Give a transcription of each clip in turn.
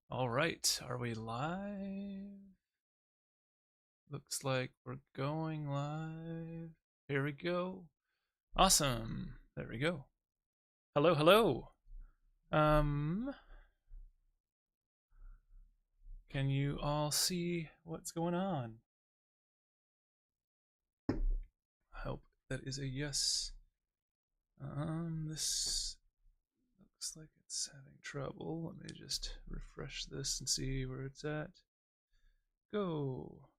All right, are we live? Looks like we're going live. Here we go. Awesome. There we go. Hello, hello. Um, can you all see what's going on? I hope that is a yes. This looks like it's having trouble. Let me just refresh this and see where it's at. Go.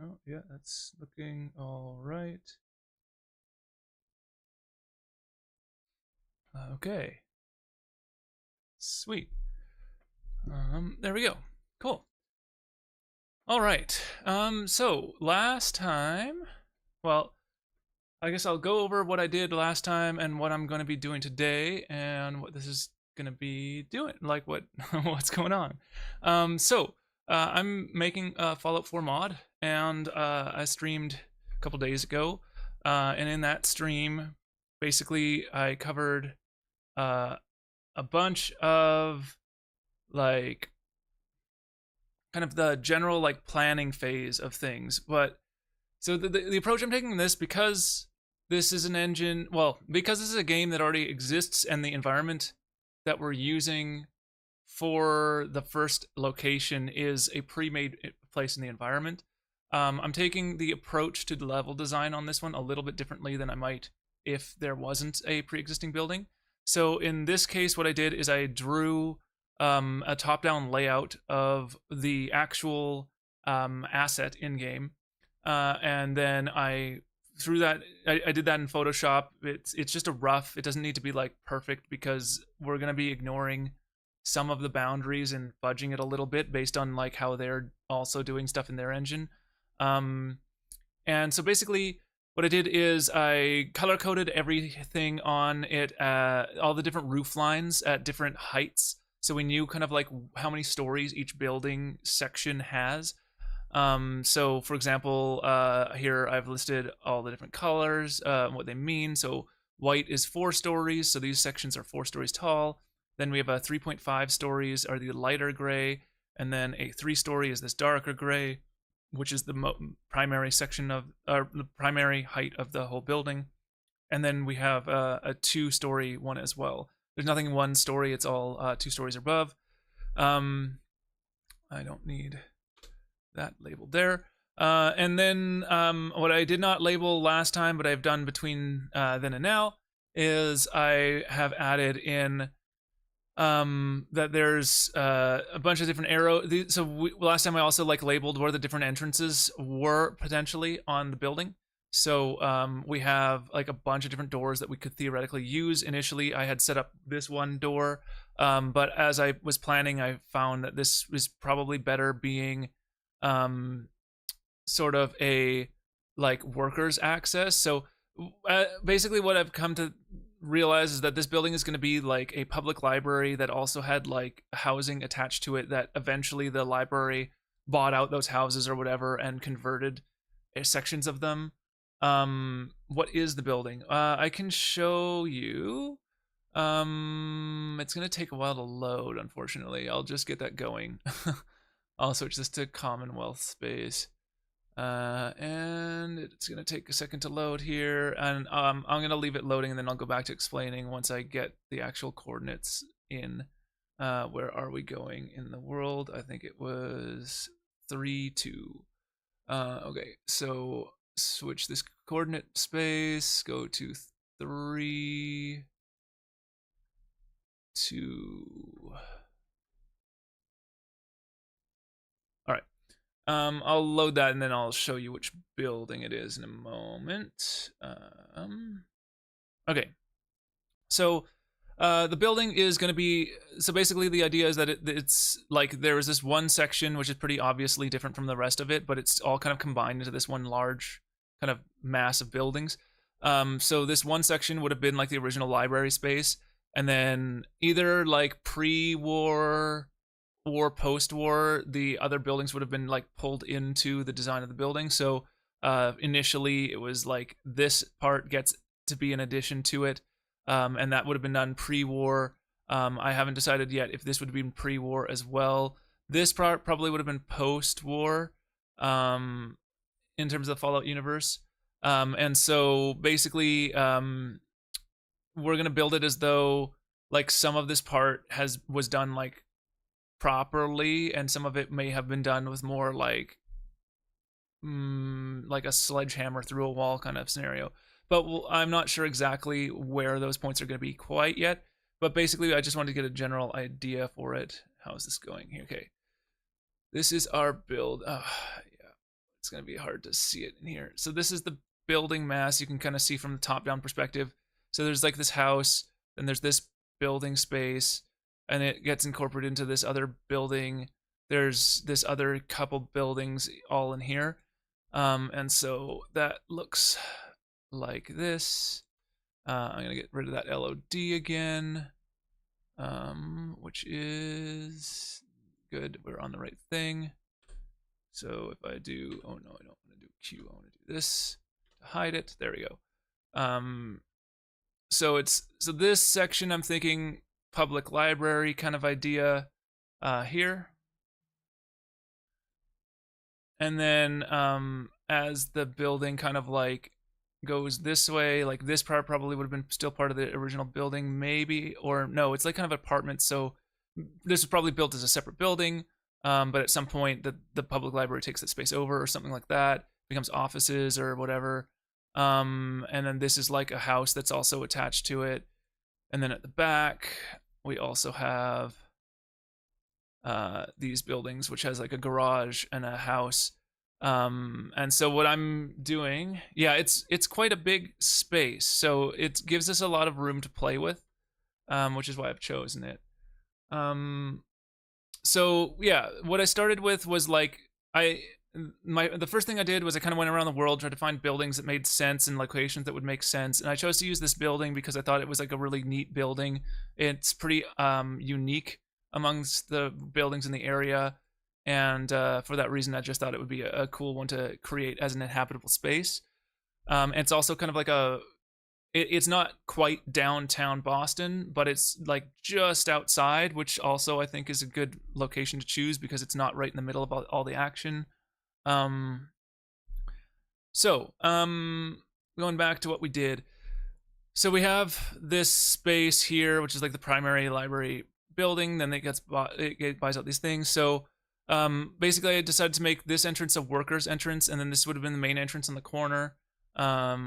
Oh, yeah, that's looking all right. Okay. Sweet. There we go. Cool. All right. So last time, well, I guess I'll go over what I did last time and what I'm going to be doing today and what this is going to be doing, like what what's going on. I'm making a Fallout 4 mod, and I streamed a couple days ago, and in that stream, basically I covered uh, a bunch of like kind of the general like planning phase of things. But so the approach I'm taking in this, because this is an engine, well, because this is a game that already exists, and the environment that we're using for the first location is a pre-made place in the environment. I'm taking the approach to the level design on this one a little bit differently than I might if there wasn't a pre-existing building. So in this case, what I did is I drew a top-down layout of the actual asset in game, and then I through that I did that in Photoshop. It's just a rough. It doesn't need to be like perfect, because we're gonna be ignoring some of the boundaries and fudging it a little bit based on like how they're also doing stuff in their engine. Um, and so basically, what I did is I color coded everything on it, all the different roof lines at different heights, so we knew kind of like how many stories each building section has. So for example, here I've listed all the different colors, what they mean. So white is 4 stories, so these sections are 4 stories tall. Then we have a 3.5 stories are the lighter gray, and then a 3-story is this darker gray, which is the primary section of the primary height of the whole building. And then we have a 2-story one as well. There's nothing 1 story; it's all 2 stories above. I don't need that labeled there. And then what I did not label last time, but I've done between then and now, is I have added in that there's a bunch of different arrows. So last time I also like labeled where the different entrances were potentially on the building. So we have like a bunch of different doors that we could theoretically use. Initially, I had set up this one door, but as I was planning, I found that this was probably better being sort of a like workers access. So basically what I've come to realize is that this building is going to be like a public library that also had like housing attached to it, that eventually the library bought out those houses or whatever and converted sections of them. What is the building? I can show you. It's going to take a while to load, unfortunately. I'll just get that going. I'll switch this to Commonwealth space. And it's going to take a second to load here. And I'm going to leave it loading, and then I'll go back to explaining once I get the actual coordinates in. Where are we going in the world? I think it was 3, 2. Okay, so switch this coordinate space, go to 3, 2. All right. I'll load that, and then I'll show you which building it is in a moment. Okay. So the building is going to be, so basically the idea is that it's like there is this one section which is pretty obviously different from the rest of it, but it's all kind of combined into this one large kind of mass of buildings. So this one section would have been like the original library space, and then either like pre-war or post-war, the other buildings would have been like pulled into the design of the building. So initially it was like this part gets to be an addition to it, and that would have been done pre-war. I haven't decided yet if this would have been pre-war as well. This probably would have been post-war, in terms of the Fallout universe. And so basically, we're gonna build it as though like some of this part was done like properly, and some of it may have been done with more like a sledgehammer through a wall kind of scenario. But I'm not sure exactly where those points are going to be quite yet. But basically, I just wanted to get a general idea for it. How is this going here? Okay, this is our build. Yeah, it's going to be hard to see it in here. So this is the building mass. You can kind of see from the top-down perspective. So there's like this house, then there's this building space, and it gets incorporated into this other building. There's this other couple buildings all in here. And so that looks like this. I'm going to get rid of that LOD again, which is good. We're on the right thing. So if I do, oh no, I don't want to do Q. I want to do this to hide it. There we go. So this section, I'm thinking public library kind of idea here. And then as the building kind of like goes this way, like this part probably would have been still part of the original building, maybe, or no, it's like kind of apartments. So this was probably built as a separate building, but at some point the public library takes that space over or something like that, becomes offices or whatever. And then this is like a house that's also attached to it. And then at the back, we also have these buildings, which has like a garage and a house. And so what I'm doing, yeah, it's quite a big space, so it gives us a lot of room to play with, which is why I've chosen it. So yeah, what I started with was like the first thing I did was I kind of went around the world, tried to find buildings that made sense and locations that would make sense, and I chose to use this building because I thought it was like a really neat building. It's pretty unique amongst the buildings in the area, and for that reason I just thought it would be a cool one to create as an inhabitable space. And it's also kind of like it's not quite downtown Boston, but it's like just outside, which also I think is a good location to choose because it's not right in the middle of all the action. Going back to what we did, so we have this space here, which is like the primary library building. Then it buys out these things. So basically, I decided to make this entrance a worker's entrance, and then this would have been the main entrance on the corner,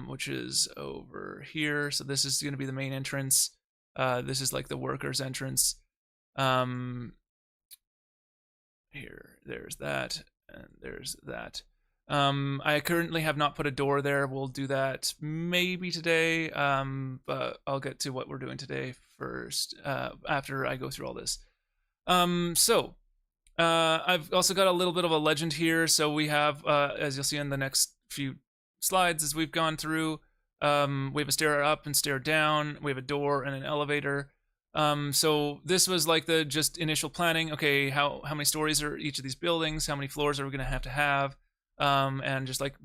which is over here. So this is going to be the main entrance. This is like the worker's entrance. Here, there's that, and there's that. I currently have not put a door there. We'll do that maybe today, but I'll get to what we're doing today first, after I go through all this. I've also got a little bit of a legend here. So we have, as you'll see in the next few slides as we've gone through, we have a stair up and stair down. We have a door and an elevator. So this was like the just initial planning. Okay, how many stories are each of these buildings? How many floors are we going to have? And just like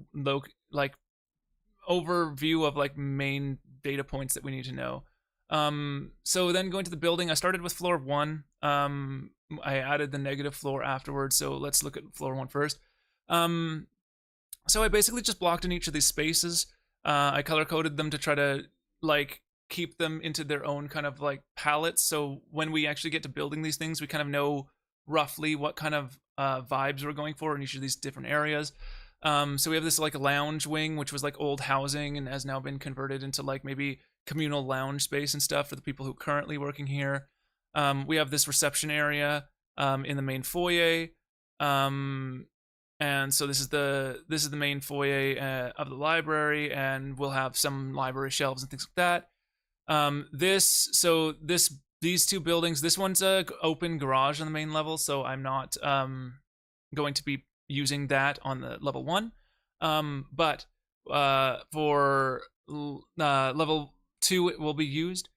overview of like main data points that we need to know. So then going to the building, I started with floor 1. I added the negative floor afterwards. So let's look at floor 1 first. So I basically just blocked in each of these spaces. I color coded them to try to like keep them into their own kind of like palettes. So when we actually get to building these things, we kind of know roughly what kind of vibes we're going for in each of these different areas. So we have this like lounge wing, which was like old housing and has now been converted into like maybe communal lounge space and stuff for the people who are currently working here. We have this reception area in the main foyer. And so this is the main foyer of the library, and we'll have some library shelves and things like that. These two buildings, this one's a open garage on the main level, so I'm not going to be using that on the level 1. But for level 2, it will be used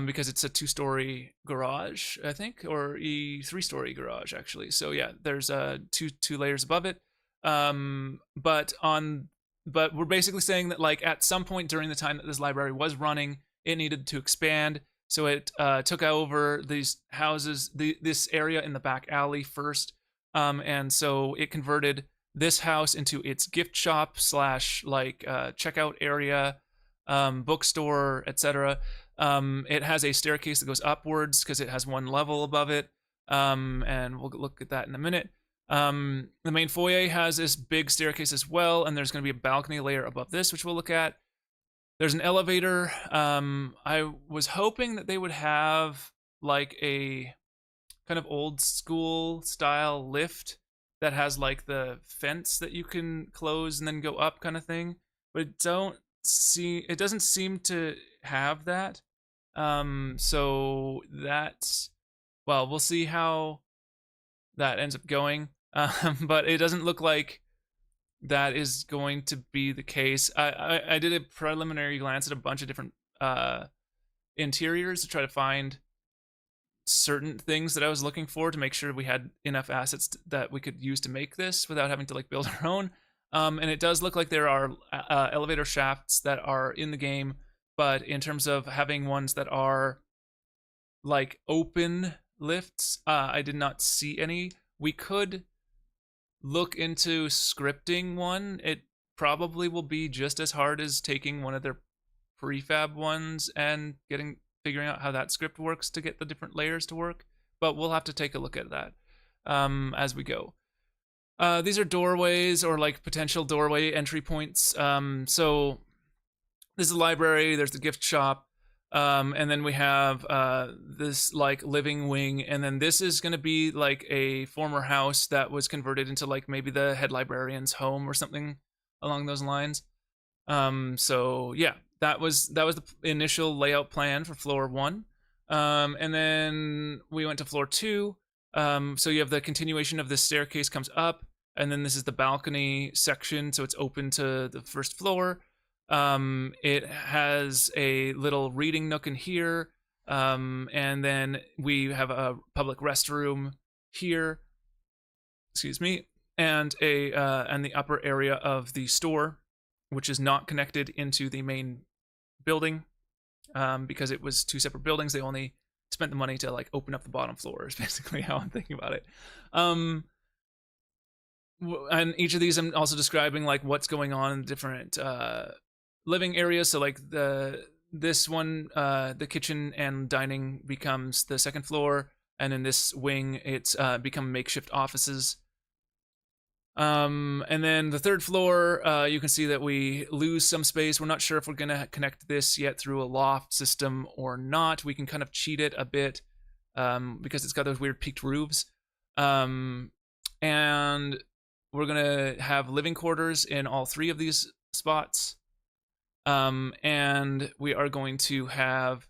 because it's a 2-story garage, I think, or a 3-story garage actually. So yeah, there's two layers above it. But we're basically saying that like at some point during the time that this library was running, it needed to expand. So it took over these houses, this area in the back alley first, and so it converted this house into its gift shop slash like checkout area, bookstore, etc. It has a staircase that goes upwards because it has one level above it, and we'll look at that in a minute. The main foyer has this big staircase as well, and there's going to be a balcony layer above this, which we'll look at. There's an elevator. I was hoping that they would have like a kind of old school style lift that has like the fence that you can close and then go up kind of thing, but it doesn't seem to have that. So that's, well, we'll see how that ends up going. But it doesn't look like that is going to be the case. I did a preliminary glance at a bunch of different interiors to try to find certain things that I was looking for to make sure we had enough assets that we could use to make this without having to like build our own. And it does look like there are elevator shafts that are in the game, but in terms of having ones that are like open lifts, I did not see any. We could look into scripting one. It probably will be just as hard as taking one of their prefab ones and figuring out how that script works to get the different layers to work, but we'll have to take a look at that as we go. These are doorways or like potential doorway entry points. So this is a library, there's the gift shop, and then we have this like living wing, and then this is going to be like a former house that was converted into like maybe the head librarian's home or something along those lines. So yeah, that was the initial layout plan for floor 1. And then we went to floor 2. So you have the continuation of the staircase comes up, and then this is the balcony section, so it's open to the first floor. It has a little reading nook in here, and then we have a public restroom here. Excuse me, and the upper area of the store, which is not connected into the main building, because it was 2 separate buildings. They only spent the money to like open up the bottom floor is basically how I'm thinking about it. And each of these I'm also describing like what's going on in different living areas. So like this one, the kitchen and dining becomes the second floor, and in this wing it's become makeshift offices. And then the third floor, you can see that we lose some space. We're not sure if we're gonna connect this yet through a loft system or not. We can kind of cheat it a bit, because it's got those weird peaked roofs. And we're gonna have living quarters in all 3 of these spots. And we are going to have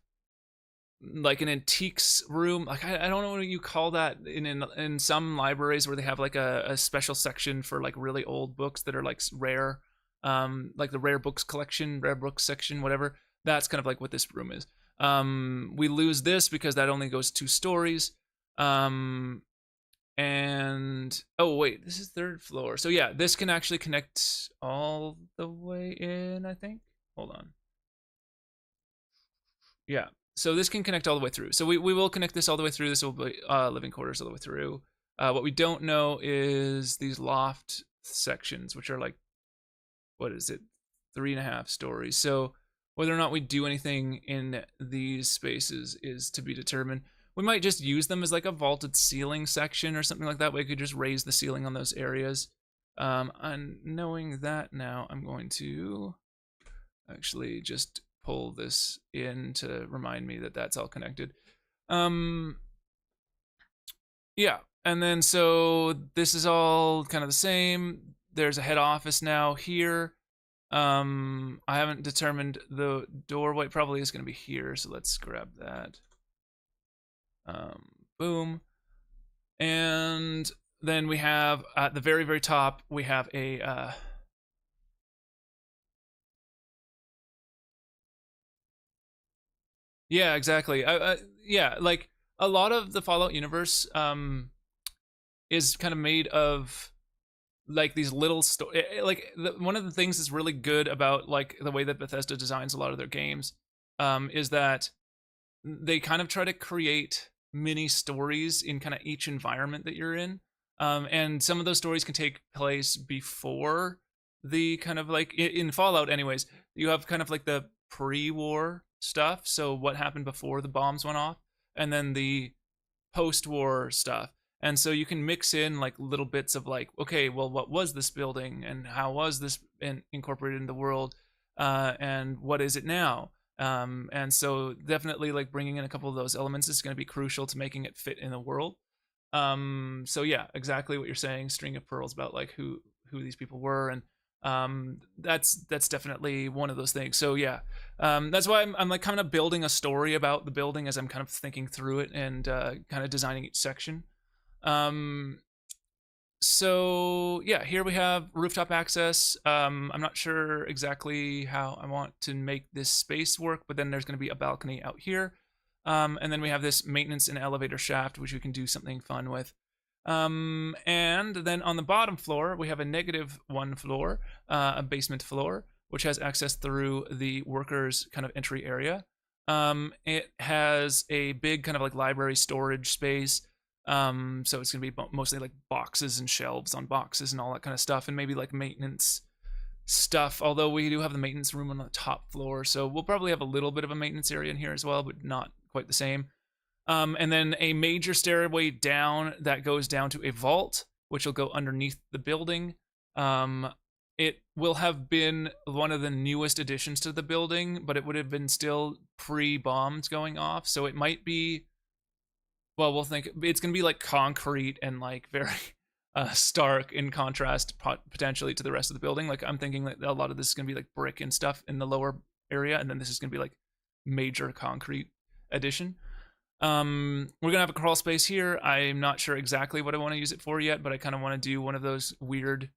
like an antiques room. Like I don't know what you call that in some libraries where they have like a special section for like really old books that are like rare, like the rare books collection, rare books section, whatever. That's kind of like what this room is. We lose this because that only goes 2 stories. And oh wait, this is 3rd floor. So yeah, this can actually connect all the way in, I think. Hold on. Yeah, so this can connect all the way through. So we will connect this all the way through. This will be living quarters all the way through. What we don't know is these loft sections, which are like, what is it, 3.5 stories. So whether or not we do anything in these spaces is to be determined. We might just use them as like a vaulted ceiling section or something like that. We could just raise the ceiling on those areas. And knowing that now, I'm going to actually just pull this in to remind me that that's all connected. Yeah, and then so this is all kind of the same. There's a head office now here. I haven't determined the doorway. Probably is going to be here, so let's grab that. Boom. And then we have at the very, very top, we have a yeah, exactly. Yeah, like a lot of the Fallout universe is kind of made of like these little like one of the things that's really good about like the way that Bethesda designs a lot of their games is that they kind of try to create mini stories in kind of each environment that you're in. And some of those stories can take place before the kind of like in Fallout, anyways. You have kind of like the pre-war stuff, so what happened before the bombs went off, and then the post-war stuff. And so you can mix in like little bits of like, okay, well, what was this building, and how was this incorporated in the world, and what is it now? And so definitely like bringing in a couple of those elements is going to be crucial to making it fit in the world. So yeah, exactly what you're saying. String of Pearls about like who these people were, and that's definitely one of those things. So yeah, that's why I'm like kind of building a story about the building as I'm kind of thinking through it and kind of designing each section. Um, so yeah, here we have rooftop access. I'm not sure exactly how I want to make this space work, but then there's going to be a balcony out here. And then we have this maintenance and elevator shaft, which we can do something fun with. And then on the bottom floor, we have a -1 floor, a basement floor, which has access through the workers' kind of entry area. It has a big kind of like library storage space. So it's gonna be mostly like boxes and shelves on boxes and all that kind of stuff, and maybe like maintenance stuff. Although we do have the maintenance room on the top floor, so we'll probably have a little bit of a maintenance area in here as well, but not quite the same. And then a major stairway down that goes down to a vault, which will go underneath the building. It will have been one of the newest additions to the building, but it would have been still pre-bombs going off, so it might be, well, we'll think it's going to be like concrete and like very stark in contrast potentially to the rest of the building. Like I'm thinking that a lot of this is going to be like brick and stuff in the lower area, and then this is going to be like major concrete addition. We're gonna have a crawl space here. I'm not sure exactly what I want to use it for yet, but I kind of want to do one of those weird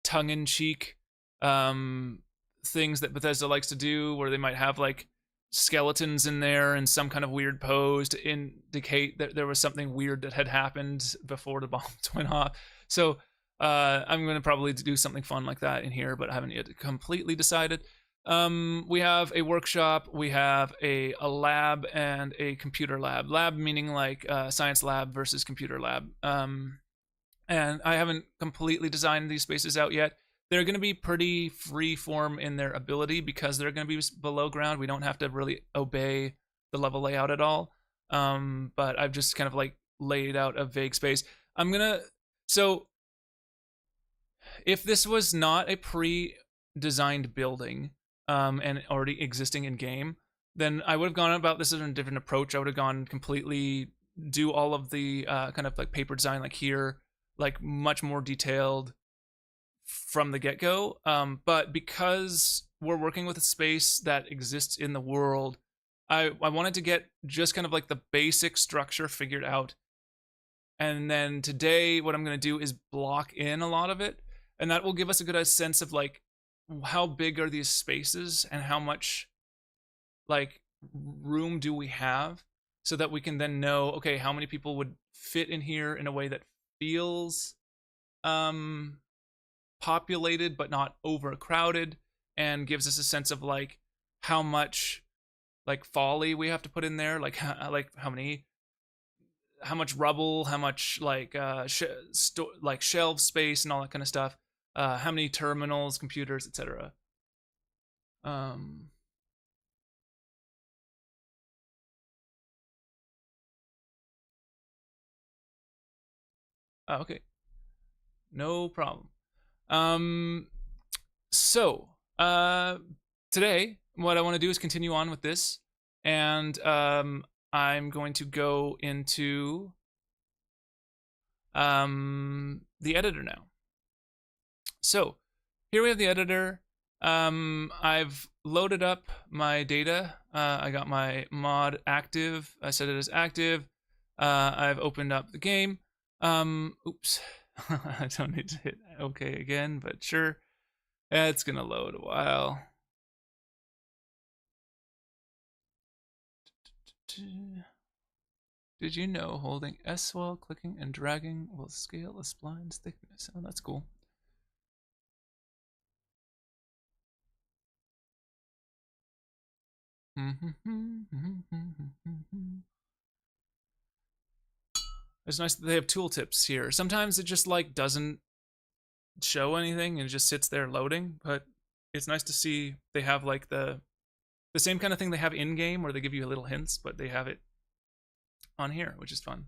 tongue-in-cheek things that Bethesda likes to do, where they might have like skeletons in there in some kind of weird pose to indicate that there was something weird that had happened before the bombs went off. So I'm gonna probably do something fun like that in here, but I haven't yet completely decided. We have a workshop, we have a lab, and a computer lab. Lab meaning like science lab versus computer lab. And I haven't completely designed these spaces out yet. They're going to be pretty free form in their ability because they're going to be below ground. We don't have to really obey the level layout at all. But I've just kind of like laid out a vague space. So if this was not a pre-designed building, and already existing in game, then I would have gone about this in a different approach. I would have gone completely do all of the kind of like paper design like here, like much more detailed from the get-go. But because we're working with a space that exists in the world, I wanted to get just kind of like the basic structure figured out. And then today, what I'm going to do is block in a lot of it, and that will give us a good sense of like how big are these spaces and how much like room do we have, so that we can then know, okay, how many people would fit in here in a way that feels populated but not overcrowded, and gives us a sense of like how much like folly we have to put in there, like how much rubble, how much like like shelf space and all that kind of stuff, how many terminals, computers, etc. Um, okay, no problem. Um, so today, what I want to do is continue on with this, and I'm going to go into the editor now. So here we have the editor. I've loaded up my data. I got my mod active. I set it as active. I've opened up the game. Oops. I don't need to hit OK again, but sure. It's gonna load a while. Did you know holding S while clicking and dragging will scale a spline's thickness? Oh, that's cool. It's nice that they have tooltips here. Sometimes it just like doesn't show anything and it just sits there loading, but it's nice to see they have like the same kind of thing they have in game where they give you little hints, but they have it on here, which is fun.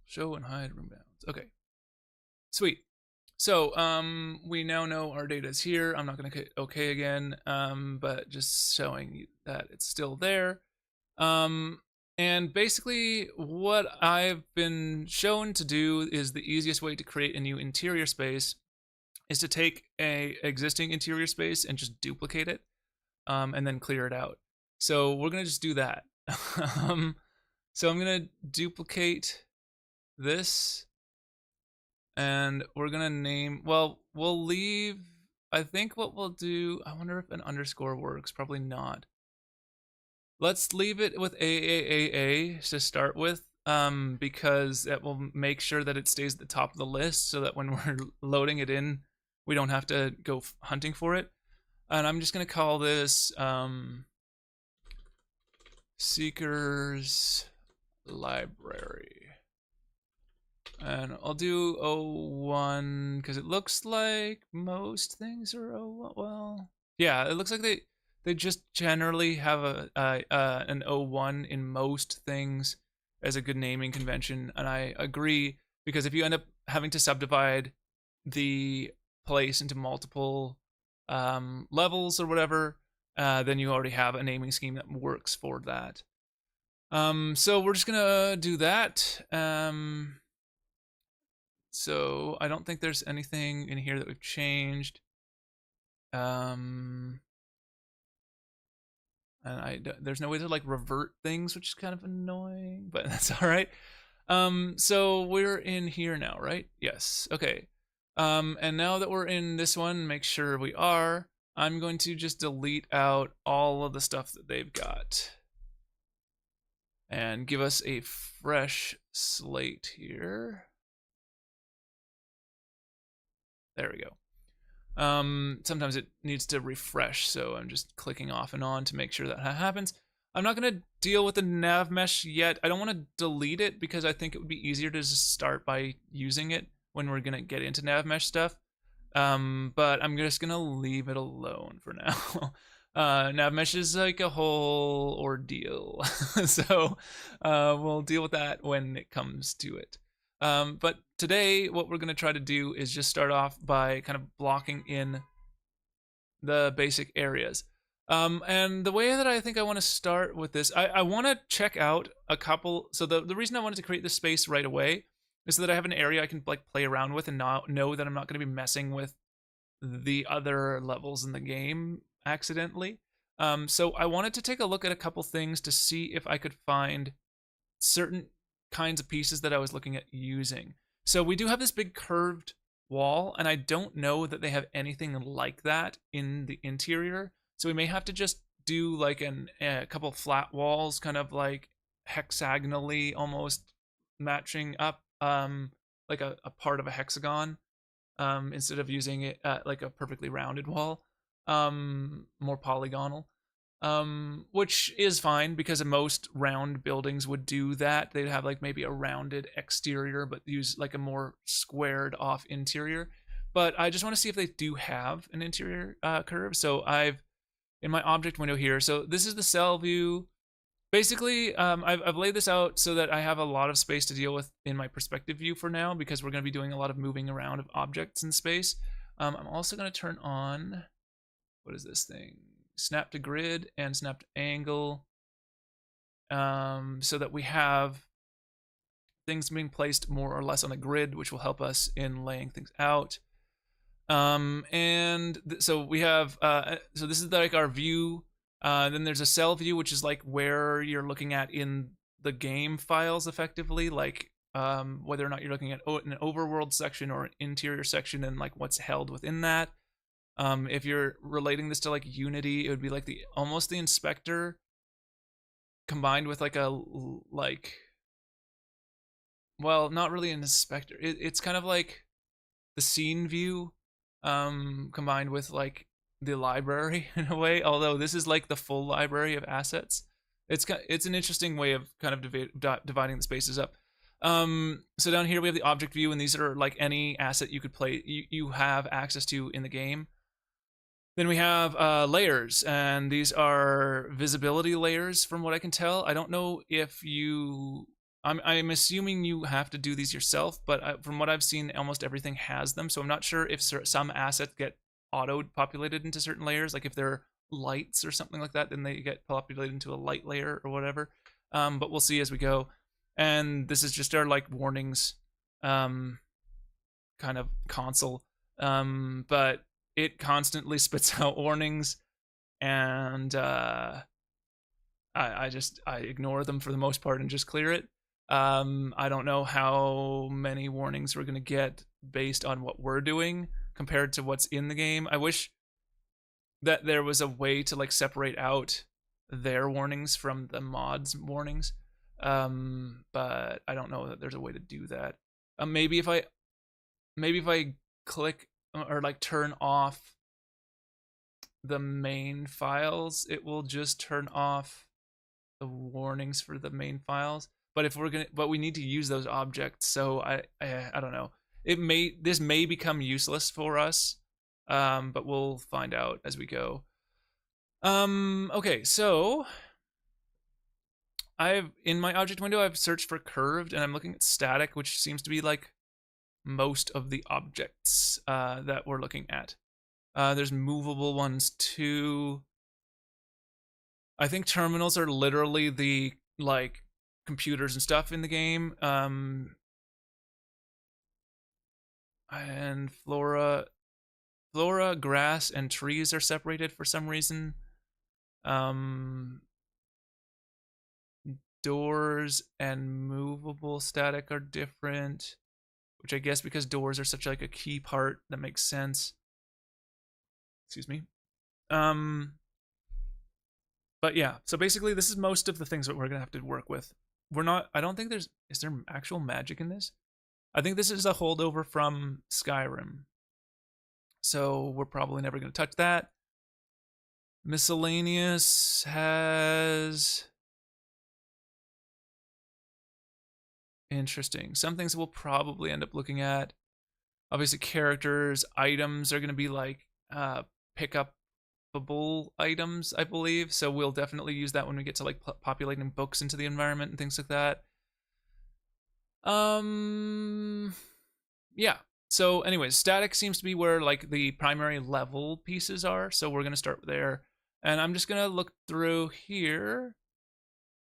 Show and hide room bounds. Okay, sweet. So we now know our data is here. I'm not going to hit OK again, but just showing that it's still there. And basically what I've been shown to do is the easiest way to create a new interior space is to take a existing interior space and just duplicate it, and then clear it out. So we're gonna just do that. So I'm gonna duplicate this, and we're gonna name. Well, we'll leave. I think what we'll do. I wonder if an underscore works. Probably not. Let's leave it with AAAA to start with, because it will make sure that it stays at the top of the list so that when we're loading it in, we don't have to go hunting for it. And I'm just going to call this Seekers Library. And I'll do 01 because it looks like most things are 01. Well, yeah, it looks like they just generally have an 01 in most things as a good naming convention, and I agree, because if you end up having to subdivide the place into multiple levels or whatever, then you already have a naming scheme that works for that. So we're just gonna do that. So I don't think there's anything in here that we've changed. And there's no way to like revert things, which is kind of annoying, but that's all right. So we're in here now, right? Yes. Okay. And now that we're in this one, make sure we are. I'm going to just delete out all of the stuff that they've got and give us a fresh slate here. There we go. Sometimes it needs to refresh, so I'm just clicking off and on to make sure that happens. I'm not going to deal with the nav mesh yet. I don't want to delete it because I think it would be easier to just start by using it when we're going to get into nav mesh stuff. But I'm just going to leave it alone for now. Nav mesh is like a whole ordeal. So we'll deal with that when it comes to it. But today, what we're going to try to do is just start off by kind of blocking in the basic areas. And the way that I think I want to start with this, I want to check out a couple. So the reason I wanted to create this space right away is so that I have an area I can like play around with and not know that I'm not going to be messing with the other levels in the game accidentally. So I wanted to take a look at a couple things to see if I could find certain kinds of pieces that I was looking at using. So we do have this big curved wall, and I don't know that they have anything like that in the interior. So we may have to just do like a couple flat walls, kind of like hexagonally almost matching up, like a part of a hexagon, instead of using it like a perfectly rounded wall, more polygonal. Which is fine because most round buildings would do that. They'd have like maybe a rounded exterior, but use like a more squared off interior. But I just want to see if they do have an interior curve. So I've in my object window here. So this is the cell view. Basically, I've laid this out so that I have a lot of space to deal with in my perspective view for now, because we're going to be doing a lot of moving around of objects in space. I'm also going to turn on, what is this thing? Snap to grid and snap to angle, so that we have things being placed more or less on the grid, which will help us in laying things out. So we have so this is like our view. Then there's a cell view, which is like where you're looking at in the game files effectively, like whether or not you're looking at an overworld section or an interior section, and like what's held within that. If you're relating this to like Unity, it would be like almost the inspector combined with like well, not really an inspector. It's kind of like the scene view combined with like the library in a way, although this is like the full library of assets. It's an interesting way of kind of dividing the spaces up. So down here we have the object view, and these are like any asset you could play, you have access to in the game. Then we have layers, and these are visibility layers from what I can tell. I don't know if you... I'm assuming you have to do these yourself, but from what I've seen, almost everything has them. So I'm not sure if some assets get auto-populated into certain layers. Like if they're lights or something like that, then they get populated into a light layer or whatever. But we'll see as we go. And this is just our like warnings kind of console. But it constantly spits out warnings, and I ignore them for the most part and just clear it. I don't know how many warnings we're gonna get based on what we're doing compared to what's in the game. I wish that there was a way to like separate out their warnings from the mods warnings, but I don't know that there's a way to do that. Maybe if I click or like turn off the main files, it will just turn off the warnings for the main files. But if we're gonna, but we need to use those objects, so I don't know. This may become useless for us, but we'll find out as we go. Okay, so in my object window, I've searched for curved, and I'm looking at static, which seems to be like most of the objects that we're looking at. There's movable ones too. I think terminals are literally the like computers and stuff in the game. And flora, grass, and trees are separated for some reason. Doors and movable static are different, which I guess because doors are such like a key part, that makes sense. Excuse me. But yeah, so basically this is most of the things that we're gonna have to work with. I don't think is there actual magic in this? I think this is a holdover from Skyrim. So we're probably never gonna touch that. Miscellaneous has... Interesting. Some things we'll probably end up looking at. Obviously characters, items are gonna be like pick up items, I believe, so we'll definitely use that when we get to like populating books into the environment and things like that. Yeah, so anyways, static seems to be where like the primary level pieces are, so we're gonna start there, and I'm just gonna look through here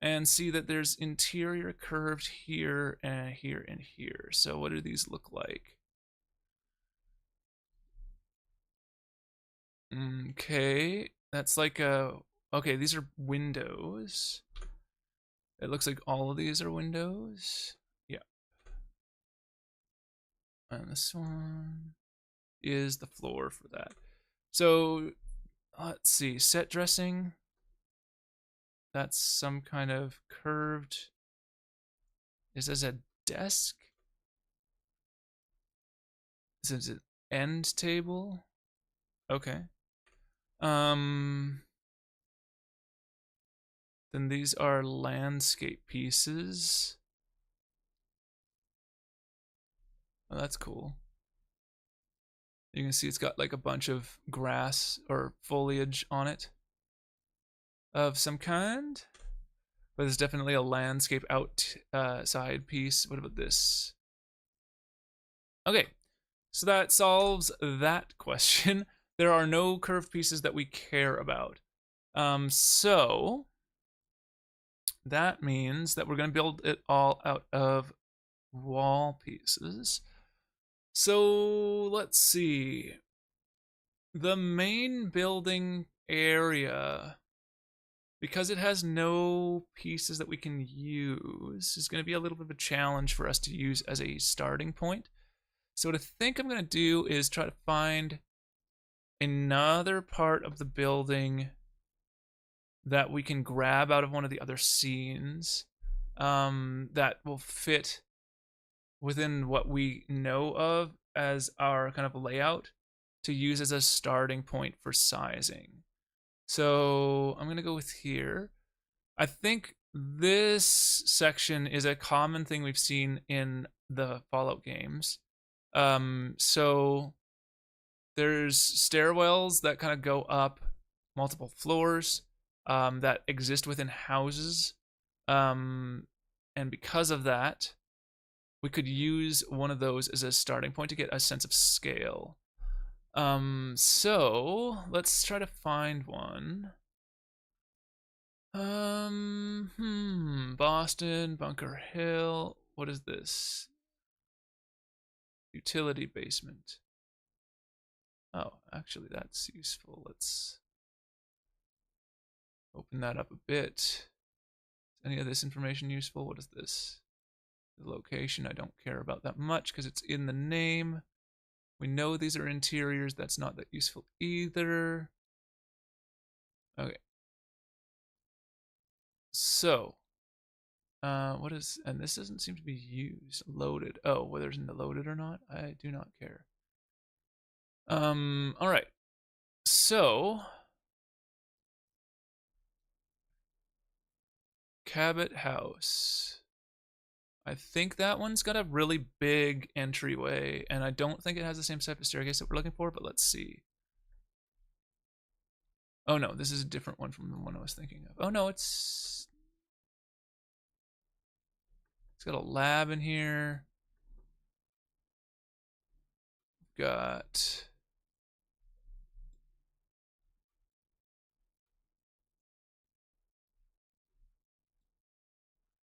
and see that there's interior curved here and here and here. So what do these look like? Okay, that's like a... Okay, these are windows. It looks like all of these are windows. Yeah. And this one is the floor for that. So let's see, set dressing. That's some kind of curved... Is this a desk? This is an end table. Okay. Then these are landscape pieces. Oh, that's cool. You can see it's got like a bunch of grass or foliage on it of some kind. But there's definitely a landscape outside piece. What about this? Okay, so that solves that question. There are no curved pieces that we care about. So that means that we're going to build it all out of wall pieces. So let's see. The main building area, because it has no pieces that we can use, is going to be a little bit of a challenge for us to use as a starting point. So what I think I'm going to do is try to find another part of the building that we can grab out of one of the other scenes that will fit within what we know of. as our kind of layout to use as a starting point for sizing. So I'm going to go with here. I think this section is a common thing we've seen in the Fallout games. So there's stairwells that kind of go up multiple floors that exist within houses. And because of that, we could use one of those as a starting point to get a sense of scale. So let's try to find one. Boston, Bunker Hill. What is this? Utility basement. Oh, actually, that's useful. Let's open that up a bit. Is any of this information useful? What is this? The location I don't care about that much because it's in the name. We know these are interiors. That's not that useful either. Okay. So, what is, and this doesn't seem to be used. Loaded. Oh, whether it's loaded or not, I do not care. All right. So, Cabot House. I think that one's got a really big entryway, and I don't think it has the same type of staircase that we're looking for, but let's see. Oh no, this is a different one from the one I was thinking of. Oh no, it's got a lab in here. Got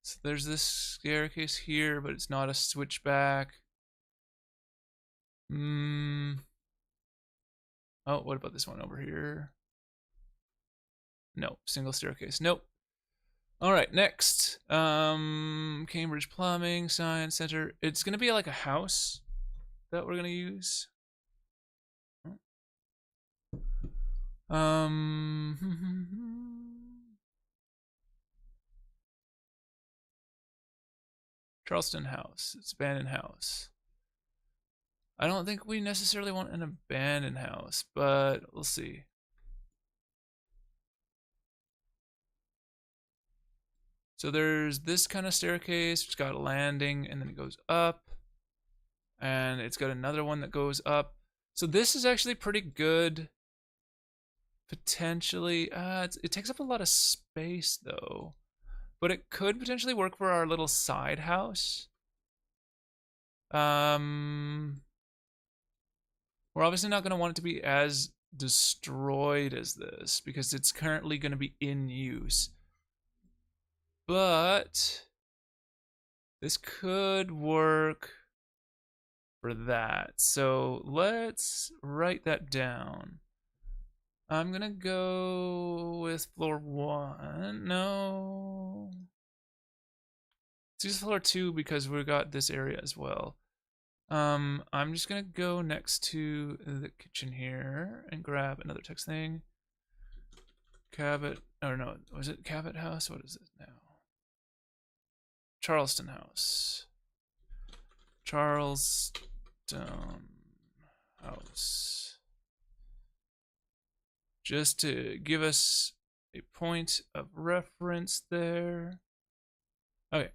so there's this staircase here, but it's not a switchback. Oh, what about this one over here? No, single staircase. Nope. All right, next. Cambridge Plumbing Science Center. It's gonna be like a house that we're gonna use. Charleston House. It's abandoned house. I don't think we necessarily want an abandoned house, but we'll see. So there's this kind of staircase. It's got a landing, and then it goes up. And it's got another one that goes up. So this is actually pretty good. Potentially. It takes up a lot of space, though. But it could potentially work for our little side house. We're obviously not going to want it to be as destroyed as this because it's currently going to be in use. But this could work for that. So let's write that down. I'm going to go with floor 1. No. Let's use floor 2 because we got this area as well. I'm just gonna go next to the kitchen here and grab another text thing. Cabot, or no, was it Cabot House? What is it now? Charleston House. Charleston House. Just to give us a point of reference there. Okay.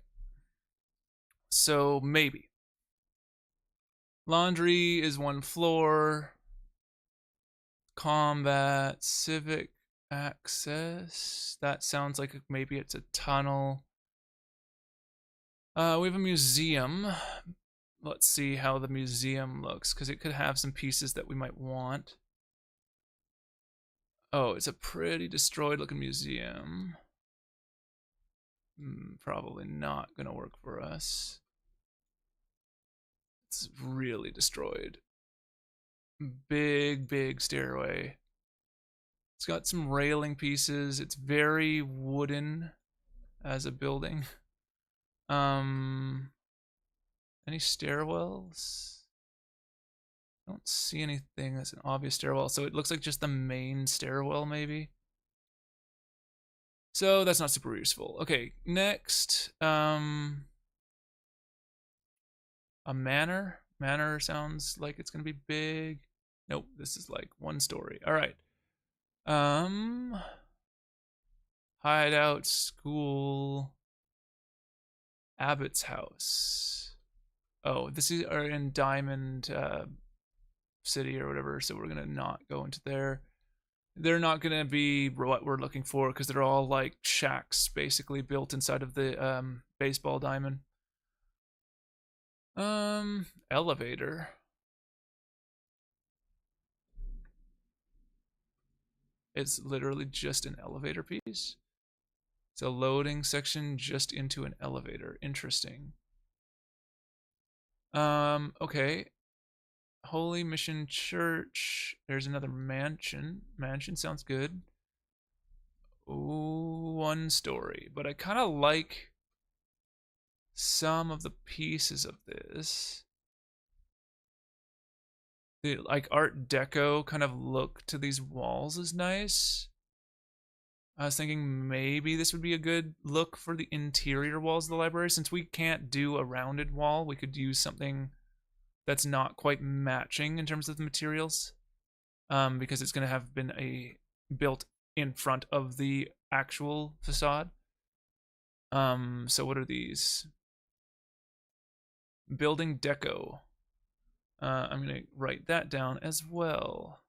So maybe. Laundry is 1 floor. Combat, civic access. That sounds like maybe it's a tunnel. We have a museum. Let's see how the museum looks, because it could have some pieces that we might want. Oh, it's a pretty destroyed looking museum. Probably not gonna work for us. It's really destroyed. Big stairway. It's got some railing pieces. It's very wooden as a building. Any stairwells? I don't see anything that's an obvious stairwell, so it looks like just the main stairwell maybe. So that's not super useful. Okay, next, a manor Manor sounds like it's gonna be big. Nope, this is like one story. All right. Um, hideout, school, Abbott's house. Oh, this is are in Diamond City or whatever, so we're gonna not go into there. They're not gonna be what we're looking for because they're all like shacks basically built inside of the baseball diamond. Elevator. It's literally just an elevator piece. It's a loading section just into an elevator. Interesting. Okay. Holy Mission Church. There's another mansion. Mansion sounds good. Ooh, one story. But I kind of like some of the pieces of this. The like Art Deco kind of look to these walls is nice. I was thinking maybe this would be a good look for the interior walls of the library. Since we can't do a rounded wall, we could use something that's not quite matching in terms of the materials, because it's going to have been built in front of the actual facade. So what are these? Building deco. I'm going to write that down as well.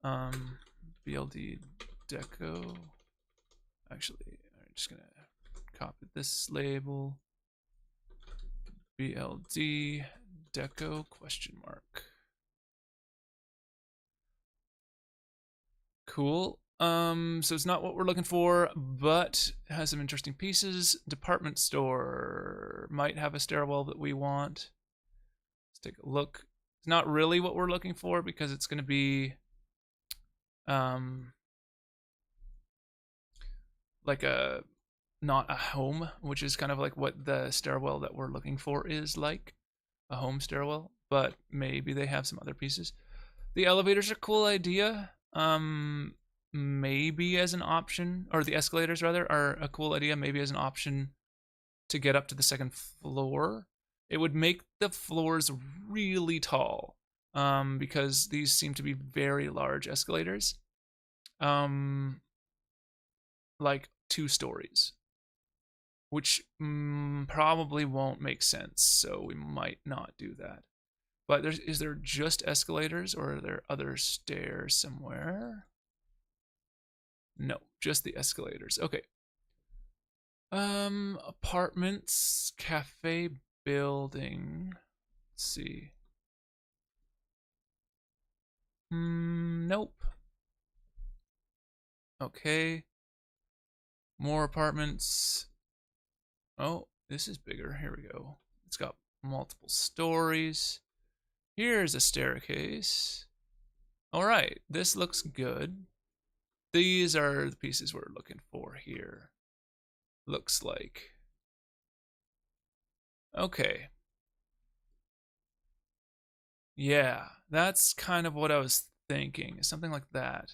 BLD deco. Actually, I'm just going to copy this label. BLD deco question mark. Cool. So it's not what we're looking for, but it has some interesting pieces. Department store might have a stairwell that we want. Let's take a look. It's not really what we're looking for because it's going to be like a not a home, which is kind of like what the stairwell that we're looking for is like, a home stairwell, but maybe they have some other pieces. The elevators are a cool idea. Maybe as an option, or the escalators rather, are a cool idea, maybe as an option to get up to the second floor. It would make the floors really tall, because these seem to be very large escalators. Like 2 stories, which probably won't make sense, so we might not do that. But is there just escalators, or are there other stairs somewhere? No, just the escalators. Okay. Apartments, cafe, building. Let's see. Nope. Okay. More apartments. Oh, this is bigger. Here we go. It's got multiple stories. Here's a staircase. All right, this looks good. These are the pieces we're looking for here. Looks like. Okay. Yeah, that's kind of what I was thinking. Something like that.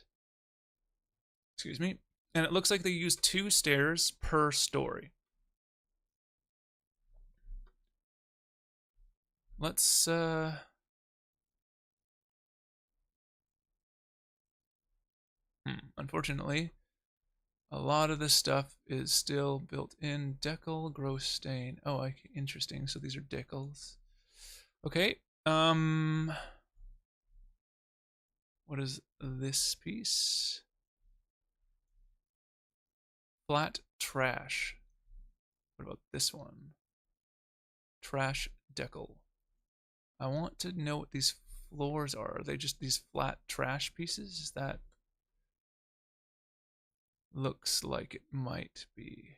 Excuse me. And it looks like they use 2 stairs per story. Let's unfortunately, a lot of this stuff is still built in. Decal, gross stain. Oh, interesting. So these are decals. Okay. What is this piece? Flat trash. What about this one? Trash decal. I want to know what these floors are. Are they just these flat trash pieces? Is that looks like it might be.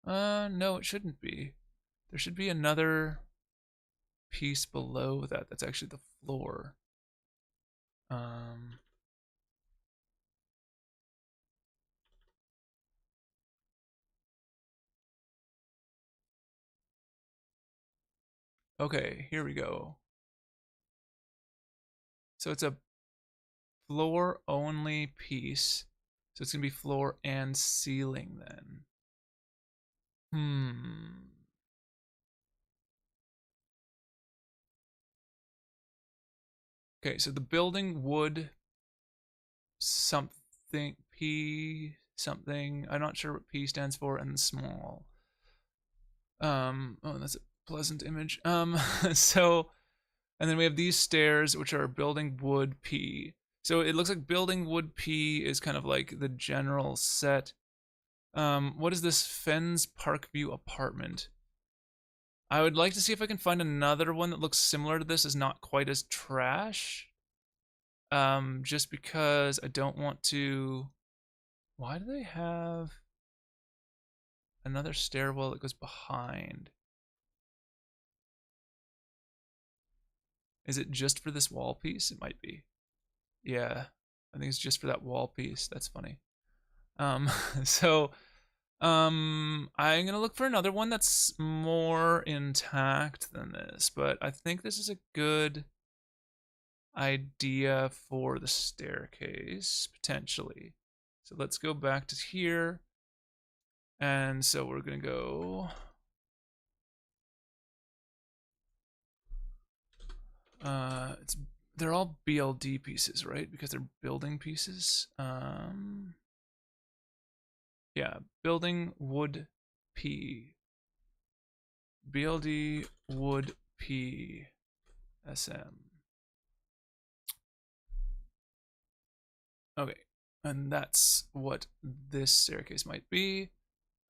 No, it shouldn't be. There should be another piece below that. That's actually the floor. Okay, here we go. So it's a floor only piece. So it's gonna be floor and ceiling then. Okay, so the building would something P something. I'm not sure what P stands for, and small. Oh, that's a pleasant image. So, and then we have these stairs, which are building wood P. So it looks like building wood P is kind of like the general set. What is this Fens Parkview apartment? I would like to see if I can find another one that looks similar to this, is not quite as trash. Just because I don't want to. Why do they have another stairwell that goes behind? Is it just for this wall piece? It might be. Yeah, I think it's just for that wall piece. That's funny. Um, so I'm gonna look for another one that's more intact than this, but I think this is a good idea for the staircase, potentially. So let's go back to here. And so we're gonna go it's they're all BLD pieces, right? Because they're building pieces. Yeah, building wood P. BLD wood P SM. Okay, and that's what this staircase might be.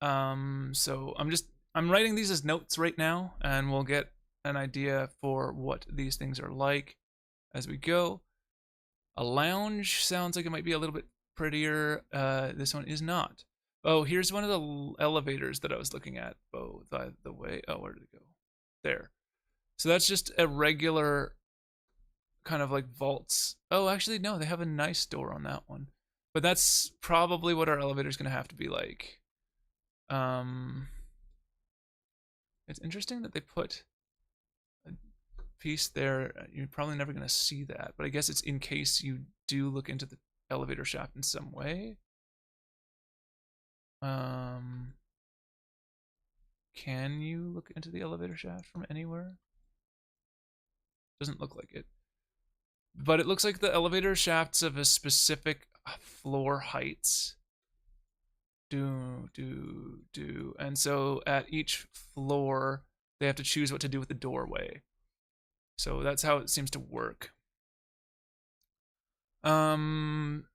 So I'm writing these as notes right now, and we'll get an idea for what these things are like as we go. A lounge sounds like it might be a little bit prettier. This one is not. Oh, here's one of the elevators that I was looking at. Oh, by the way. Oh, where did it go? There. So that's just a regular kind of like vaults. Oh, actually, no, they have a nice door on that one. But that's probably what our elevator is going to have to be like. It's interesting that they put a piece there. You're probably never going to see that, but I guess it's in case you do look into the elevator shaft in some way. Can you look into the elevator shaft from anywhere? Doesn't look like it. But it looks like the elevator shafts of a specific floor heights. And so at each floor, they have to choose what to do with the doorway. So that's how it seems to work. Anyways,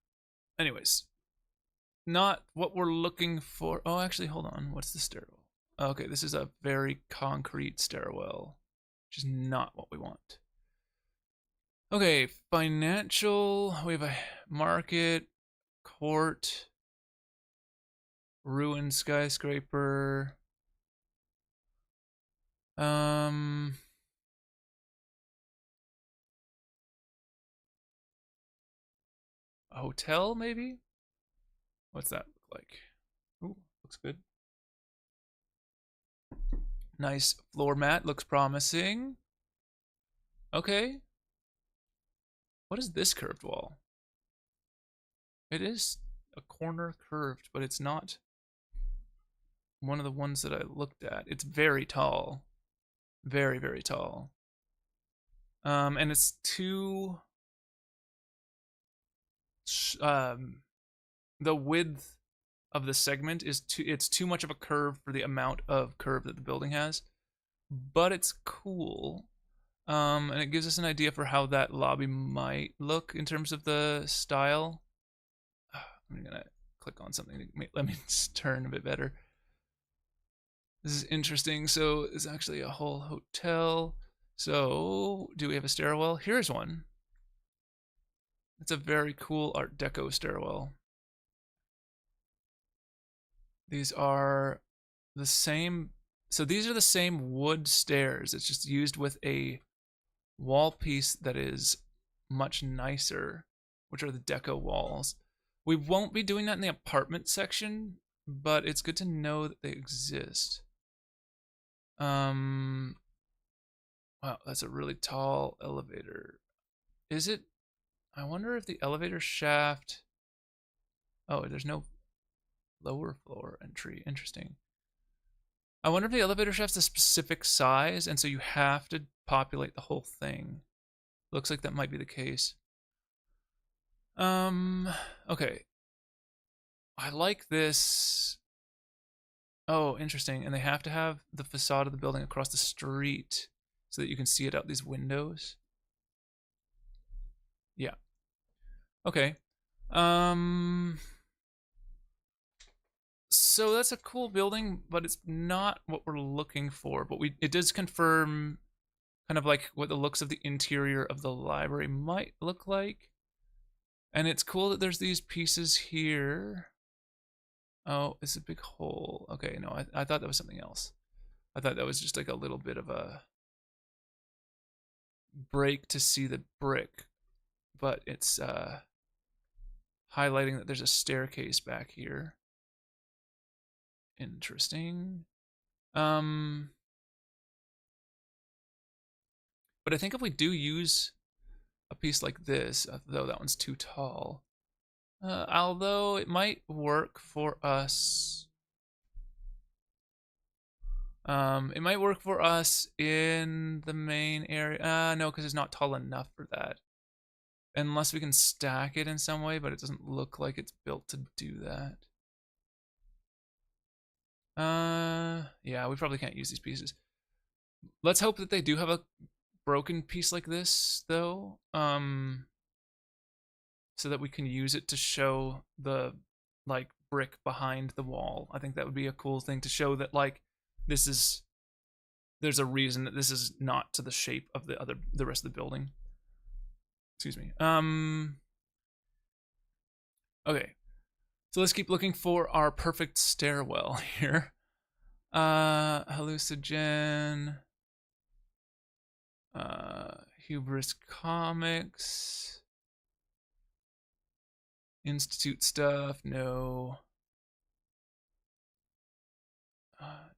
not what we're looking for. Oh, actually, hold on. What's the stairwell? Okay, this is a very concrete stairwell, which is not what we want. Okay, financial. We have a market, court, ruined skyscraper. A hotel, maybe? What's that look like? Ooh, looks good. Nice floor mat, looks promising. Okay. What is this curved wall? It is a corner curved, but it's not one of the ones that I looked at. It's very tall. Very, very tall. And it's too the width of the segment is it's too much of a curve for the amount of curve that the building has. But it's cool. And it gives us an idea for how that lobby might look in terms of the style. I'm gonna click on something to let me turn a bit better. This is interesting. So it's actually a whole hotel. So do we have a stairwell? Here's one. It's a very cool Art Deco stairwell. These are the same. So these are the same wood stairs. It's just used with a wall piece that is much nicer, which are the deco walls. We won't be doing that in the apartment section, but it's good to know that they exist. Wow, that's a really tall elevator. Is it? I wonder if the elevator shaft. Oh, there's no lower floor entry. Interesting. I wonder if the elevator shaft's a specific size, and so you have to populate the whole thing. Looks like that might be the case. Okay. I like this. Oh, interesting. And they have to have the facade of the building across the street so that you can see it out these windows. Yeah. Okay. So that's a cool building, but it's not what we're looking for. But it does confirm kind of like what the looks of the interior of the library might look like. And it's cool that there's these pieces here. Oh, it's a big hole. Okay, no, I thought that was something else. I thought that was just like a little bit of a break to see the brick, but it's highlighting that there's a staircase back here. Interesting. But I think if we do use a piece like this, though that one's too tall, although it might work for us. It might work for us in the main area. No, because it's not tall enough for that. Unless we can stack it in some way, but it doesn't look like it's built to do that. Yeah, we probably can't use these pieces. Let's hope that they do have a broken piece like this, though. So that we can use it to show the like brick behind the wall. I think that would be a cool thing to show that like there's a reason that this is not to the shape of the rest of the building. Excuse me. Okay. So let's keep looking for our perfect stairwell here. Hallucinogen. Hubris Comics. Institute stuff, no.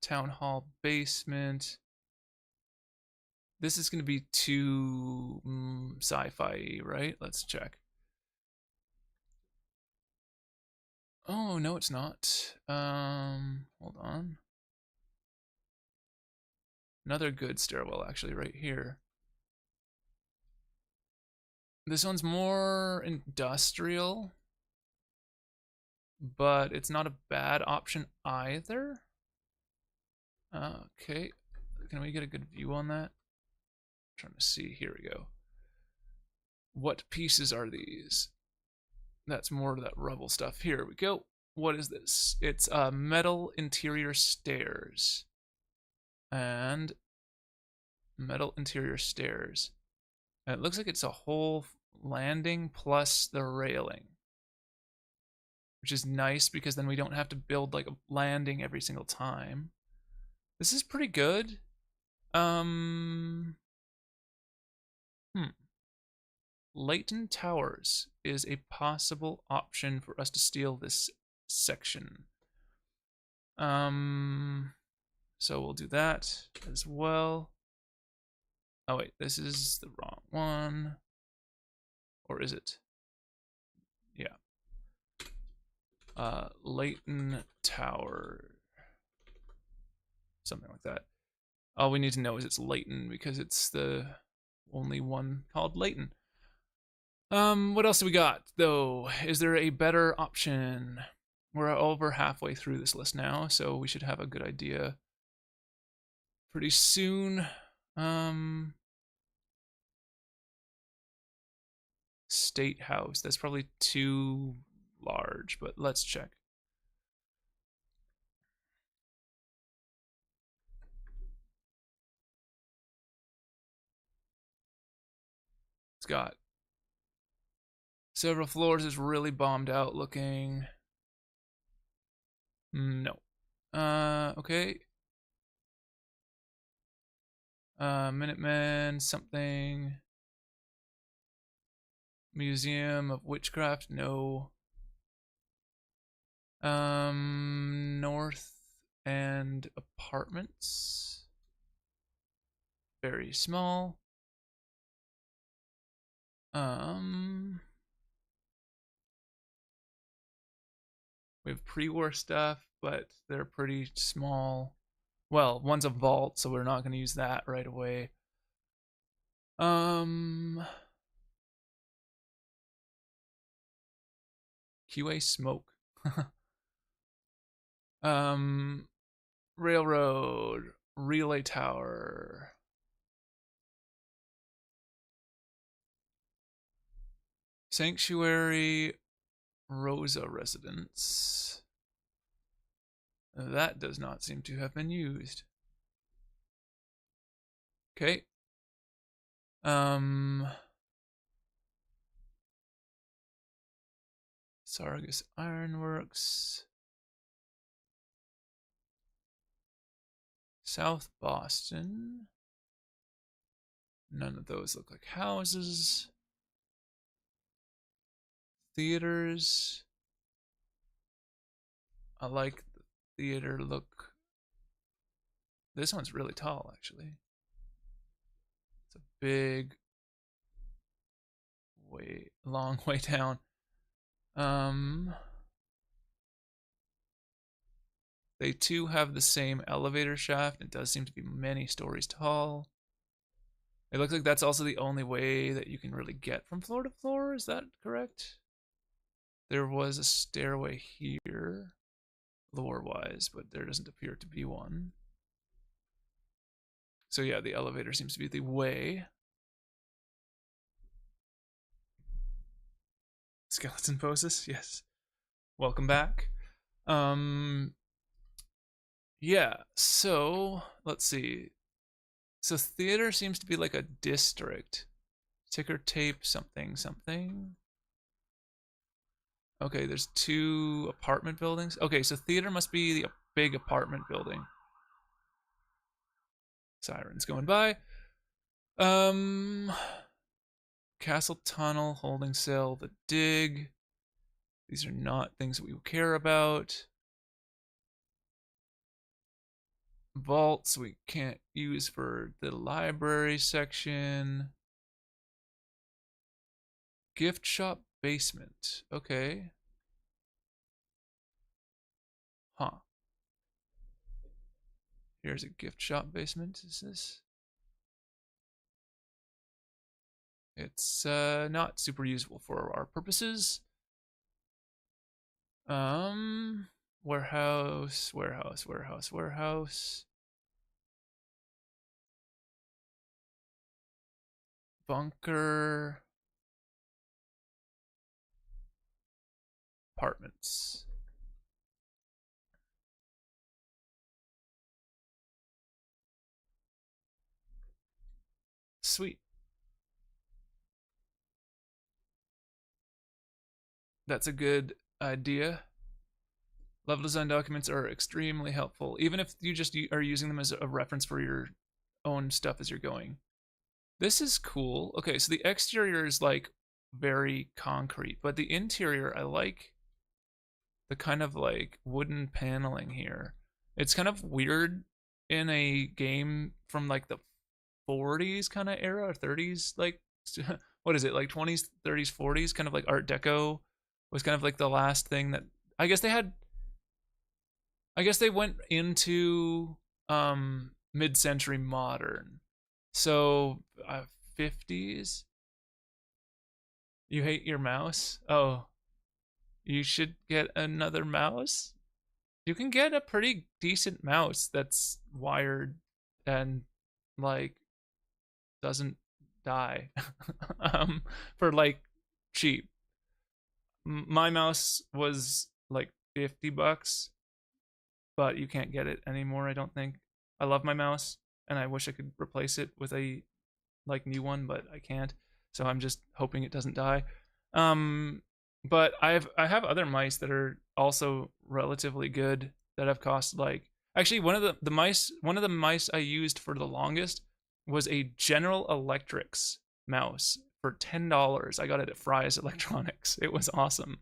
Town Hall basement. This is going to be too sci-fi, right? Let's check. Oh, no, it's not. Hold on. Another good stairwell, actually, right here. This one's more industrial, but it's not a bad option either. Okay, can we get a good view on that? I'm trying to see. Here we go. What pieces are these? That's more of that rubble stuff. Here we go. What is this? It's metal interior stairs. And metal interior stairs. And it looks like it's a whole landing plus the railing. Which is nice because then we don't have to build like a landing every single time. This is pretty good. Leighton Towers is a possible option for us to steal this section. So we'll do that as well. Oh wait, this is the wrong one. Or is it? Yeah. Leighton Tower. Something like that. All we need to know is it's Leighton because it's the only one called Leighton. What else do we got, though? Is there a better option? We're over halfway through this list now, so we should have a good idea pretty soon. State House. That's probably too large, but let's check. It's got several floors. Is really bombed out looking. No. Okay. Minutemen, something. Museum of Witchcraft, no. North End Apartments. Very small. We have pre-war stuff, but they're pretty small. Well, one's a vault, so we're not going to use that right away. QA smoke. um, railroad, relay tower. Sanctuary, Rosa residence. That does not seem to have been used. Okay. Sargus Ironworks. South Boston. None of those look like houses. Theaters. I like the theater look. This one's really tall, actually. It's a big, long way down. They too have the same elevator shaft. It does seem to be many stories tall. It looks like that's also the only way that you can really get from floor to floor. Is that correct? There was a stairway here, lore-wise, but there doesn't appear to be one. So yeah, the elevator seems to be the way. Skeleton poses, yes. Welcome back. Yeah, so let's see. So theater seems to be like a district. Ticker tape something something. Okay, there's 2 apartment buildings. Okay, so theater must be the big apartment building. Sirens going by. Castle Tunnel, Holding Cell, The Dig. These are not things that we care about. Vaults we can't use for the library section. Gift shop basement. Okay. Huh. Here's a gift shop basement. Is this? It's not super useful for our purposes. Warehouse, warehouse, warehouse, warehouse. Bunker. Apartments. Sweet. That's a good idea. Level design documents are extremely helpful, even if you just are using them as a reference for your own stuff as you're going. This is cool. Okay, so the exterior is like very concrete, but the interior, I like the kind of like wooden paneling here. It's kind of weird in a game from like the 40s kind of era, or 30s, like what is it, like 20s, 30s, 40s, kind of like Art Deco was kind of like the last thing that I guess they went into mid-century modern. So 50s. You hate your mouse? Oh, you should get another mouse. You can get a pretty decent mouse that's wired and like doesn't die for like cheap. My mouse was like $50, but you can't get it anymore, I don't think. I love my mouse and I wish I could replace it with a like new one, but I can't. So I'm just hoping it doesn't die. But I have other mice that are also relatively good that have cost like actually one of the mice I used for the longest was a General Electrics mouse for $10. I got it at Fry's Electronics. It was awesome.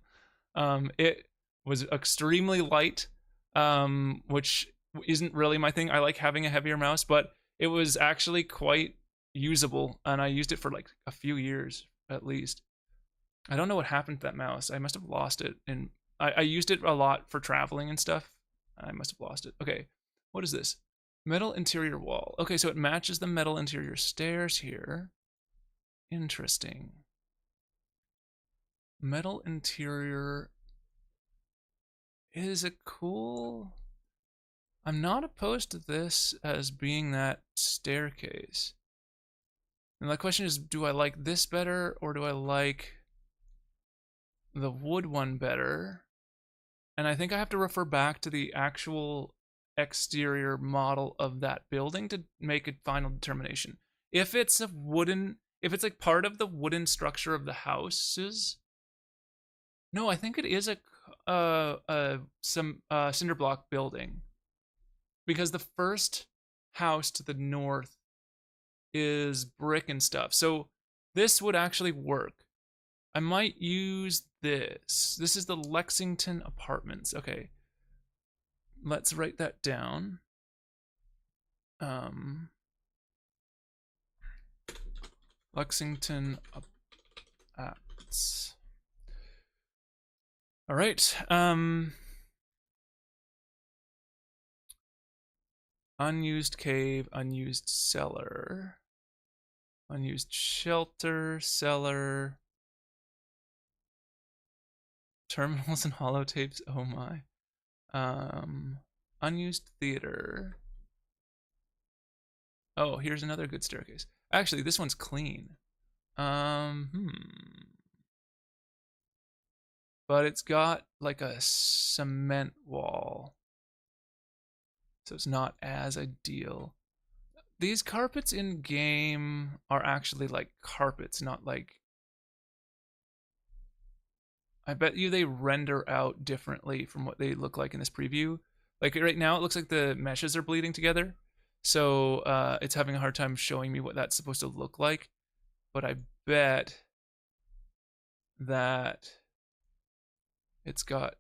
It was extremely light, which isn't really my thing. I like having a heavier mouse, but it was actually quite usable, and I used it for like a few years at least. I don't know what happened to that mouse. I must have lost it, and I used it a lot for traveling and stuff. I must have lost it. Okay, what is this? Metal interior wall. Okay, so it matches the metal interior stairs here. Interesting. Metal interior is a cool. I'm not opposed to this as being that staircase. And the question is, do I like this better or do I like the wood one better? And I think I have to refer back to the actual exterior model of that building to make a final determination. If it's a wooden, if it's like part of the wooden structure of the houses, no, I think it is a some cinder block building because the first house to the north is brick and stuff. So this would actually work. I might use this. This is the Lexington Apartments. Okay. Let's write that down. Lexington Apartments. All right. Unused cave, unused cellar, unused shelter, cellar, terminals and holotapes. Oh my. Unused theater. Oh, here's another good staircase. Actually, this one's clean. But it's got like a cement wall. So it's not as ideal. These carpets in game are actually like carpets, not like. I bet you they render out differently from what they look like in this preview. Like right now, it looks like the meshes are bleeding together. So it's having a hard time showing me what that's supposed to look like. But I bet that it's got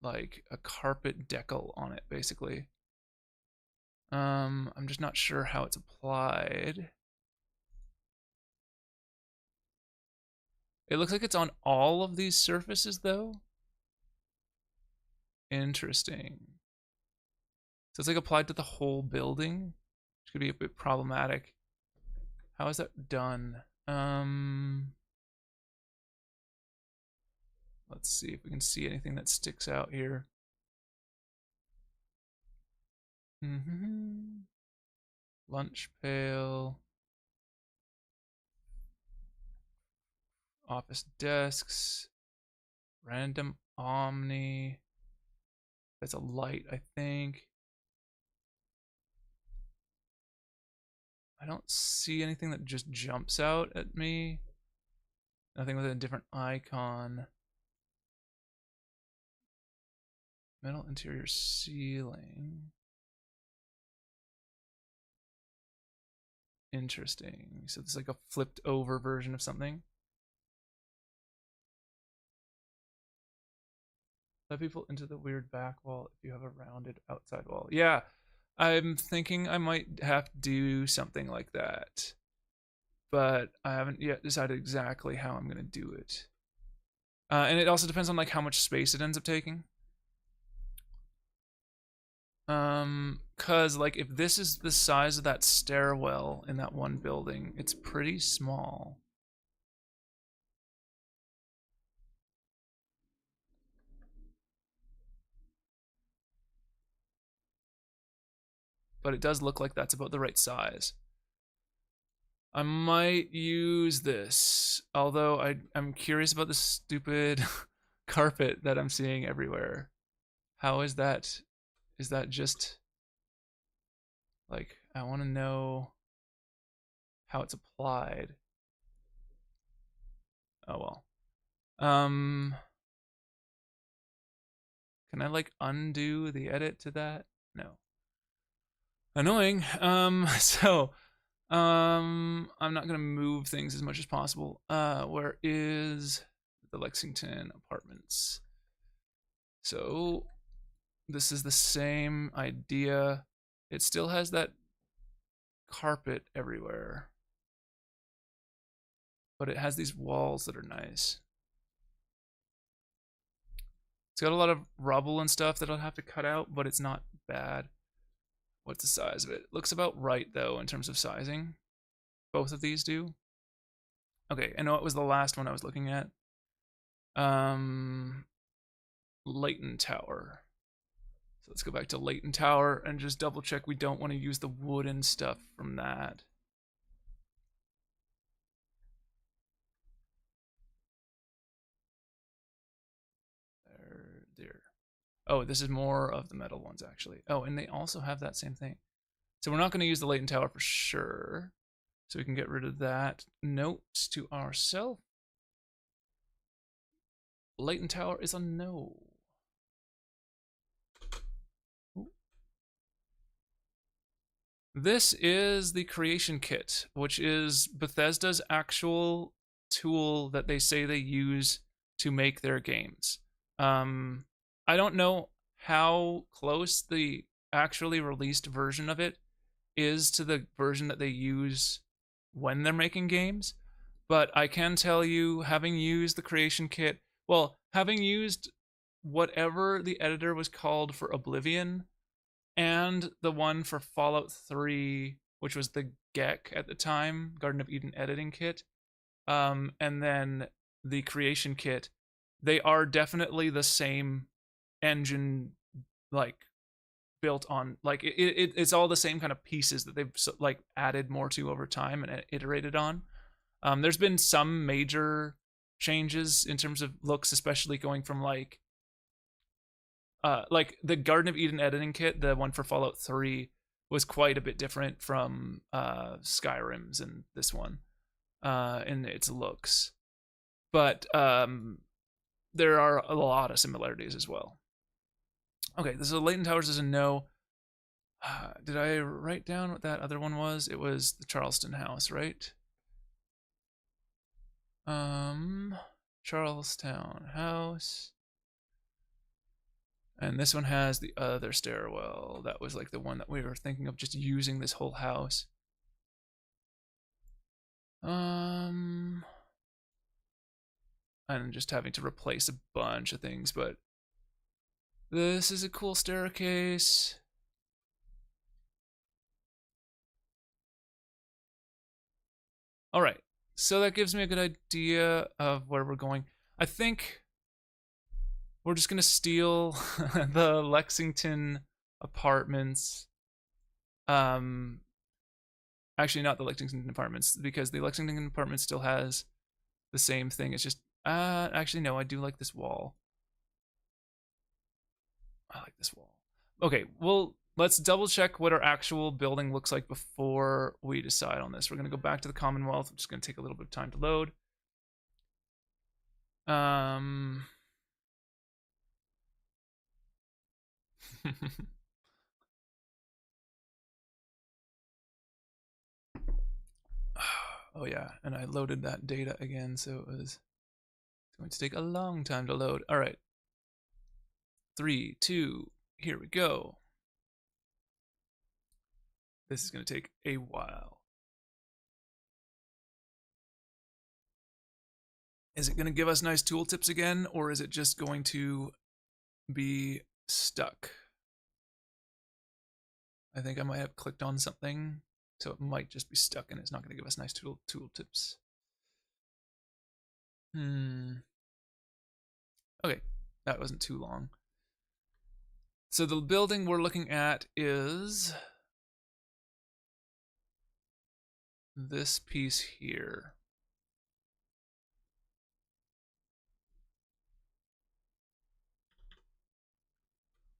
like a carpet decal on it, basically. I'm just not sure how it's applied. It looks like it's on all of these surfaces, though. Interesting. So it's like applied to the whole building, which could be a bit problematic. How is that done? Let's see if we can see anything that sticks out here. Lunch pail. Office desks. Random Omni. That's a light, I think. I don't see anything that just jumps out at me. Nothing with a different icon. Metal interior ceiling. Interesting. So it's like a flipped over version of something. Let people into the weird back wall if you have a rounded outside wall. Yeah, I'm thinking I might have to do something like that. But I haven't yet decided exactly how I'm going to do it. And it also depends on like how much space it ends up taking. Cause like if this is the size of that stairwell in that one building, it's pretty small. But it does look like that's about the right size. I might use this, although I'm curious about the stupid carpet that I'm seeing everywhere. How is that? Is that just like I want to know how it's applied? Oh well. Can I like undo the edit to that? No. Annoying. So I'm not gonna move things as much as possible. Where is the Lexington Apartments? So this is the same idea. It still has that carpet everywhere, but it has these walls that are nice. It's got a lot of rubble and stuff that I'll have to cut out, but it's not bad. What's the size of it? Looks about right though in terms of sizing. Both of these do. Okay, I know it was the last one I was looking at. Leighton Tower. So let's go back to Leighton Tower and just double check we don't want to use the wooden stuff from that. There. Oh, this is more of the metal ones, actually. Oh, and they also have that same thing. So we're not going to use the Leighton Tower for sure. So we can get rid of that. Note to ourselves. Leighton Tower is a no. This is the creation kit, which is Bethesda's actual tool that they say they use to make their games. I don't know how close the actually released version of it is to the version that they use when they're making games, but I can tell you, having used the creation kit, well, having used whatever the editor was called for Oblivion and the one for Fallout 3, which was the GEC at the time, Garden of Eden editing kit, and then the creation kit, they are definitely the same engine, like built on, like it's all the same kind of pieces that they've like added more to over time and iterated on. There's been some major changes in terms of looks, especially going from like the Garden of Eden editing kit, the one for Fallout 3, was quite a bit different from Skyrim's and this one in its looks. But there are a lot of similarities as well. Okay, this is Leighton Towers is a no. Did I write down what that other one was? It was the Charleston House, right? Charlestown House. And this one has the other stairwell. That was like the one that we were thinking of just using this whole house. And just having to replace a bunch of things, but this is a cool staircase. All right, so that gives me a good idea of where we're going. I think we're just gonna steal the Lexington apartments. Actually, not the Lexington apartments, because the Lexington apartment still has the same thing. It's just, actually, no, I do like this wall. I like this wall. Okay, well, let's double check what our actual building looks like before we decide on this. We're gonna go back to the Commonwealth. It's gonna take a little bit of time to load. Oh yeah, and I loaded that data again, so it was going to take a long time to load. All right. 3, 2, here we go. This is going to take a while. Is it going to give us nice tooltips again, or is it just going to be stuck? I think I might have clicked on something, so it might just be stuck and it's not going to give us nice tooltips. Okay, that wasn't too long. So the building we're looking at is this piece here.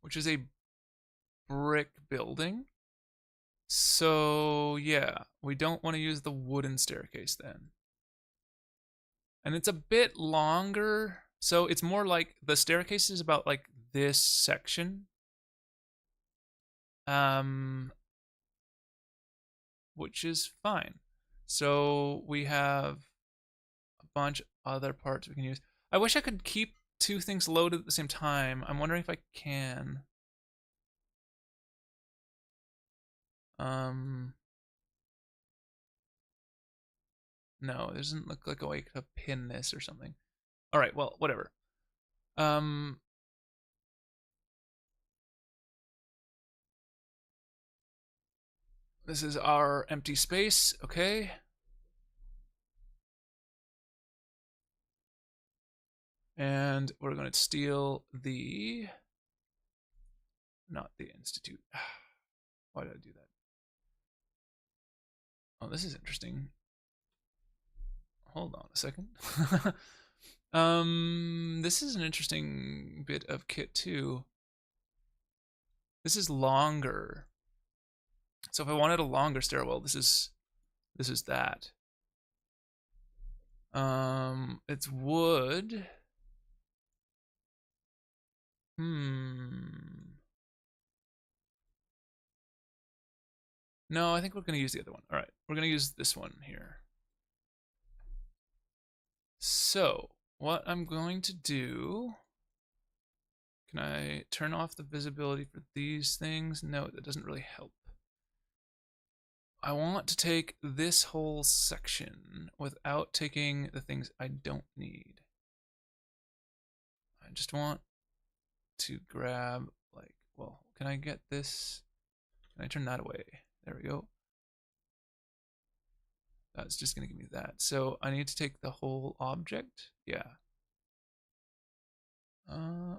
Which is a brick building. So yeah, we don't want to use the wooden staircase then. And it's a bit longer, so it's more like the staircase is about like this section. Which is fine. So we have a bunch of other parts we can use. I wish I could keep two things loaded at the same time. I'm wondering if I can. No, it doesn't look like a way to pin this or something. All right, well, whatever. This is our empty space, okay? And we're going to steal not the institute. Why did I do that? Oh, this is interesting. Hold on a second. This is an interesting bit of kit too. This is longer. So if I wanted a longer stairwell, this is that. It's wood. No, I think we're gonna use the other one. All right, we're gonna use this one here. So what I'm going to do, can I turn off the visibility for these things? No, that doesn't really help. I want to take this whole section without taking the things I don't need. I just want to grab, like, well, can I get this? Can I turn that away? There we go. That's just going to give me that. So I need to take the whole object. Yeah.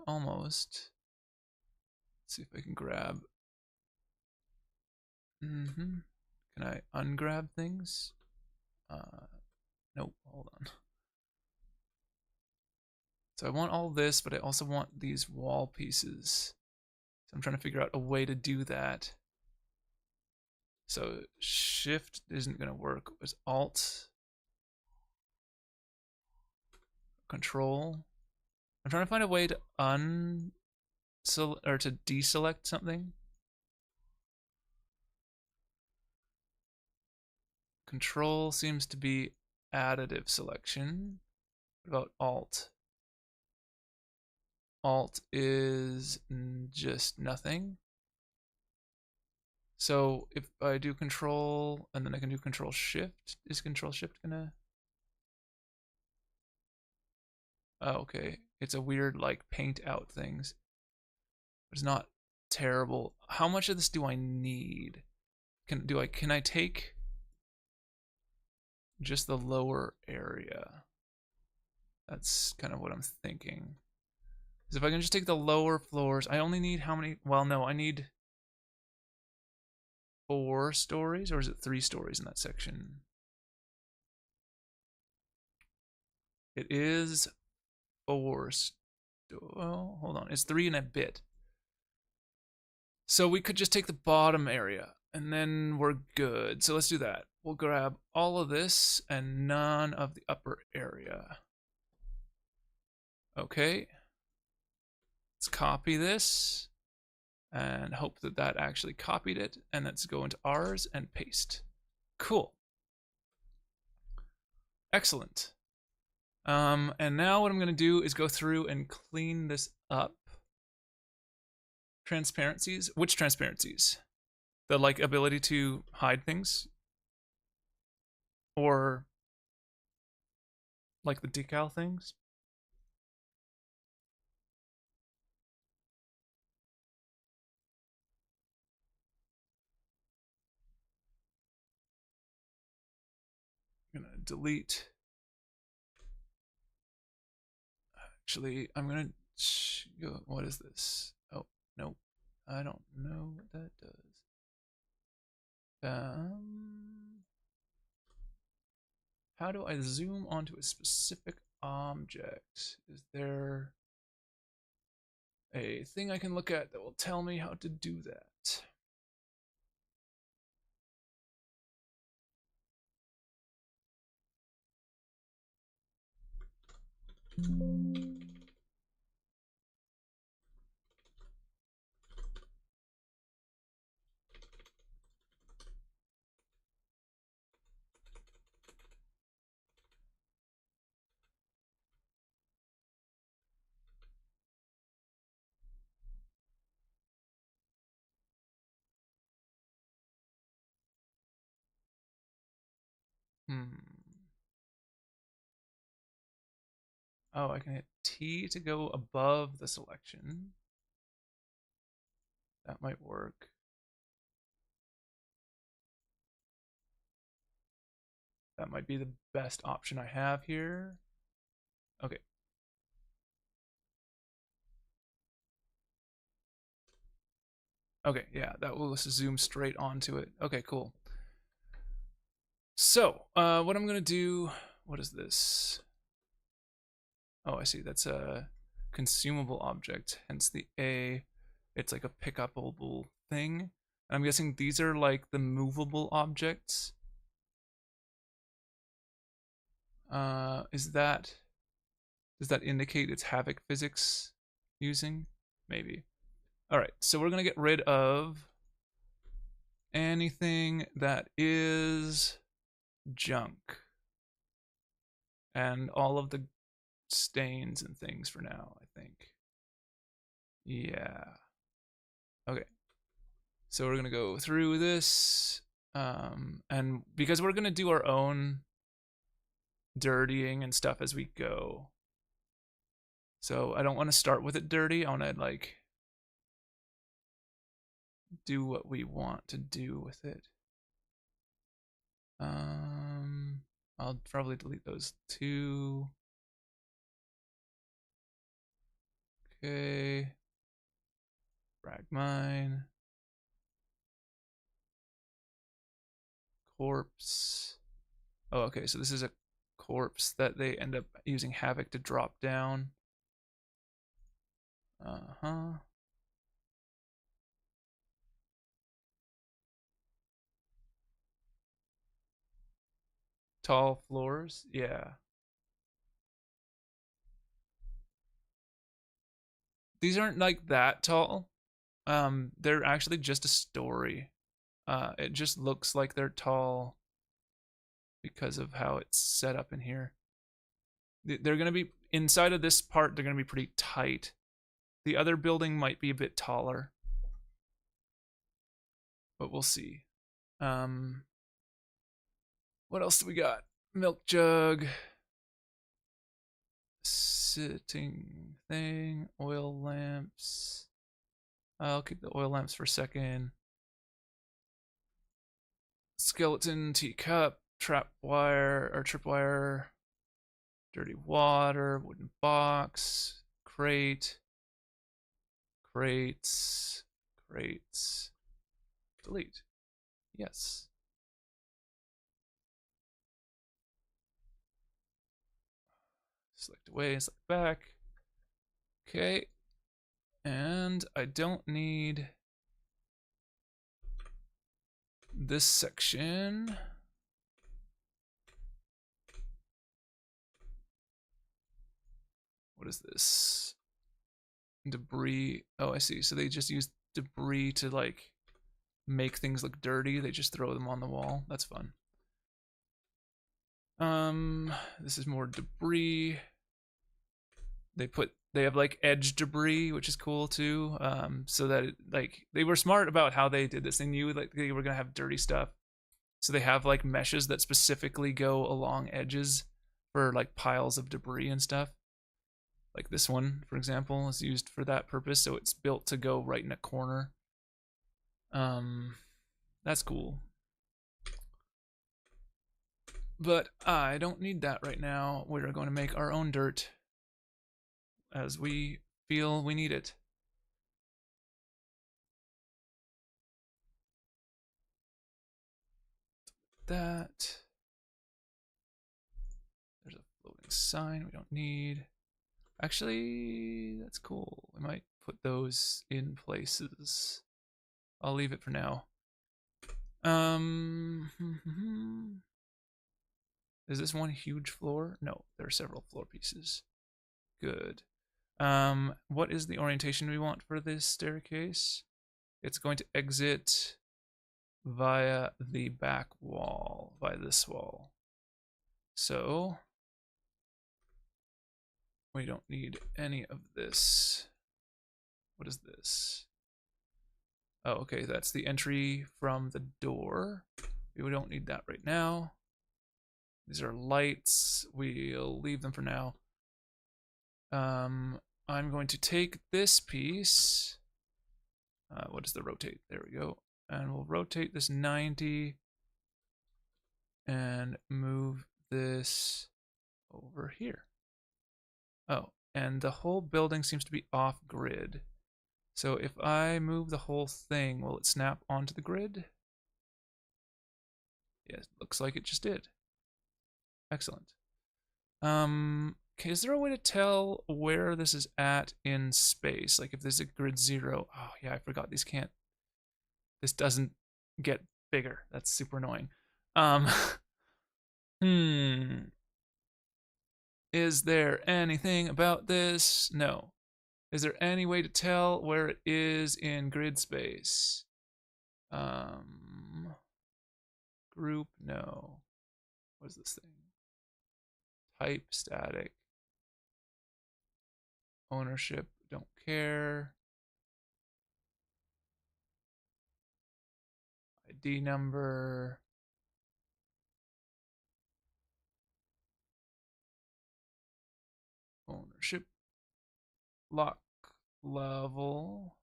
Almost. Let's see if I can grab. Can I ungrab things? Nope, hold on. So I want all this, but I also want these wall pieces. So I'm trying to figure out a way to do that. So shift isn't going to work. It's alt, control. I'm trying to find a way to to deselect something. Control seems to be additive selection. What about alt? Alt is just nothing. So if I do control and then I can do control shift, is control shift gonna? Oh, okay. It's a weird like paint out things. It's not terrible. How much of this do I need? Can I take just the lower area? That's kind of what I'm thinking. Because if I can just take the lower floors, I only need how many? Well, no, I need 4 stories, or is it 3 stories in that section? It is 4. Well, hold on. It's 3 and a bit. So we could just take the bottom area and then we're good. So let's do that. We'll grab all of this and none of the upper area. Okay. Let's copy this and hope that that actually copied it. And let's go into ours and paste. Cool. Excellent. And now what I'm going to do is go through and clean this up. Transparencies. Which transparencies? The like ability to hide things? Or like the decal things? I'm gonna delete. Actually, I'm gonna go. What is this? Oh, nope. I don't know what that does. How do I zoom onto a specific object? Is there a thing I can look at that will tell me how to do that? Hmm. Oh, I can hit T to go above the selection. That might work. That might be the best option I have here. Okay. Okay, yeah, that will zoom straight onto it. Okay, cool. So, what I'm gonna do, what is this? Oh, I see, that's a consumable object, hence the A. It's like a pickupable thing. I'm guessing these are like the movable objects. Is that, does that indicate it's Havoc physics using? Maybe. All right, so we're gonna get rid of anything that is junk and all of the stains and things for now, I think. Yeah. Okay. So we're gonna go through this, and because we're gonna do our own dirtying and stuff as we go. So I don't want to start with it dirty. I want to like do what we want to do with it. I'll probably delete those two. Okay. Frag mine. Corpse. Oh, okay. So this is a corpse that they end up using Havoc to drop down. Uh-huh. Tall floors. Yeah. These aren't like that tall. They're actually just a story. It just looks like they're tall because of how it's set up in here. They're going to be inside of this part, they're going to be pretty tight. The other building might be a bit taller, but we'll see. What else do we got? Milk jug, sitting thing, oil lamps. I'll keep the oil lamps for a second. Skeleton teacup, trap wire or tripwire, dirty water, wooden box, crate, crates, crates, delete. Yes. Select away, select back. Okay. And I don't need this section. What is this? Debris. Oh, I see. So they just use debris to like make things look dirty. They just throw them on the wall. That's fun. This is more debris. They have like edge debris, which is cool too. So that like they were smart about how they did this. They knew like they were gonna have dirty stuff, so they have like meshes that specifically go along edges for like piles of debris and stuff. Like this one, for example, is used for that purpose. So it's built to go right in a corner. That's cool. But I don't need that right now. We're going to make our own dirt as we feel we need it. That. There's a floating sign we don't need. Actually, that's cool. We might put those in places. I'll leave it for now. Is this one huge floor? No, there are several floor pieces. Good. What is the orientation we want for this staircase? It's going to exit via the back wall, via this wall. So we don't need any of this. What is this? Oh, okay, that's the entry from the door. We don't need that right now. These are lights. We'll leave them for now. I'm going to take this piece. What is the rotate? There we go. And we'll rotate this 90 and move this over here. Oh, and the whole building seems to be off grid. So if I move the whole thing, will it snap onto the grid? Yes, looks like it just did. Excellent. Okay, is there a way to tell where this is at in space? Like if there's a grid 0. Oh yeah, I forgot these can't. This doesn't get bigger. That's super annoying. Um, hmm. Is there anything about this? No. Is there any way to tell where it is in grid space? Group, no. What is this thing? Type, static. Ownership, don't care. ID number. Ownership. Lock level.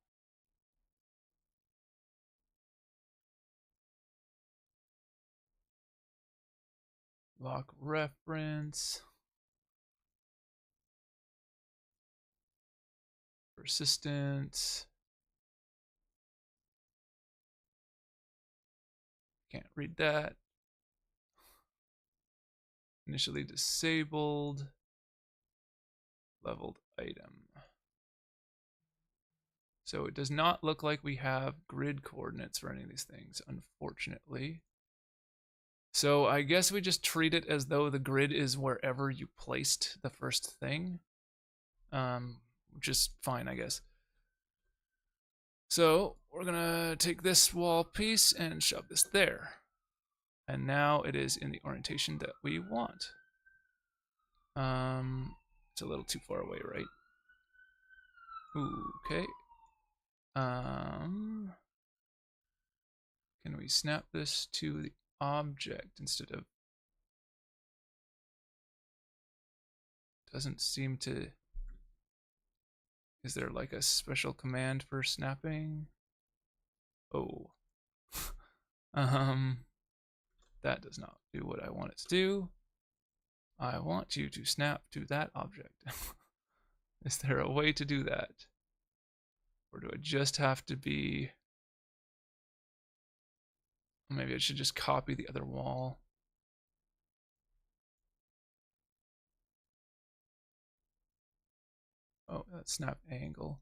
Lock reference. Persistence. Can't read that. Initially disabled. Leveled item. So it does not look like we have grid coordinates for any of these things, unfortunately. So I guess we just treat it as though the grid is wherever you placed the first thing, which is fine, I guess. So we're gonna take this wall piece and shove this there. And now it is in the orientation that we want. It's a little too far away, right? Ooh, okay. Can we snap this to the object instead of... Doesn't seem to... Is there like a special command for snapping? Oh. That does not do what I want it to do. I want you to snap to that object. Is there a way to do that? Or do I just have to be... Maybe I should just copy the other wall. Oh, that snap angle.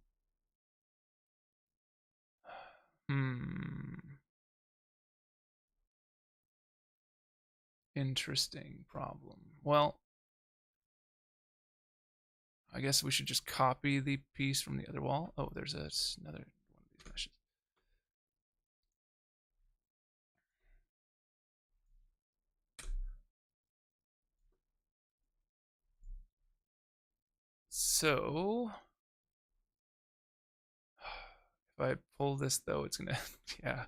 Interesting problem. Well, I guess we should just copy the piece from the other wall. Oh, there's another one of these meshes. So, if I pull this though, it's gonna, yeah.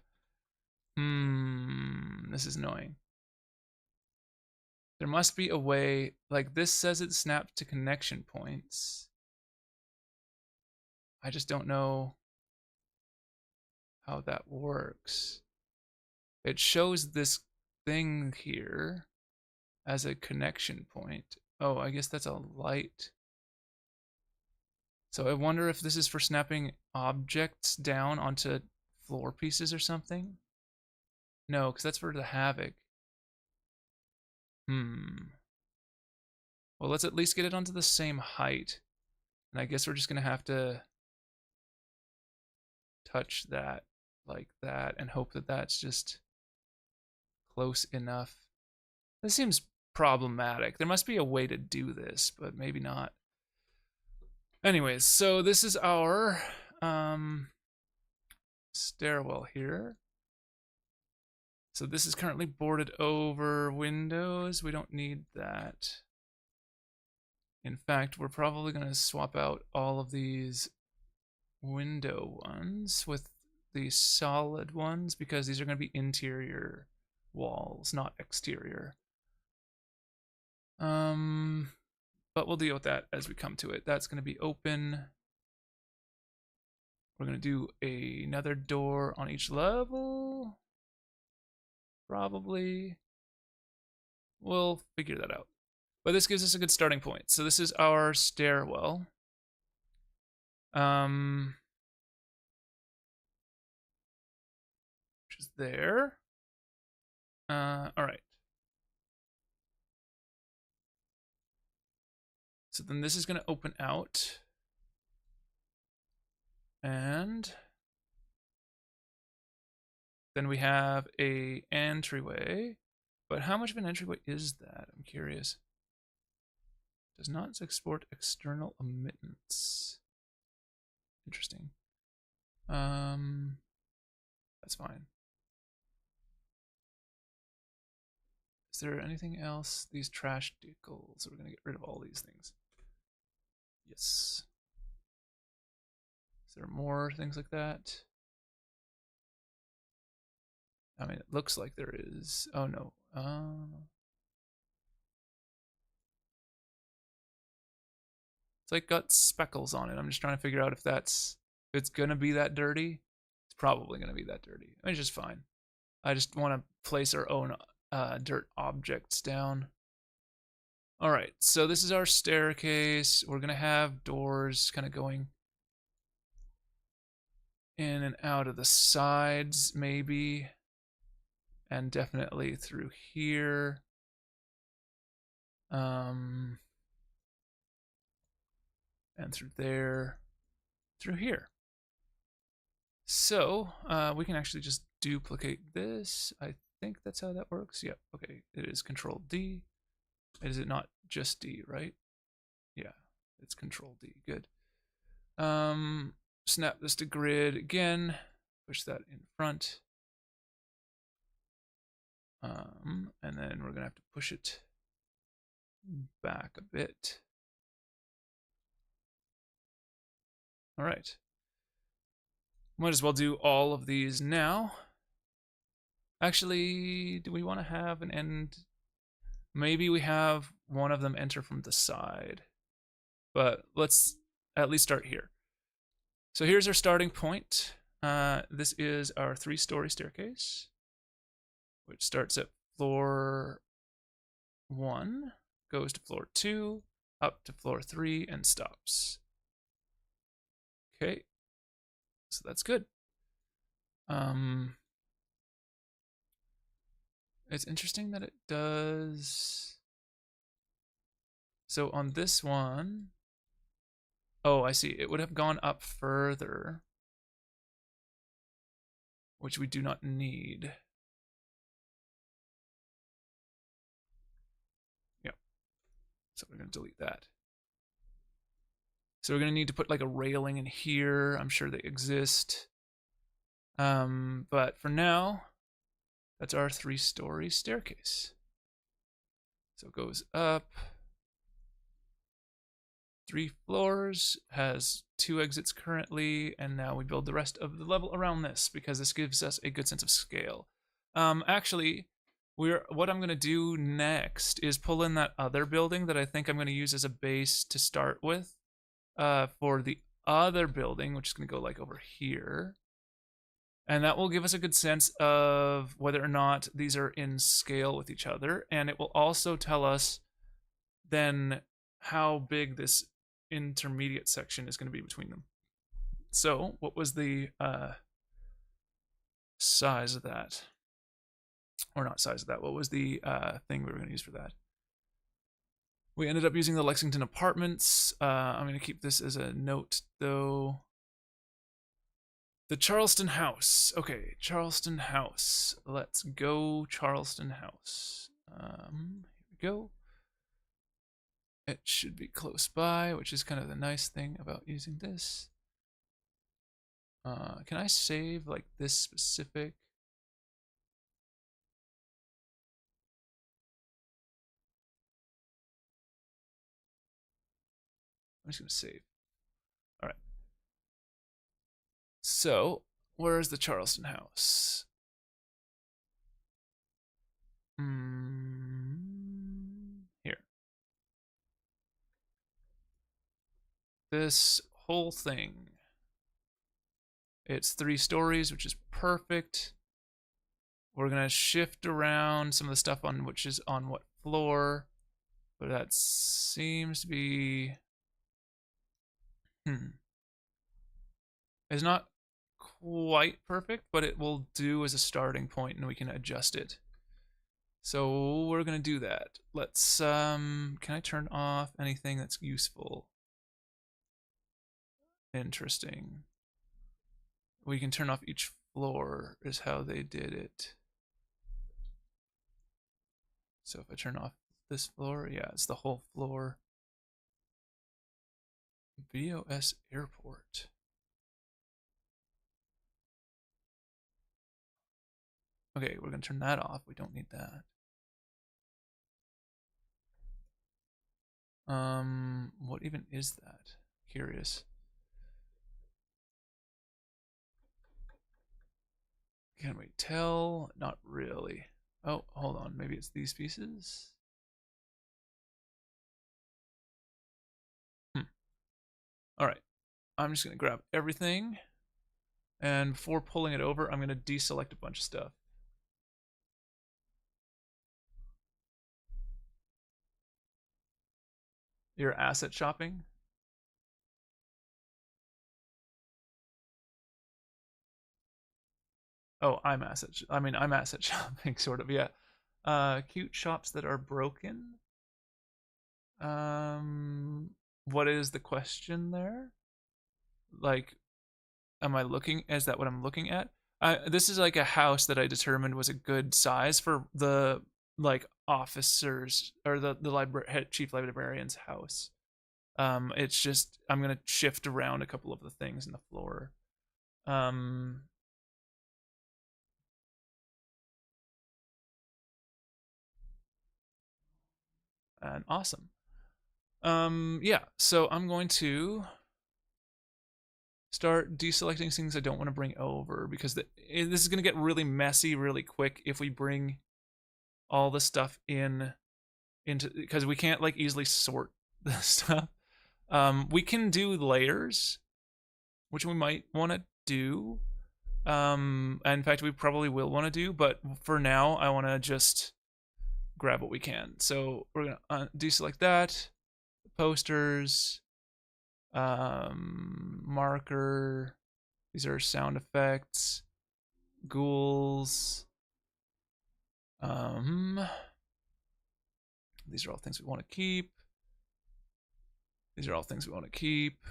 This is annoying. There must be a way, like this says it snapped to connection points. I just don't know how that works. It shows this thing here as a connection point. Oh, I guess that's a light. So I wonder if this is for snapping objects down onto floor pieces or something. No, because that's for the havoc. Well, let's at least get it onto the same height. And I guess we're just going to have to touch that like that and hope that that's just close enough. This seems problematic. There must be a way to do this, but maybe not. Anyways, so this is our stairwell here. So this is currently boarded over windows. We don't need that. In fact, we're probably going to swap out all of these window ones with the solid ones because these are going to be interior walls, not exterior. But we'll deal with that as we come to it. That's going to be open. We're going to do another door on each level. Probably. We'll figure that out. But this gives us a good starting point. So this is our stairwell. there. All right. So then this is going to open out. And then we have a entryway. But how much of an entryway is that? I'm curious. Does not export external emittance. Interesting. That's fine. Is there anything else? These trash vehicles. We're gonna get rid of all these things. Yes. Is there more things like that? I mean, it looks like there is. Oh no. It's like got speckles on it. I'm just trying to figure out if it's gonna be that dirty. It's probably gonna be that dirty. I mean, it's just fine. I just want to place our own dirt objects down. All right, so this is our staircase. We're gonna have doors kind of going in and out of the sides, maybe, and definitely through here. And through there, through here. So we can actually just duplicate this. I think that's how that works. Yep. Okay. It is Control D. Is it not just D, right? Yeah, it's Control D. Good. Snap this to grid again. Push that in front. And then we're gonna have to push it back a bit. All right. Might as well do all of these now. Actually, do we want to have an end? Maybe we have one of them enter from the side. But let's at least start here. So here's our starting point. This is our 3-story staircase, which starts at floor 1, goes to floor 2, up to floor 3, and stops. Okay, so that's good. It's interesting that it does. So on this one, oh, I see. It would have gone up further, which we do not need. Yep. So we're going to delete that. So we're going to need to put like a railing in here. I'm sure they exist. But for now, that's our 3-story staircase. So it goes up 3 floors, has 2 exits currently, and now we build the rest of the level around this because this gives us a good sense of scale. Actually, what I'm going to do next is pull in that other building that I think I'm going to use as a base to start with for the other building, which is going to go like over here. And that will give us a good sense of whether or not these are in scale with each other. And it will also tell us then how big this intermediate section is going to be between them. So what was the size of that? Or not size of that. What was the thing we were going to use for that? We ended up using the Lexington Apartments. I'm going to keep this as a note, though. The Charleston House. Okay, Charleston House. Let's go Charleston House. Here we go. It should be close by, which is kind of the nice thing about using this. Can I save like this specific? I'm just gonna save. All right. So, where's the Charleston House? Here. This whole thing. It's 3 stories, which is perfect. We're gonna shift around some of the stuff on which is on what floor, but that seems to be it's not quite perfect, but it will do as a starting point and we can adjust it. So we're gonna do that. Let's can I turn off anything that's useful? Interesting. We can turn off each floor is how they did it. So if I turn off this floor, yeah, it's the whole floor. VOS Airport. Okay, we're gonna turn that off. We don't need that. What even is that? Curious. Can we tell? Not really. Oh, hold on. Maybe it's these pieces. All right. I'm just gonna grab everything, and before pulling it over, I'm gonna deselect a bunch of stuff. Your asset shopping. Oh, I'm asset shopping, sort of. Yeah. Cute shops that are broken. Um, what is the question there? Like, am I looking? Is that what I'm looking at? This is like a house that I determined was a good size for the like officers or the chief librarian's house. It's just I'm gonna shift around a couple of the things in the floor. Um, and awesome. Yeah. So I'm going to start deselecting things I don't want to bring over because this is going to get really messy really quick if we bring all the stuff into because we can't like easily sort the stuff. We can do layers, which we might want to do. And in fact, we probably will want to do, but for now, I want to just grab what we can. So we're gonna deselect that, posters, marker. These are sound effects, ghouls. These are all things we want to keep. These are all things we want to keep.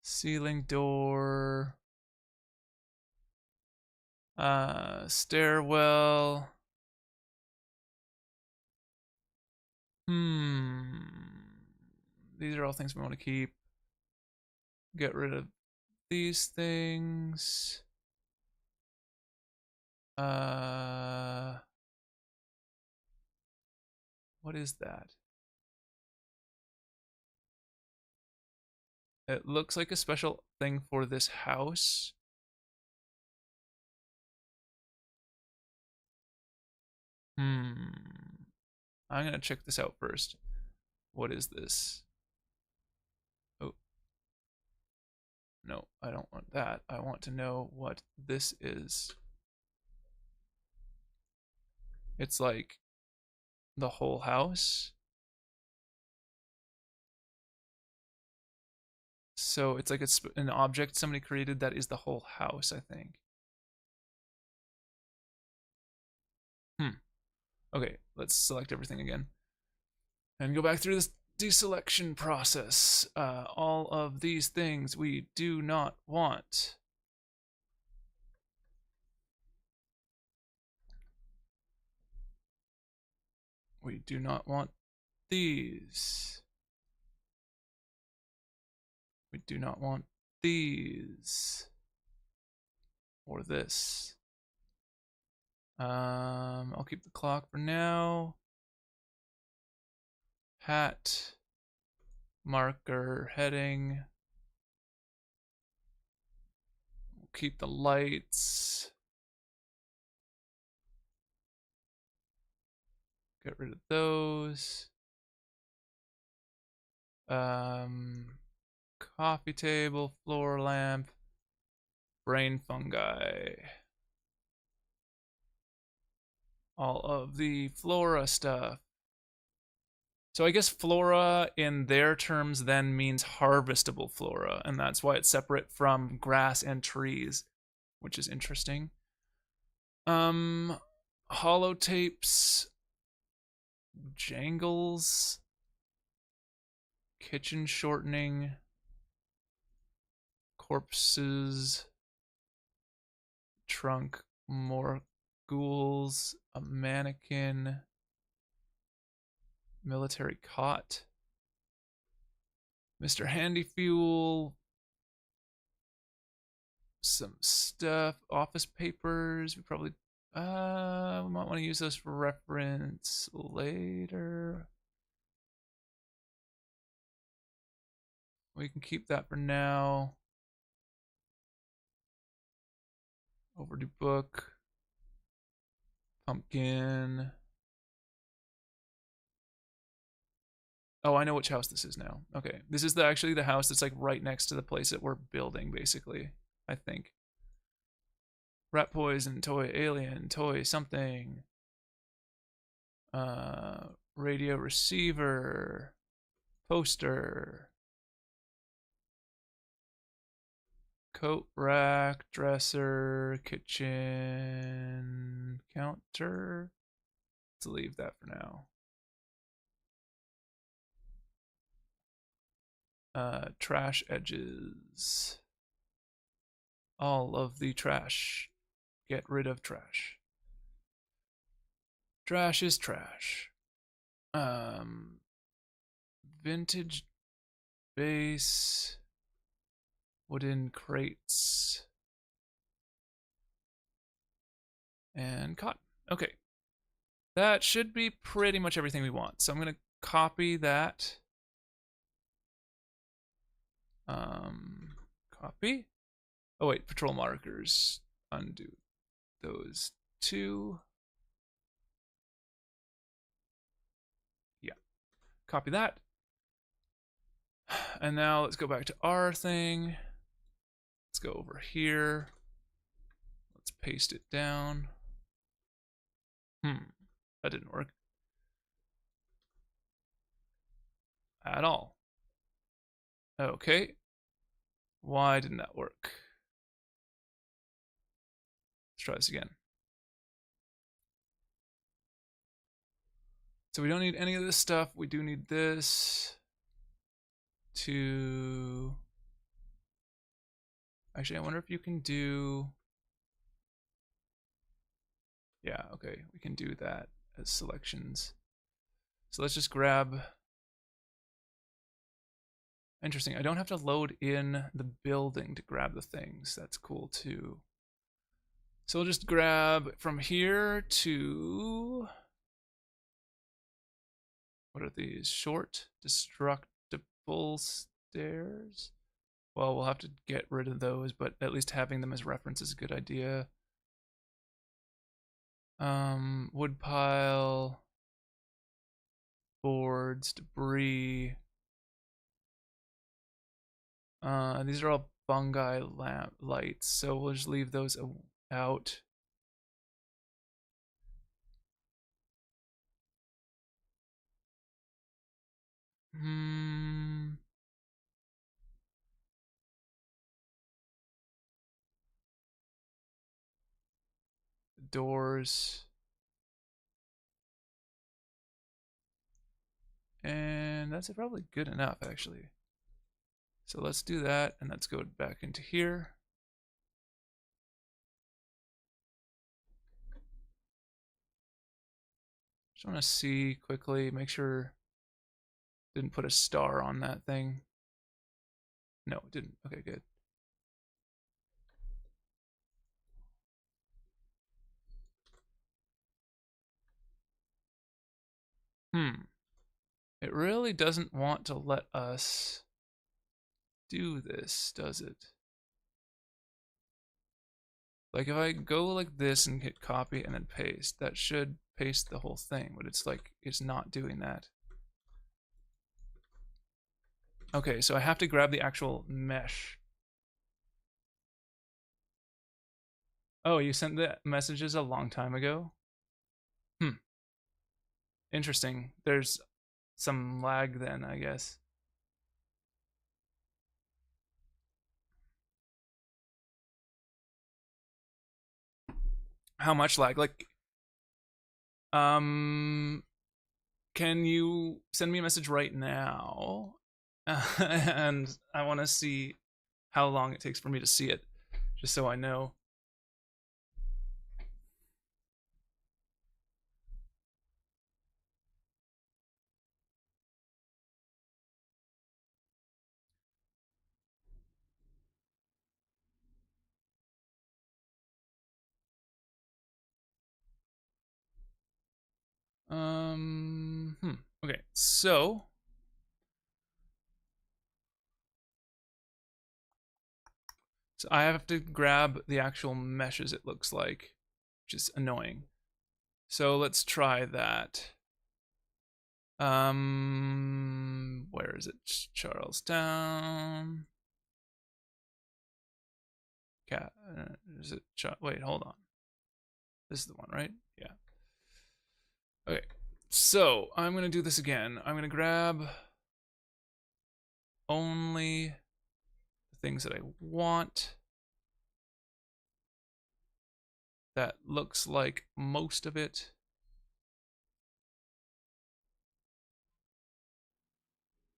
Ceiling door. Stairwell. These are all things we want to keep. Get rid of these things. What is that? It looks like a special thing for this house. I'm gonna check this out first. What is this? Oh, no, I don't want that. I want to know what this is. It's like the whole house. So it's like it's an object somebody created that is the whole house, I think. Okay, let's select everything again. And go back through this deselection process. All of these things we do not want. We do not want these. We do not want these. Or this. I'll keep the clock for now. Hat. Marker. Heading. We'll keep the lights. Get rid of those. Coffee table, floor lamp, brain fungi. All of the flora stuff. So I guess flora in their terms then means harvestable flora, and that's why it's separate from grass and trees, which is interesting. Um, Holotapes, jangles, kitchen shortening, corpses, trunk, more ghouls, a mannequin, military cot, Mr. Handy Fuel, some stuff, office papers. We probably we might want to use those for reference later. We can keep that for now. Overdue book, pumpkin. Oh, I know which house this is now. Okay, this is actually the house that's like right next to the place that we're building, basically. I think. Rat poison, toy alien, toy something. Radio receiver, poster, coat rack, dresser, kitchen counter. Let's leave that for now. Trash edges. All of the trash. Get rid of trash. Trash is trash. Vintage base. Wooden crates. And cotton. Okay. That should be pretty much everything we want. So I'm going to copy that. Copy. Oh wait, patrol markers. Undo those two. Yeah. Copy that. And now let's go back to our thing. Let's go over here. Let's paste it down. That didn't work at all. Okay. Why didn't that work? Let's try this again. So we don't need any of this stuff. We do need this to... Actually, I wonder if you can do... Yeah, okay. We can do that as selections. So let's just grab... Interesting. I don't have to load in the building to grab the things. That's cool too. So we'll just grab from here to... What are these? Short destructible stairs? Well, we'll have to get rid of those, but at least having them as reference is a good idea. Wood pile, boards, debris. These are all fungi lamp lights, so we'll just leave those out. Doors. And that's probably good enough, actually. So let's do that, and let's go back into here. Just want to see quickly, make sure didn't put a star on that thing. No, it didn't. Okay, good. It really doesn't want to let us do this, does it? Like if I go like this and hit copy and then paste, that should paste the whole thing, but it's like it's not doing that. Okay, so I have to grab the actual mesh. Oh, you sent the messages a long time ago? Interesting. There's some lag then, I guess. How much lag? Like, um, can you send me a message right now? And I want to see how long it takes for me to see it, just so I know. Okay, so I have to grab the actual meshes, it looks like, which is annoying. So let's try that. Where is it? Charlestown. Cat. Is it? Wait, hold on. This is the one, right? Yeah. Okay. So I'm gonna do this again. I'm gonna grab only the things that I want. That looks like most of it.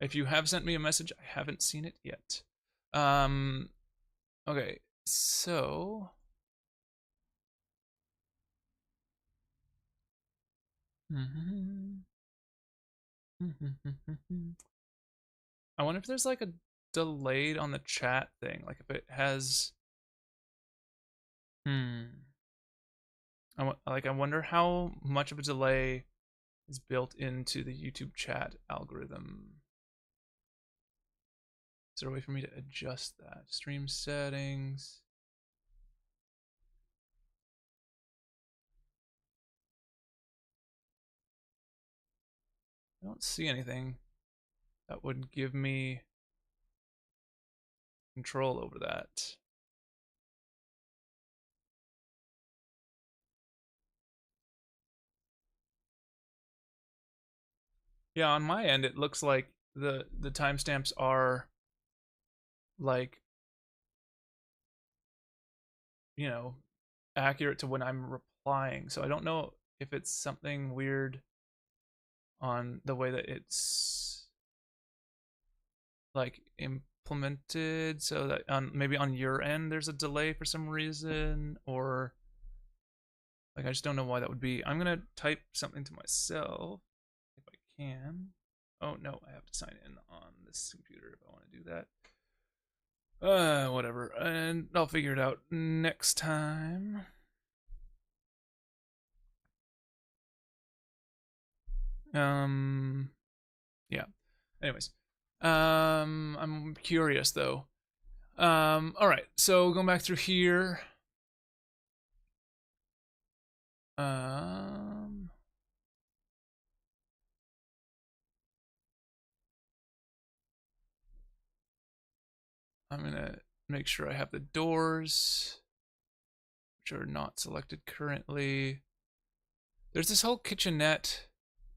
If you have sent me a message, I haven't seen it yet. Okay, so I wonder if there's like a delayed on the chat thing, like if it has. I wonder how much of a delay is built into the YouTube chat algorithm. Is there a way for me to adjust that? Stream settings. I don't see anything that would give me control over that. Yeah, on my end, it looks like the timestamps are like, you know, accurate to when I'm replying. So I don't know if it's something weird on the way that it's like implemented, so that on maybe on your end there's a delay for some reason, or like I just don't know why that would be. I'm gonna type something to myself if I can. Oh no, I have to sign in on this computer if I want to do that. Whatever, and I'll figure it out next time. Yeah. Anyways, I'm curious though. All right. So going back through here. Um, I'm gonna make sure I have the doors, which are not selected currently. There's this whole kitchenette,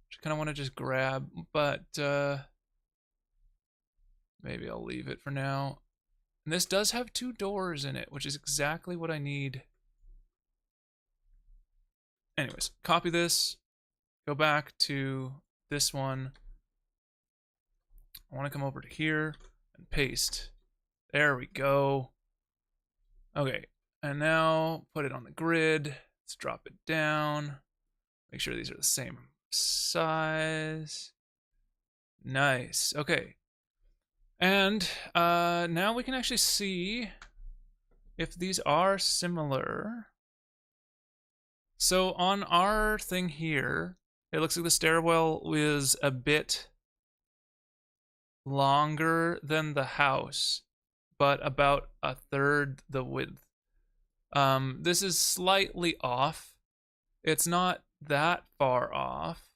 which I kind of want to just grab, but maybe I'll leave it for now. And this does have 2 doors in it, which is exactly what I need. Anyways, copy this, go back to this one. I want to come over to here and paste. There we go. Okay, and now put it on the grid. Let's drop it down. Make sure these are the same size. Nice. Okay. And now we can actually see if these are similar. So on our thing here, it looks like the stairwell is a bit longer than the house, but about a third the width. This is slightly off. It's not that far off,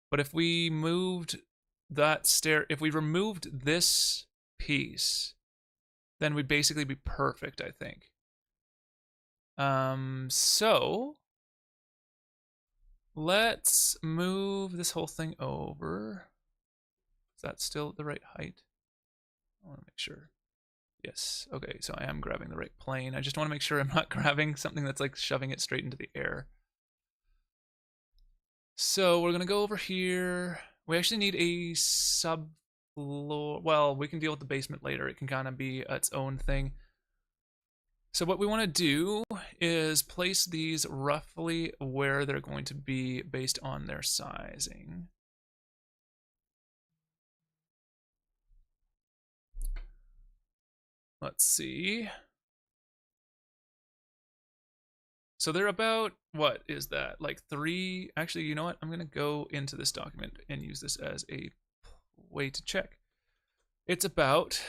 but if we moved that if we removed this piece, then we'd basically be perfect, I think. So let's move this whole thing over. Is that still the right height? I want to make sure. Yes. Okay, so I am grabbing the right plane. I just want to make sure I'm not grabbing something that's like shoving it straight into the air. So we're gonna go over here. We actually need a subfloor. Well, we can deal with the basement later. It can kind of be its own thing. So what we want to do is place these roughly where they're going to be based on their sizing. Let's see. So they're about, what is that? Like 3, actually, you know what? I'm going to go into this document and use this as a way to check. It's about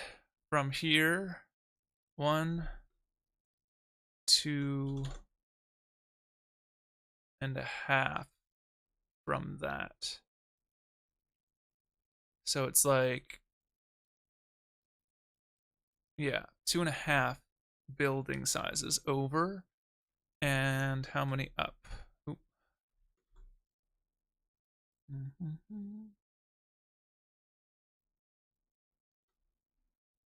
from here, 1, 2.5 from that. So it's like, yeah, 2.5 building sizes over. And how many up? Oop.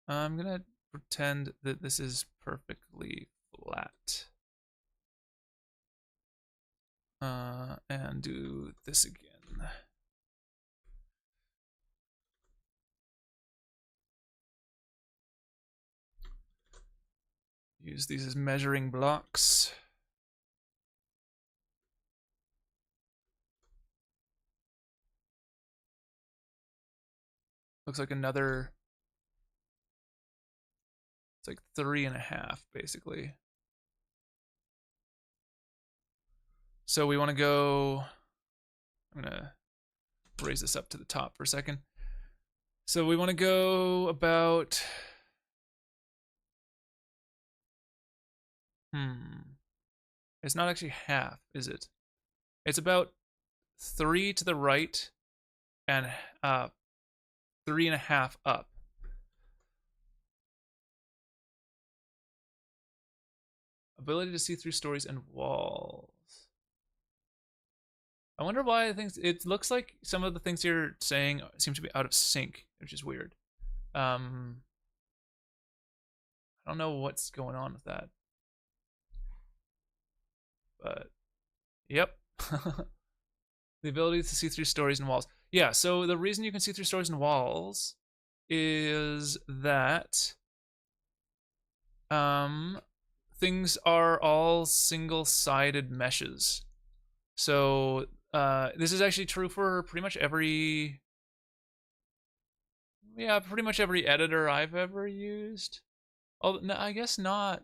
I'm gonna pretend that this is perfectly flat. And do this again. Use these as measuring blocks. Looks like another, it's like 3.5 basically. So we want to go, I'm gonna raise this up to the top for a second. So we want to go about, it's not actually half, is it? It's about 3 to the right and 3.5 up. Ability to see through stories and walls. I wonder why things. It looks like some of the things you're saying seem to be out of sync, which is weird. I don't know what's going on with that, but yep. The ability to see through stories and walls. Yeah. So the reason you can see through stories and walls is that things are all single-sided meshes. So this is actually true for pretty much every, yeah, pretty much every editor I've ever used. Oh, no, I guess not.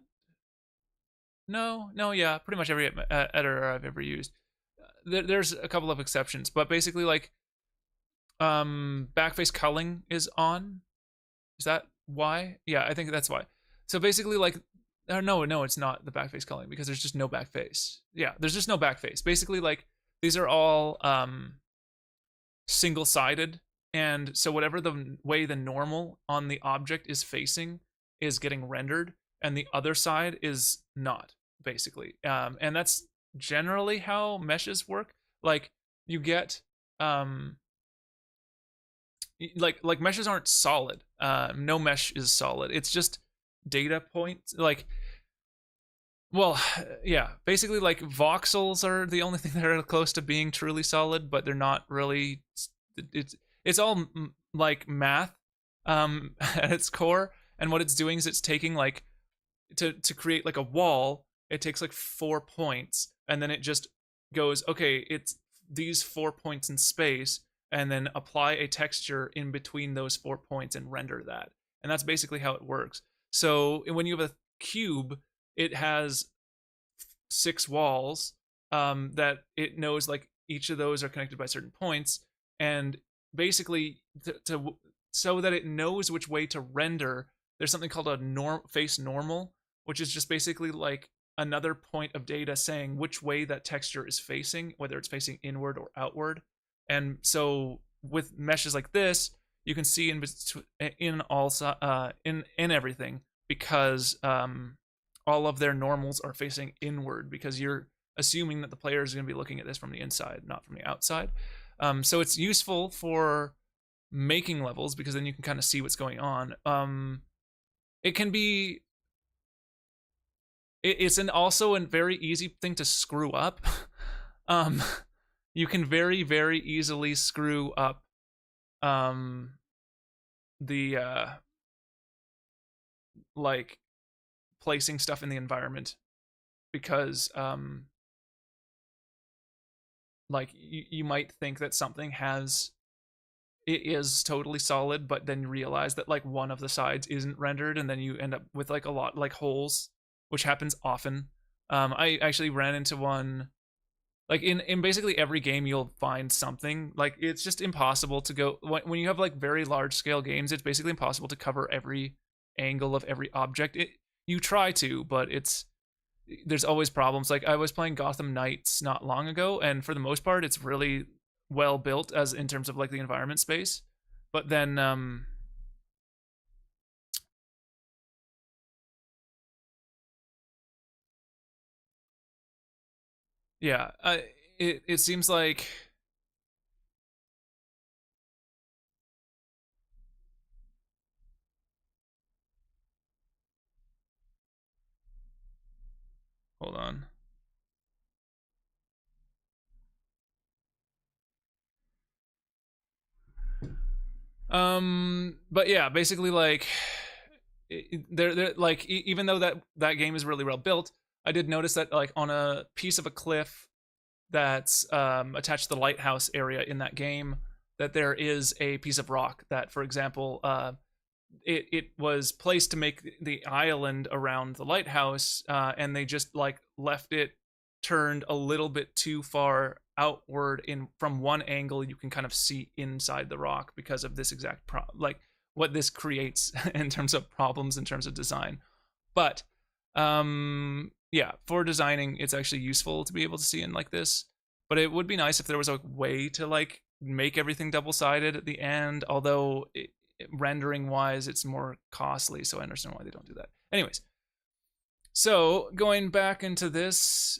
No, yeah, pretty much every editor I've ever used. There's a couple of exceptions, but basically, like, backface culling is on. Is that why? Yeah, I think that's why. So basically, like, no, it's not the backface culling because there's just no backface. Yeah, there's just no backface. Basically, like, these are all single-sided, and so whatever the way the normal on the object is facing is getting rendered, and the other side is not, basically. And that's generally how meshes work. Like, you get like meshes aren't solid. No mesh is solid. It's just data points. Like, well, yeah, basically, like, voxels are the only thing that are close to being truly solid, but they're not really. It's all like math at its core, and what it's doing is it's taking, like, to create like a wall, it takes like 4 points, and then it just goes, okay, it's these 4 points in space, and then apply a texture in between those 4 points and render that. And that's basically how it works. So when you have a cube, it has 6 walls that it knows, like, each of those are connected by certain points, and basically so that it knows which way to render, there's something called a face normal, which is just basically like another point of data saying which way that texture is facing, whether it's facing inward or outward. And so with meshes like this, you can see in everything, because all of their normals are facing inward, because you're assuming that the player is going to be looking at this from the inside, not from the outside. So it's useful for making levels, because then you can kind of see what's going on. It can be it's also a very easy thing to screw up. um you can very easily screw up um the like placing stuff in the environment, because like you might think that something has it is totally solid, but then you realize that like one of the sides isn't rendered, and then you end up with like a lot like holes, which happens often. I actually ran into one like in basically every game. You'll find something like it's just impossible to go when you have like very large scale games. It's basically impossible to cover every angle of every object. You try to, but there's always problems. Like I was playing Gotham Knights not long ago, and for the most part, it's really well built as in terms of like the environment space. But then, yeah, it seems like hold on. But yeah, basically like they're like even though that game is really well built, I did notice that like on a piece of a cliff that's attached to the lighthouse area in that game, that there is a piece of rock that, for example, it was placed to make the island around the lighthouse, and they just like left it turned a little bit too far outward. In from one angle you can kind of see inside the rock because of this exact like what this creates in terms of problems in terms of design. But yeah, for designing it's actually useful to be able to see in like this. But it would be nice if there was a way to like make everything double sided at the end, although rendering wise it's more costly, so I understand why they don't do that. Anyways, so going back into this,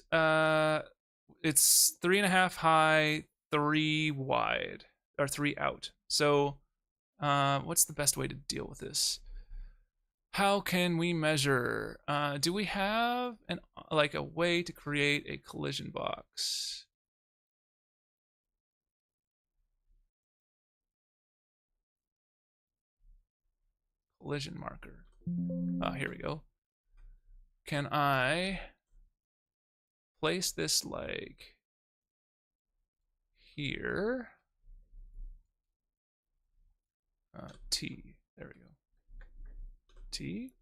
it's 3.5 high, 3 wide, or 3 out. So what's the best way to deal with this? How can we measure? Do we have an like a way to create a collision box? Collision marker. Here we go. Can I place this like here? T. There we go. T?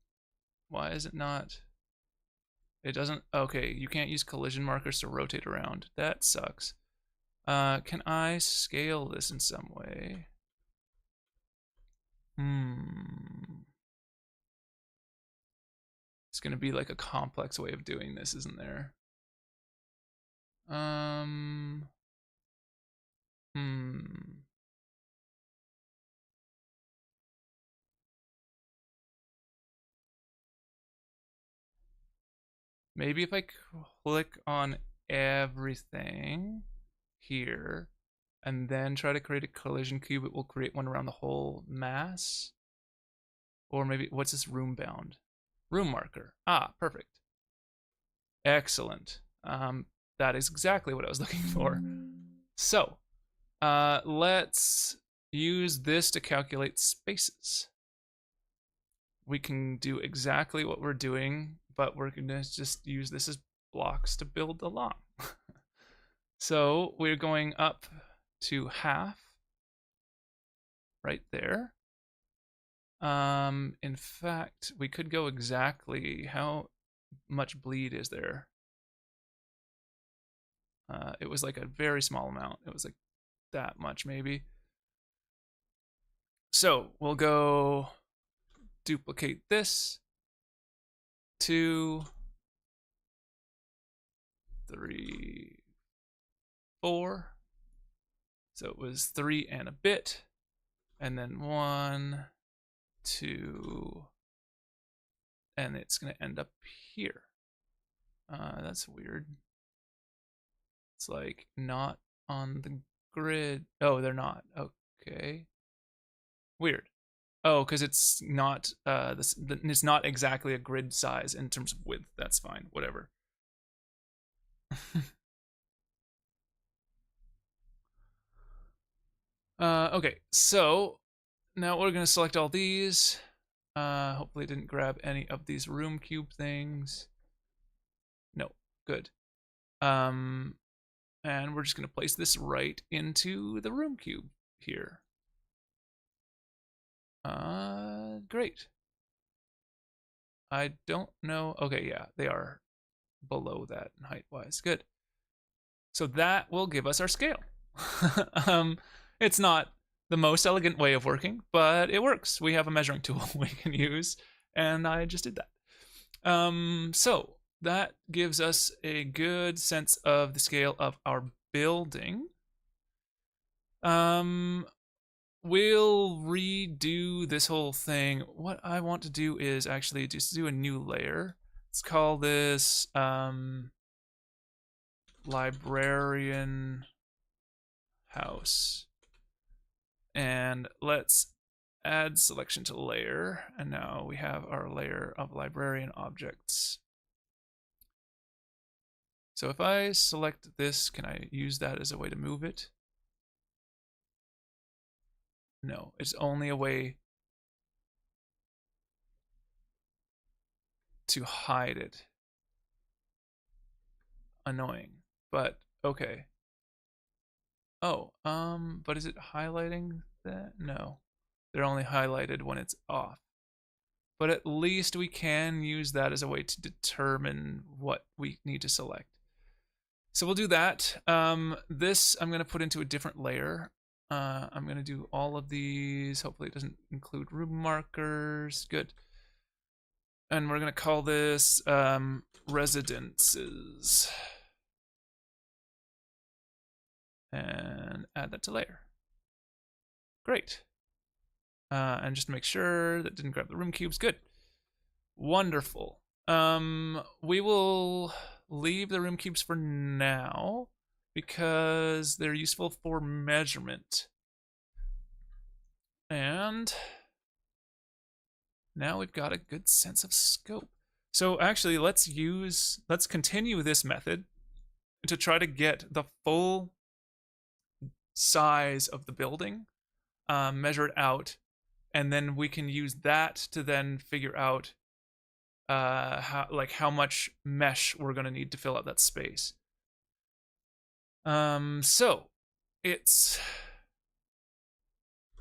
Why is it not? It doesn't. Okay, you can't use collision markers to rotate around. That sucks. Can I scale this in some way? It's gonna be like a complex way of doing this, isn't there? Um. Hmm. Maybe if I click on everything here and then try to create a collision cube, it will create one around the whole mass. Or maybe, what's this room bound? Room marker. Ah, perfect. Excellent. That is exactly what I was looking for. So, let's use this to calculate spaces. We can do exactly what we're doing, but we're going to just use this as blocks to build along. So we're going up to half right there. In fact, we could go exactly how much bleed is there? It was like a very small amount. It was like that much maybe. So we'll go duplicate this. 2, 3, 4. So it was 3 and a bit. And then 1, 2, and it's going to end up here. That's weird. It's like not on the grid. Oh, they're not. Okay. Weird. Oh, because it's not it's not exactly a grid size in terms of width. That's fine. Whatever. Okay, so now we're gonna select all these. Hopefully it didn't grab any of these room cube things. No, good. And we're just gonna place this right into the room cube here. Great. I don't know. Okay, yeah, they are below that height-wise. Good. So that will give us our scale. It's not the most elegant way of working, but it works. We have a measuring tool we can use, and I just did that. So that gives us a good sense of the scale of our building. We'll redo this whole thing. What I want to do is actually just do a new layer. Let's call this librarian house. And let's add selection to layer. And now we have our layer of librarian objects. So if I select this, can I use that as a way to move it? No, it's only a way to hide it. Annoying, but okay. Oh, but is it highlighting that? No, they're only highlighted when it's off. But at least we can use that as a way to determine what we need to select. So we'll do that. This I'm gonna put into a different layer. I'm gonna do all of these. Hopefully it doesn't include room markers. Good. And we're gonna call this residences. And add that to layer. Great. And just make sure that didn't grab the room cubes. Good. Wonderful. We will leave the room cubes for now because they're useful for measurement. And now we've got a good sense of scope. So actually, let's continue this method to try to get the full size of the building measured out, and then we can use that to then figure out how much mesh we're going to need to fill out that space. So it's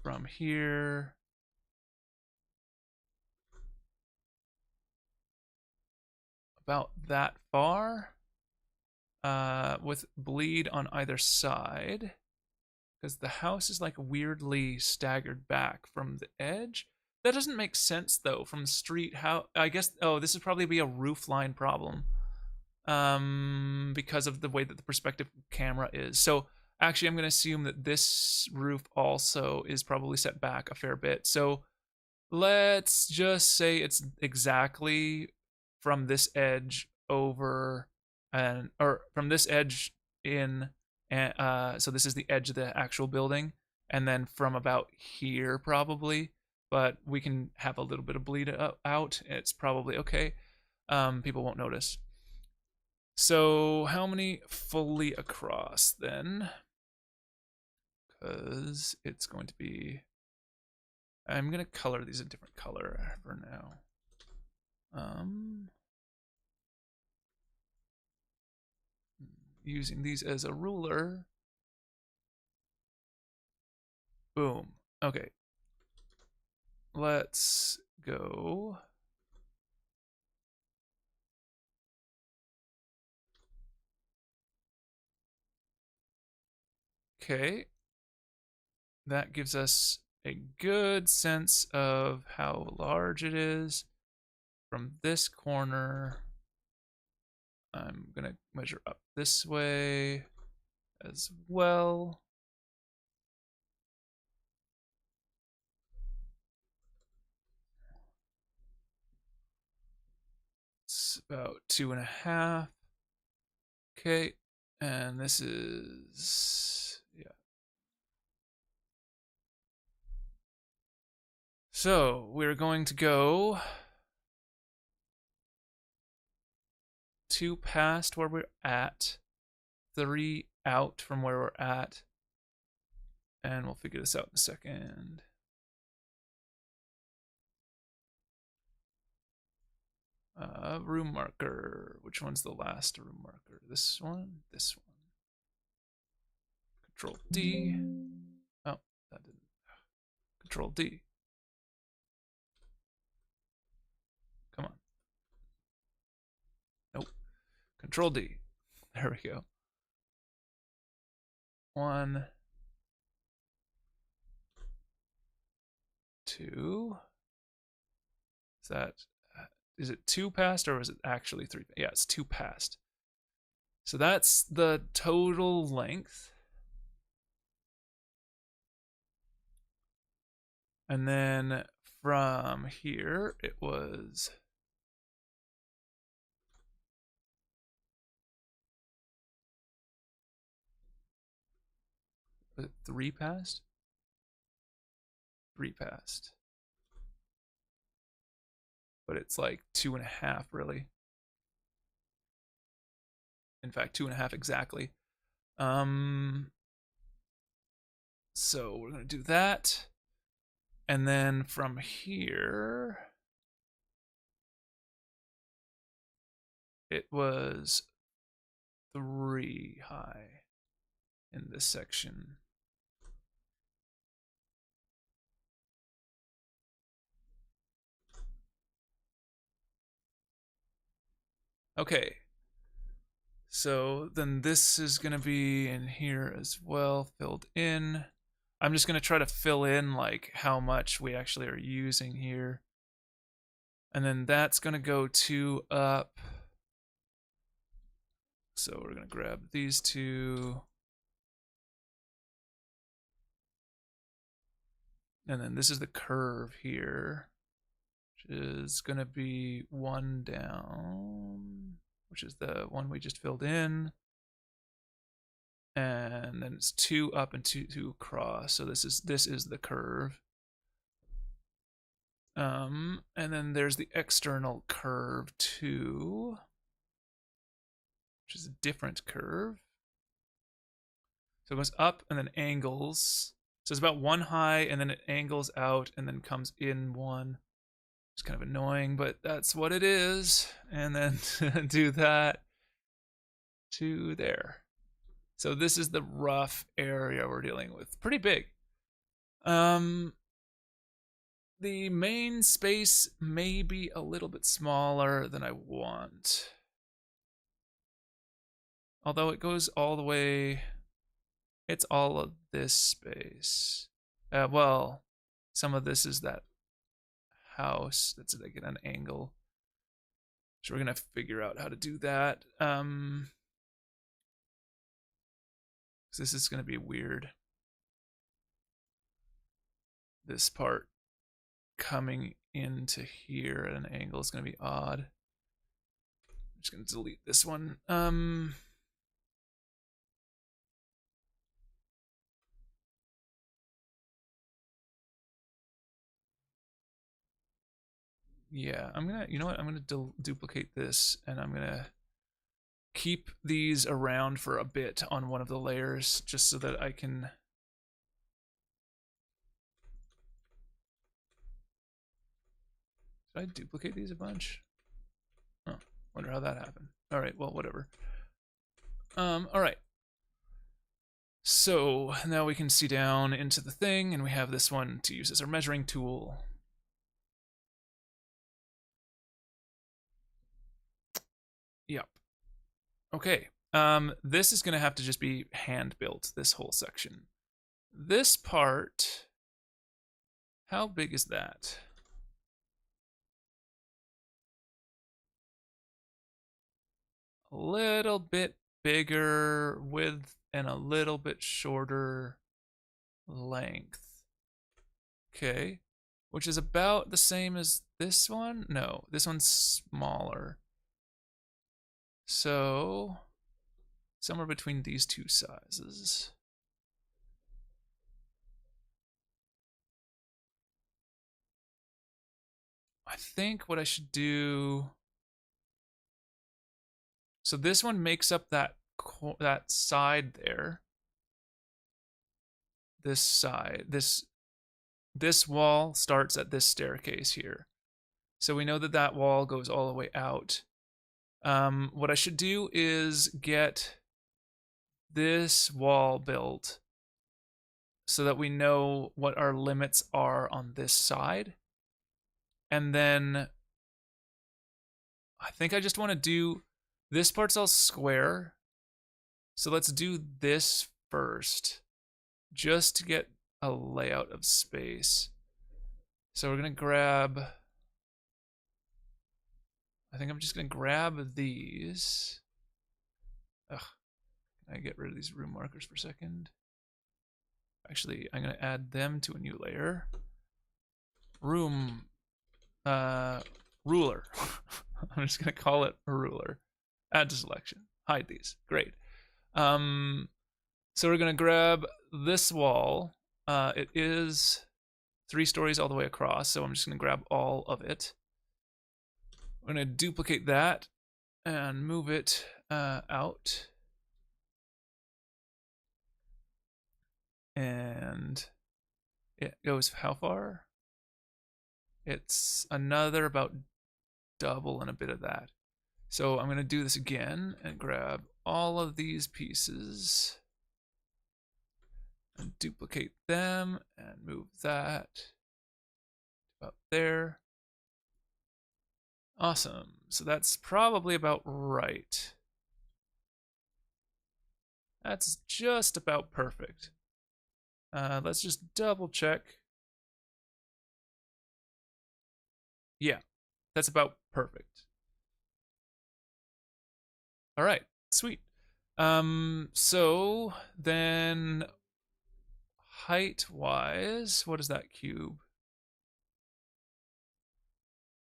from here about that far with bleed on either side, because the house is like weirdly staggered back from the edge. That doesn't make sense though from the street. How, I guess, oh, this would probably be a roof line problem because of the way that the perspective camera is. So actually I'm going to assume that this roof also is probably set back a fair bit. So let's just say it's exactly from this edge over or from this edge in, and so this is the edge of the actual building, and then from about here probably, but we can have a little bit of bleed out. It's probably okay. People won't notice. So how many fully across then? Because it's going to be, I'm going to color these a different color for now. Using these as a ruler. Boom. Okay. Let's go. Okay. That gives us a good sense of how large it is. From this corner, I'm going to measure up this way as well. It's about 2.5. Okay. And this is, yeah. So we're going to go 2 past where we're at, 3 out from where we're at, and we'll figure this out in a second. Room marker. Which one's the last room marker? This one? This one. Control D. Oh, that didn't. Control D. Come on. Nope. Control D. There we go. 1, 2. Is that? Is it 2 past or is it actually 3? Yeah, it's 2 past. So that's the total length. And then from here, it was it 3 past? 3 past. But it's like 2.5 really. In fact, 2.5 exactly. So we're gonna do that. And then from here, it was 3 high in this section. Okay. So then this is going to be in here as well, filled in. I'm just going to try to fill in like how much we actually are using here. And then that's going to go 2 up. So we're going to grab these 2. And then this is the curve here, which is going to be 1 down, which is the one we just filled in. And then it's 2 up and 2 across. So this is the curve. And then there's the external curve too, which is a different curve. So it goes up and then angles. So it's about 1 high and then it angles out and then comes in 1. It's kind of annoying, but that's what it is. And then do that to there. So this is the rough area we're dealing with. Pretty big. The main space may be a little bit smaller than I want. Although it goes all the way, it's all of this space. Well, some of this is that house that's like at an angle. So we're gonna figure out how to do that. This is gonna be weird. This part coming into here at an angle is gonna be odd. I'm just gonna delete this one. Yeah, I'm gonna, you know what? I'm gonna duplicate this and I'm gonna keep these around for a bit on one of the layers just so that I can did I duplicate these a bunch? Oh, wonder how that happened. All right, well, whatever. All right. So now we can see down into the thing, and we have this one to use as our measuring tool. Yep. Okay. This is gonna have to just be hand built, this whole section. This part, how big is that? A little bit bigger width and a little bit shorter length. Okay. Which is about the same as this one? No, this one's smaller. So, somewhere between these 2 sizes. I think what I should do. So this one makes up that side there. This side, this wall starts at this staircase here. So we know that that wall goes all the way out. What I should do is get this wall built so that we know what our limits are on this side. And then I think I just want to do, this part's all square. So let's do this first, just to get a layout of space. So we're going to grab, I think I'm just going to grab these. Ugh, can I get rid of these room markers for a second? Actually, I'm going to add them to a new layer. Room, ruler. I'm just going to call it a ruler. Add to selection. Hide these. Great. So we're going to grab this wall. It is 3 stories all the way across, so I'm just going to grab all of it. We're going to duplicate that and move it out. And it goes how far? It's another about double and a bit of that. So I'm going to do this again and grab all of these pieces and duplicate them and move that about there. Awesome. So that's probably about right. That's just about perfect. Let's just double check. Yeah, that's about perfect. All right, sweet. So then height-wise, what is that cube?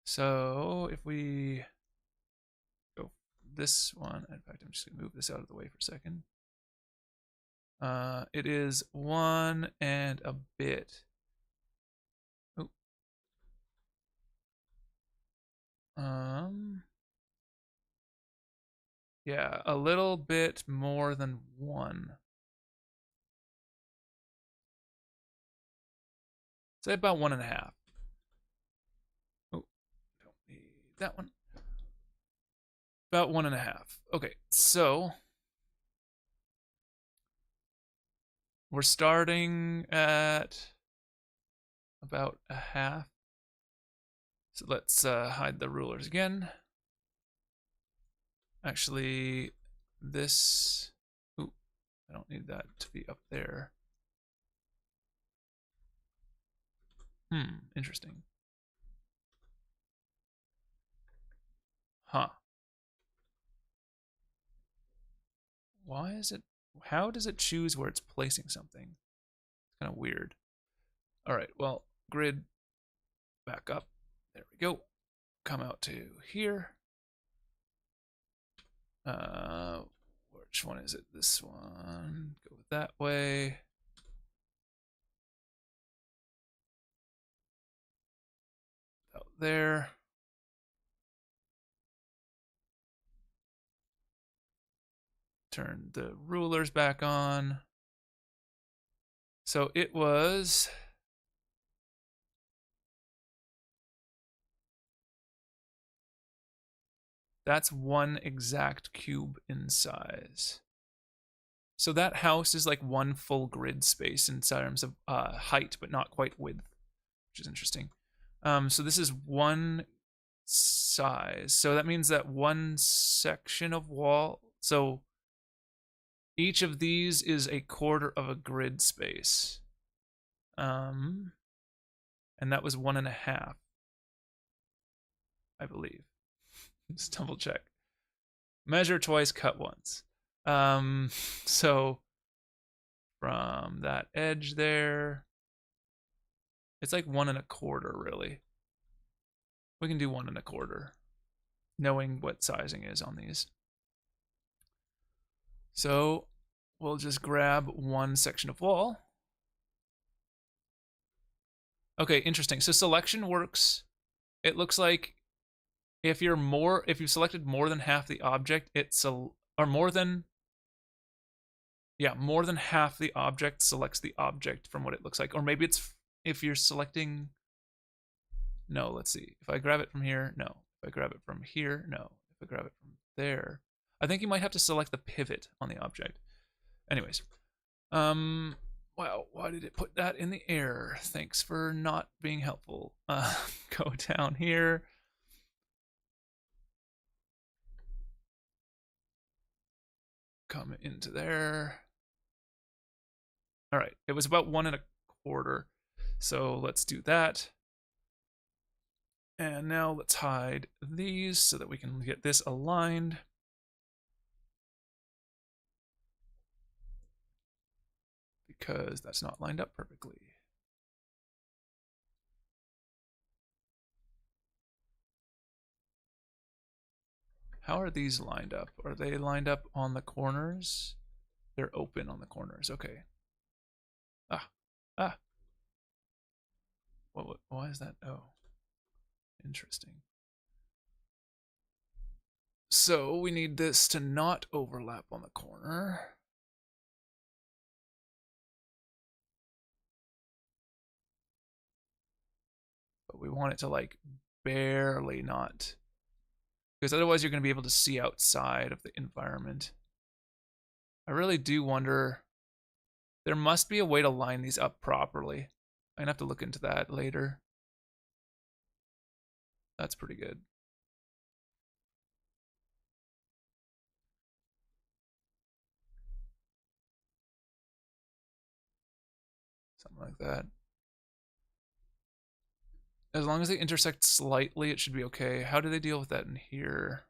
So if we go this one, in fact, I'm just gonna move this out of the way for a second. It is 1 and a bit. Oh. Yeah, a little bit more than 1. Say about 1.5. Oh, don't need that one. About 1.5. Okay, so we're starting at about a half. So let's hide the rulers again. Actually, this, ooh, I don't need that to be up there. Interesting. Huh. Why is it, how does it choose where it's placing something? It's kind of weird. All right, well, grid back up. There we go. Come out to here. Which one is it? This one. Go that way. Out there. Turn the rulers back on. So it was, that's 1 exact cube in size. So that house is like 1 full grid space in terms of height, but not quite width, which is interesting. So this is 1 size. So that means that 1 section of wall, so each of these is a quarter of a grid space. And that was 1.5, I believe. Just double check. Measure twice, cut once. So from that edge there, it's like 1.25, really. We can do 1.25, knowing what sizing is on these. So we'll just grab 1 section of wall. Okay, interesting. So selection works it looks like if you've selected more than half the object, or more than half the object selects the object from what it looks like. Or maybe it's if you're selecting, no, let's see. If I grab it from here, no. If I grab it from here, no. If I grab it from there, I think you might have to select the pivot on the object. Anyways, wow, why did it put that in the air? Thanks for not being helpful. Go down here. Come into there. All right, it was about 1.25. So let's do that. And now let's hide these so that we can get this aligned. Because that's not lined up perfectly. How are these lined up? Are they lined up on the corners? They're open on the corners. Okay. Ah. Why is that? Oh. Interesting. So we need this to not overlap on the corner. But we want it to like barely not. Because otherwise you're going to be able to see outside of the environment. I really do wonder. There must be a way to line these up properly. I'm going to have to look into that later. That's pretty good. Something like that. As long as they intersect slightly, it should be okay. How do they deal with that in here?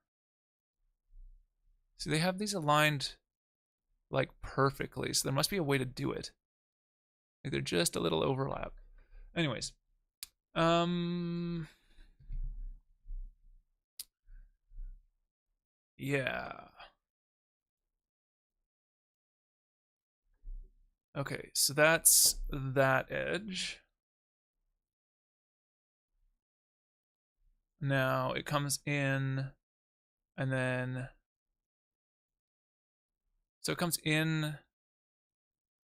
See, they have these aligned like perfectly, so there must be a way to do it. Like they're just a little overlap. Anyways, yeah. Okay, so that's that edge. Now it comes in, and then, so it comes in,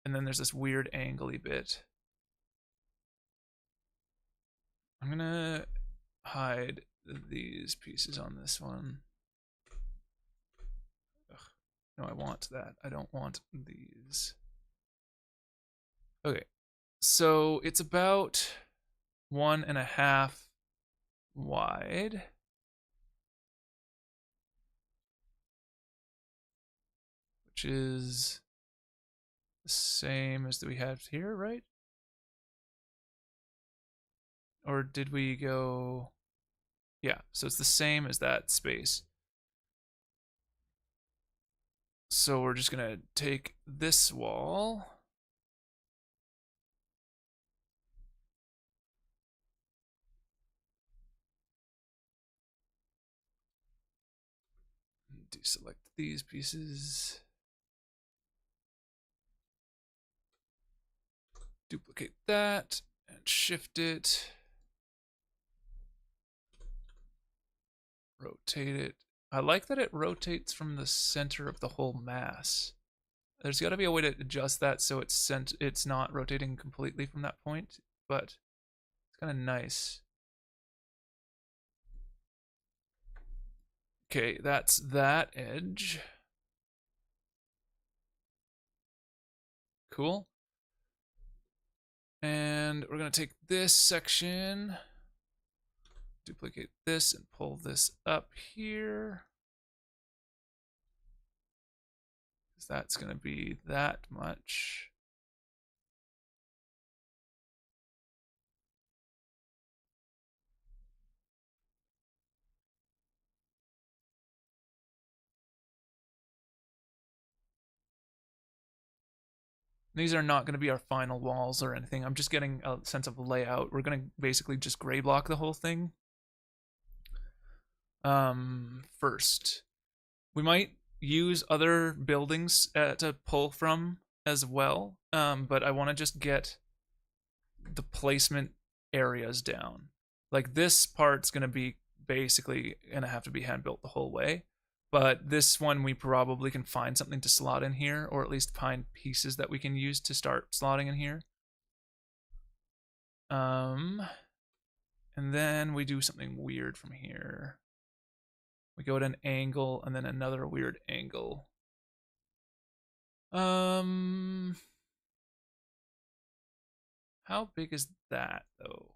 and then there's this weird angly bit. I'm gonna hide these pieces on this one. Ugh. No, I want that. I don't want these. Okay, so it's about 1.5 wide. Which is the same as that we have here, right? Or did we go... Yeah, so it's the same as that space. So we're just gonna take this wall. Deselect these pieces. Duplicate that and shift it. Rotate it. I like that it rotates from the center of the whole mass. There's got to be a way to adjust that so it's not rotating completely from that point, but it's kind of nice. Okay, that's that edge. Cool. And we're going to take this section, duplicate this, and pull this up here. Because that's going to be that much. These are not going to be our final walls or anything. I'm just getting a sense of layout. We're going to basically just gray block the whole thing. First, we might use other buildings to pull from as well, but I want to just get the placement areas down. Like this part's gonna be basically gonna have to be hand built the whole way. But this one we probably can find something to slot in here, or at least find pieces that we can use to start slotting in here. And then we do something weird from here. We go at an angle and then another weird angle. How big is that though?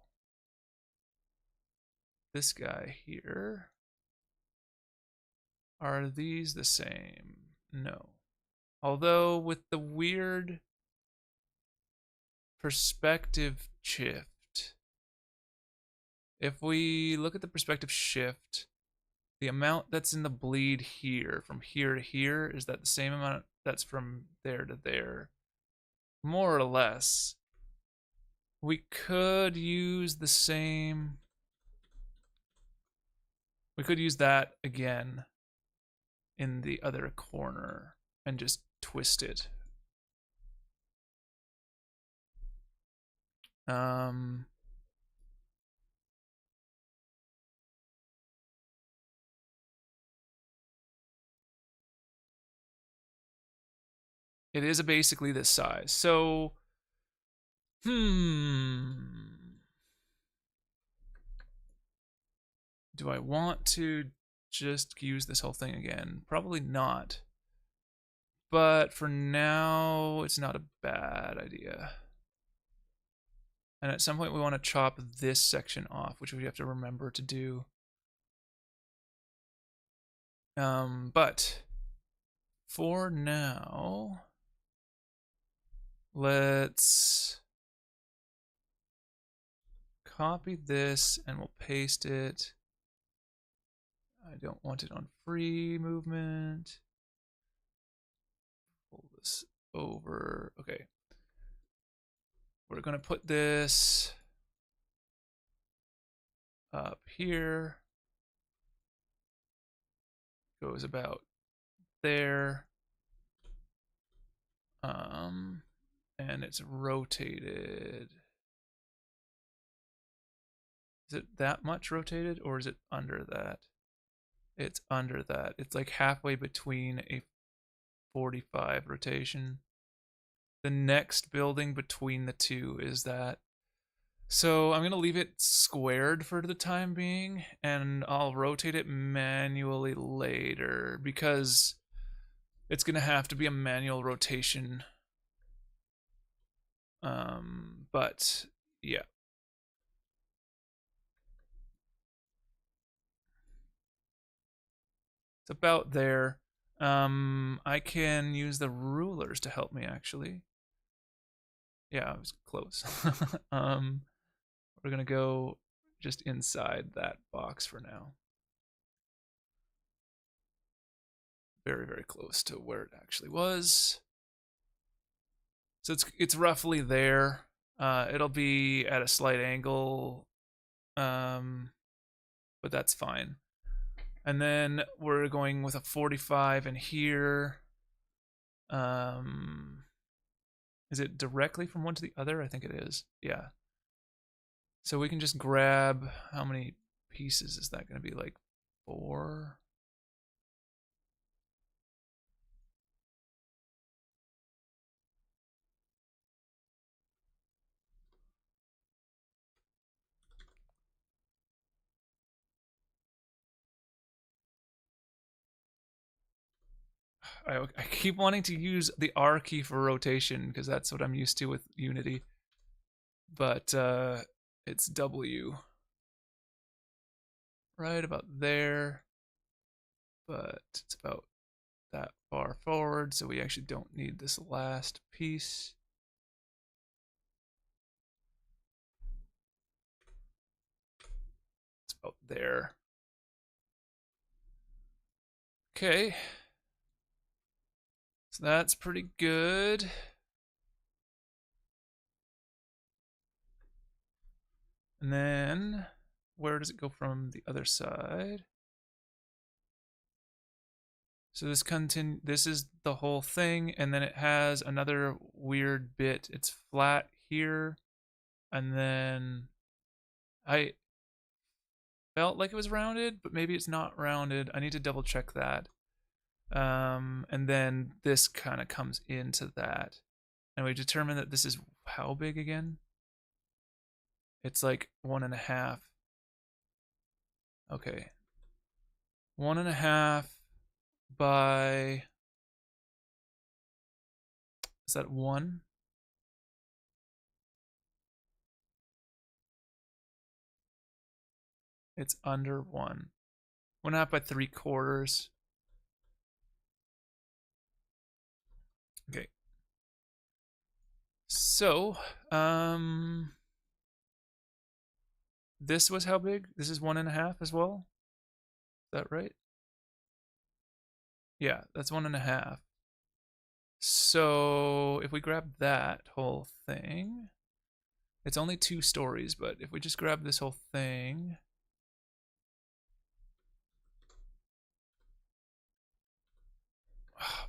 This guy here. Are these the same? No. Although with the weird perspective shift, if we look at the perspective shift, the amount that's in the bleed here, from here to here, is that the same amount that's from there to there? More or less. We could use the same. We could use that again in the other corner and just twist it. It is basically this size. So, do I want to just use this whole thing again? Probably not. But for now, it's not a bad idea. And at some point we want to chop this section off, which we have to remember to do. But for now, let's copy this and we'll paste it. I don't want it on free movement. Pull this over. Okay. We're going to put this up here. Goes about there. And it's rotated. Is it that much rotated or is it under that? It's under that. It's like halfway between a 45 rotation. The next building between the two is that. So I'm going to leave it squared for the time being, and I'll rotate it manually later because it's going to have to be a manual rotation. But yeah. It's about there. I can use the rulers to help me actually. Yeah, I was close. We're gonna go just inside that box for now. Very, very close to where it actually was. So it's roughly there. It'll be at a slight angle, but that's fine. And then we're going with a 45 in here. Is it directly from one to the other? I think it is. Yeah. So we can just grab, how many pieces is that going to be? Like 4? I keep wanting to use the R key for rotation because that's what I'm used to with Unity. But it's W. Right about there. But it's about that far forward, so we actually don't need this last piece. It's about there. Okay. So that's pretty good. And then where does it go from the other side? So this is the whole thing, and then it has another weird bit. It's flat here, and then felt like it was rounded, but maybe it's not rounded. I need to double check that. And then this kind of comes into that. And we determine that this is how big again? It's like 1.5. Okay. 1.5 by, is that 1? It's under 1. 1.5 by 3/4. Okay. So, this was how big? This is 1.5 as well? Is that right? Yeah, that's 1.5. So if we grab that whole thing, it's only 2 stories, but if we just grab this whole thing,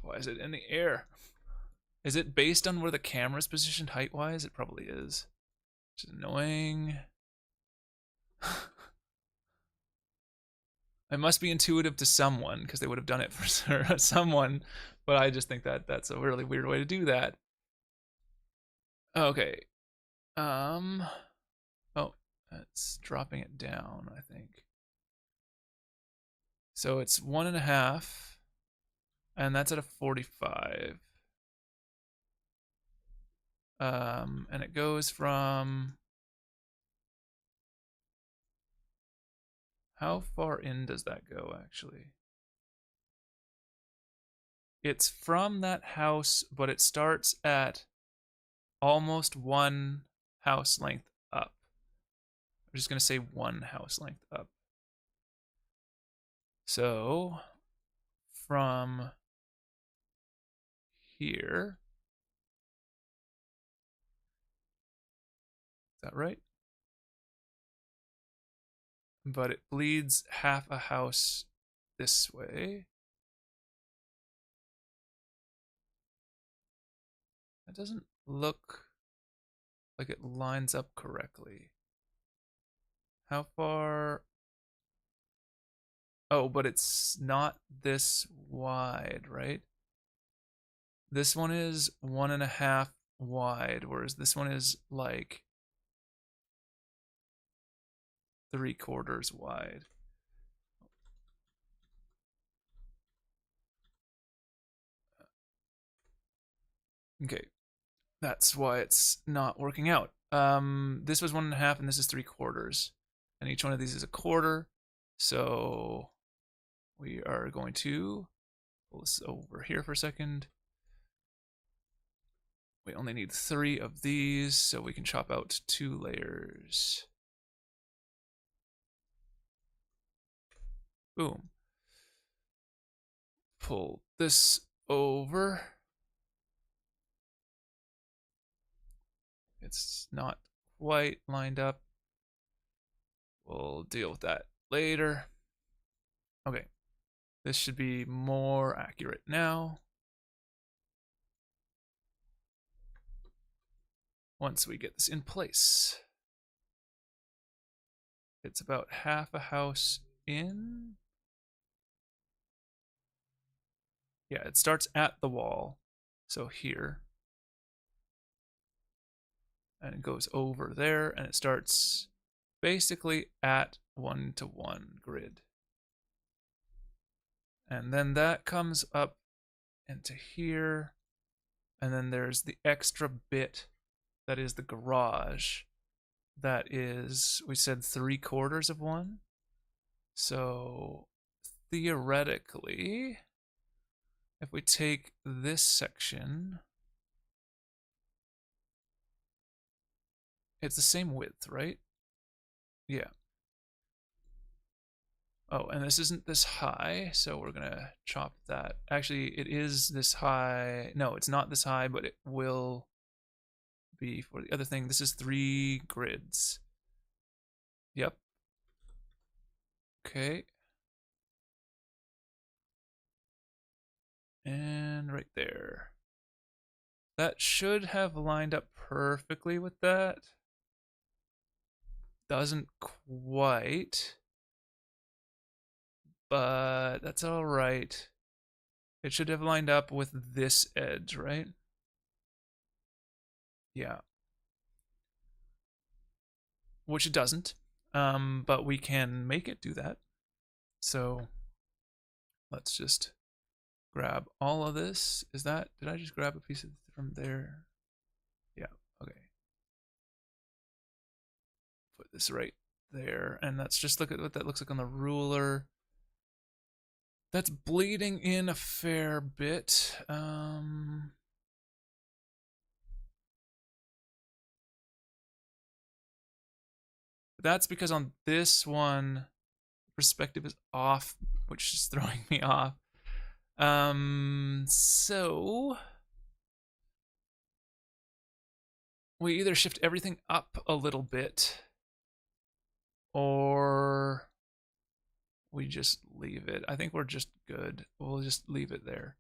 why is it in the air? Is it based on where the camera's positioned height-wise? It probably is. Which is annoying. It must be intuitive to someone because they would have done it for someone, but I just think that that's a really weird way to do that. Okay. Oh, that's dropping it down, I think. So it's 1.5, and that's at a 45. And it goes from, how far in does that go actually? It's from that house, but it starts at almost 1 house length up. I'm just gonna say 1 house length up. So from here, is that right? But it bleeds half a house this way. That doesn't look like it lines up correctly. How far? Oh, but it's not this wide, right? This one is 1.5 wide, whereas this one is like 3/4 wide. Okay, that's why it's not working out. This was 1.5 and this is 3/4, and each one of these is a quarter. So we are going to pull this over here for a second. We only need 3 of these, so we can chop out 2 layers. Boom. Pull this over. It's not quite lined up. We'll deal with that later. Okay, this should be more accurate now. Once we get this in place. It's about half a house in. Yeah, it starts at the wall. So here. And it goes over there, and it starts basically at 1-to-1 grid. And then that comes up into here. And then there's the extra bit that is the garage. That is, we said 3/4 of 1. So theoretically, if we take this section, it's the same width, right? Yeah. Oh, and this isn't this high, so we're gonna chop that. Actually, it is this high. No, it's not this high, but it will be for the other thing. This is 3 grids. Yep. Okay. And right there. That should have lined up perfectly with that. Doesn't quite. but that's all right. It should have lined up with this edge, right? Yeah. Which it doesn't. But we can make it do that. So let's just grab all of this. Did I just grab a piece from there? Yeah, okay. Put this right there. And let's just look at what that looks like on the ruler. That's bleeding in a fair bit. That's because on this one, perspective is off, which is throwing me off. So we either shift everything up a little bit or we just leave it. I think we're just good. We'll just leave it there.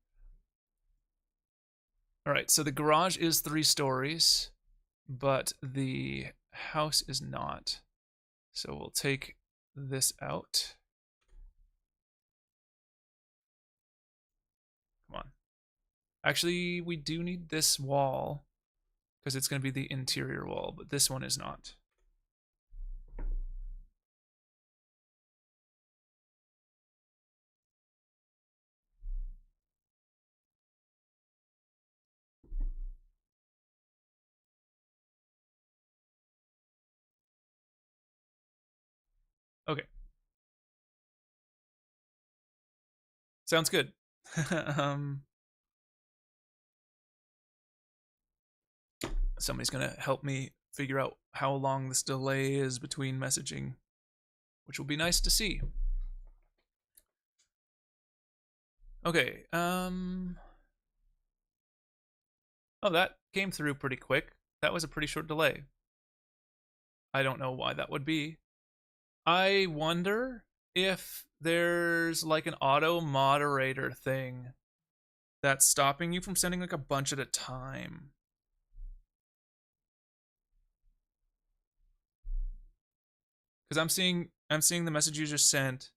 All right, so the garage is 3 stories, but the house is not. So we'll take this out. Come on. Actually, we do need this wall because it's going to be the interior wall, but this one is not. Okay. Sounds good. Somebody's going to help me figure out how long this delay is between messaging, which will be nice to see. Okay. Oh, that came through pretty quick. That was a pretty short delay. I don't know why that would be. I wonder if there's like an auto moderator thing that's stopping you from sending like a bunch at a time. Because I'm seeing the message you just sent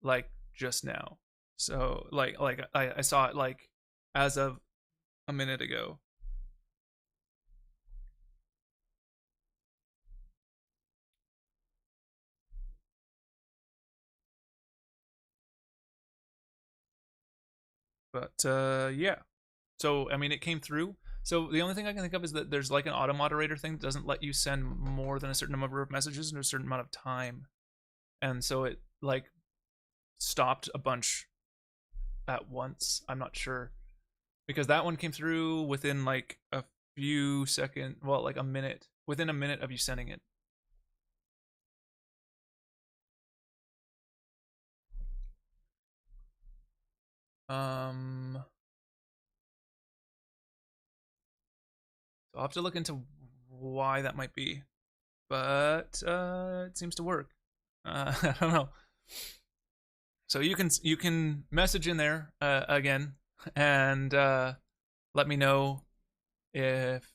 like just now. So like I saw it like as of a minute ago. But yeah. So I mean it came through. So the only thing I can think of is that there's like an auto moderator thing that doesn't let you send more than a certain number of messages in a certain amount of time. And so it like stopped a bunch at once. I'm not sure. Because that one came through within like a few seconds, well, like a minute, within a minute of you sending it. So I'll have to look into why that might be, but it seems to work. I don't know. So you can message in there again and let me know if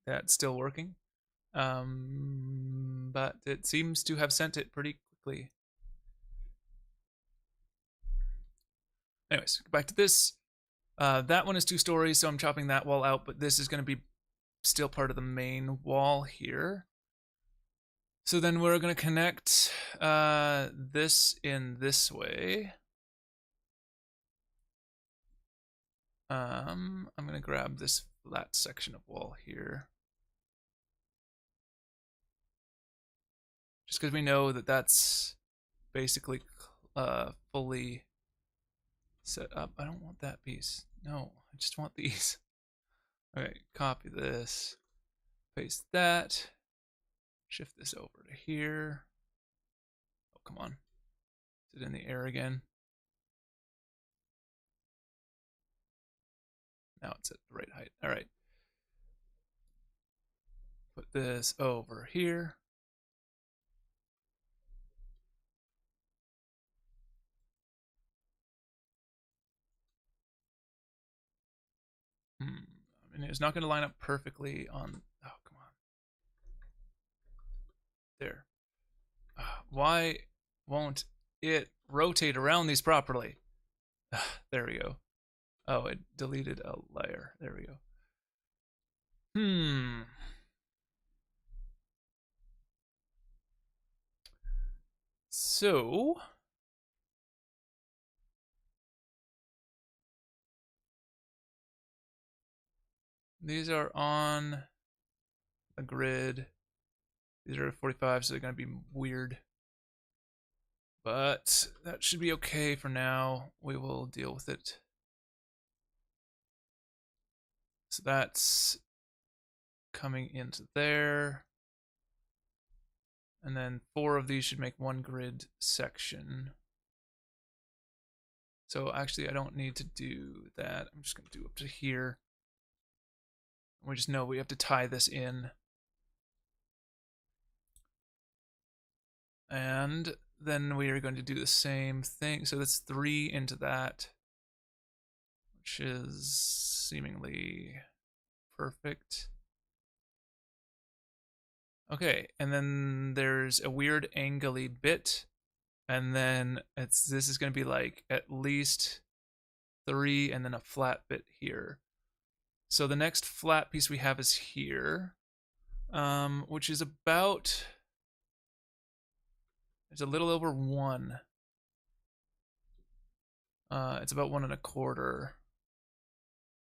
that's still working. But it seems to have sent it pretty quickly. Anyways, back to this. That one is 2 stories, so I'm chopping that wall out, but this is going to be still part of the main wall here. So then we're going to connect this in this way. I'm going to grab this flat section of wall here. Just because we know that that's basically fully set up. I don't want that piece. No, I just want these. All right, copy this, paste that, shift this over to here. Oh, come on. Is it in the air again? Now it's at the right height. All right. Put this over here. I mean, it's not going to line up perfectly on. Oh, come on. There. Why won't it rotate around these properly. There we go. Oh, it deleted a layer. There we go. So these are on a grid. These are 45, so they're going to be weird. But that should be okay for now. We will deal with it. So that's coming into there. And then 4 of these should make one grid section. So actually, I don't need to do that. I'm just going to do up to here. We just know we have to tie this in. And then we are going to do the same thing. So that's 3 into that, which is seemingly perfect. Okay, and then there's a weird angly bit, and then this is going to be like at least 3 and then a flat bit here. So the next flat piece we have is here, which is about, it's a little over 1. It's about 1.25.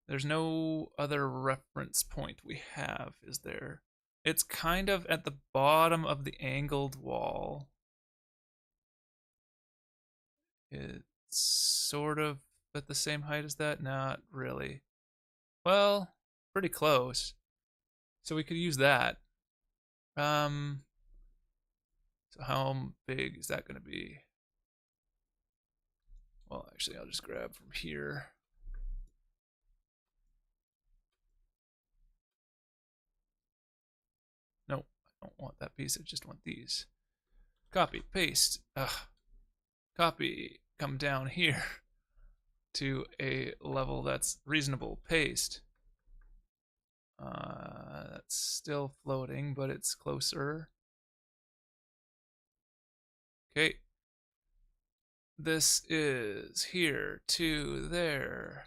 There's no other reference point we have, is there? It's kind of at the bottom of the angled wall. It's sort of at the same height as that? Not really. Well, pretty close. So we could use that. So how big is that going to be? Well, actually, I'll just grab from here. Nope, I don't want that piece. I just want these. Copy, paste. Copy, come down here to a level that's reasonable. Paste. That's still floating, but it's closer. Okay. This is here to there.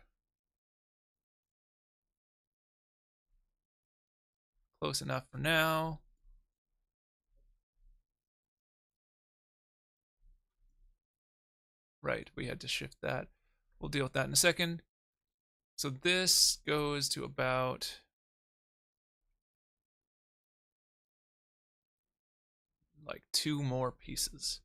Close enough for now. Right, we had to shift that. We'll deal with that in a second. So this goes to about like 2 more pieces.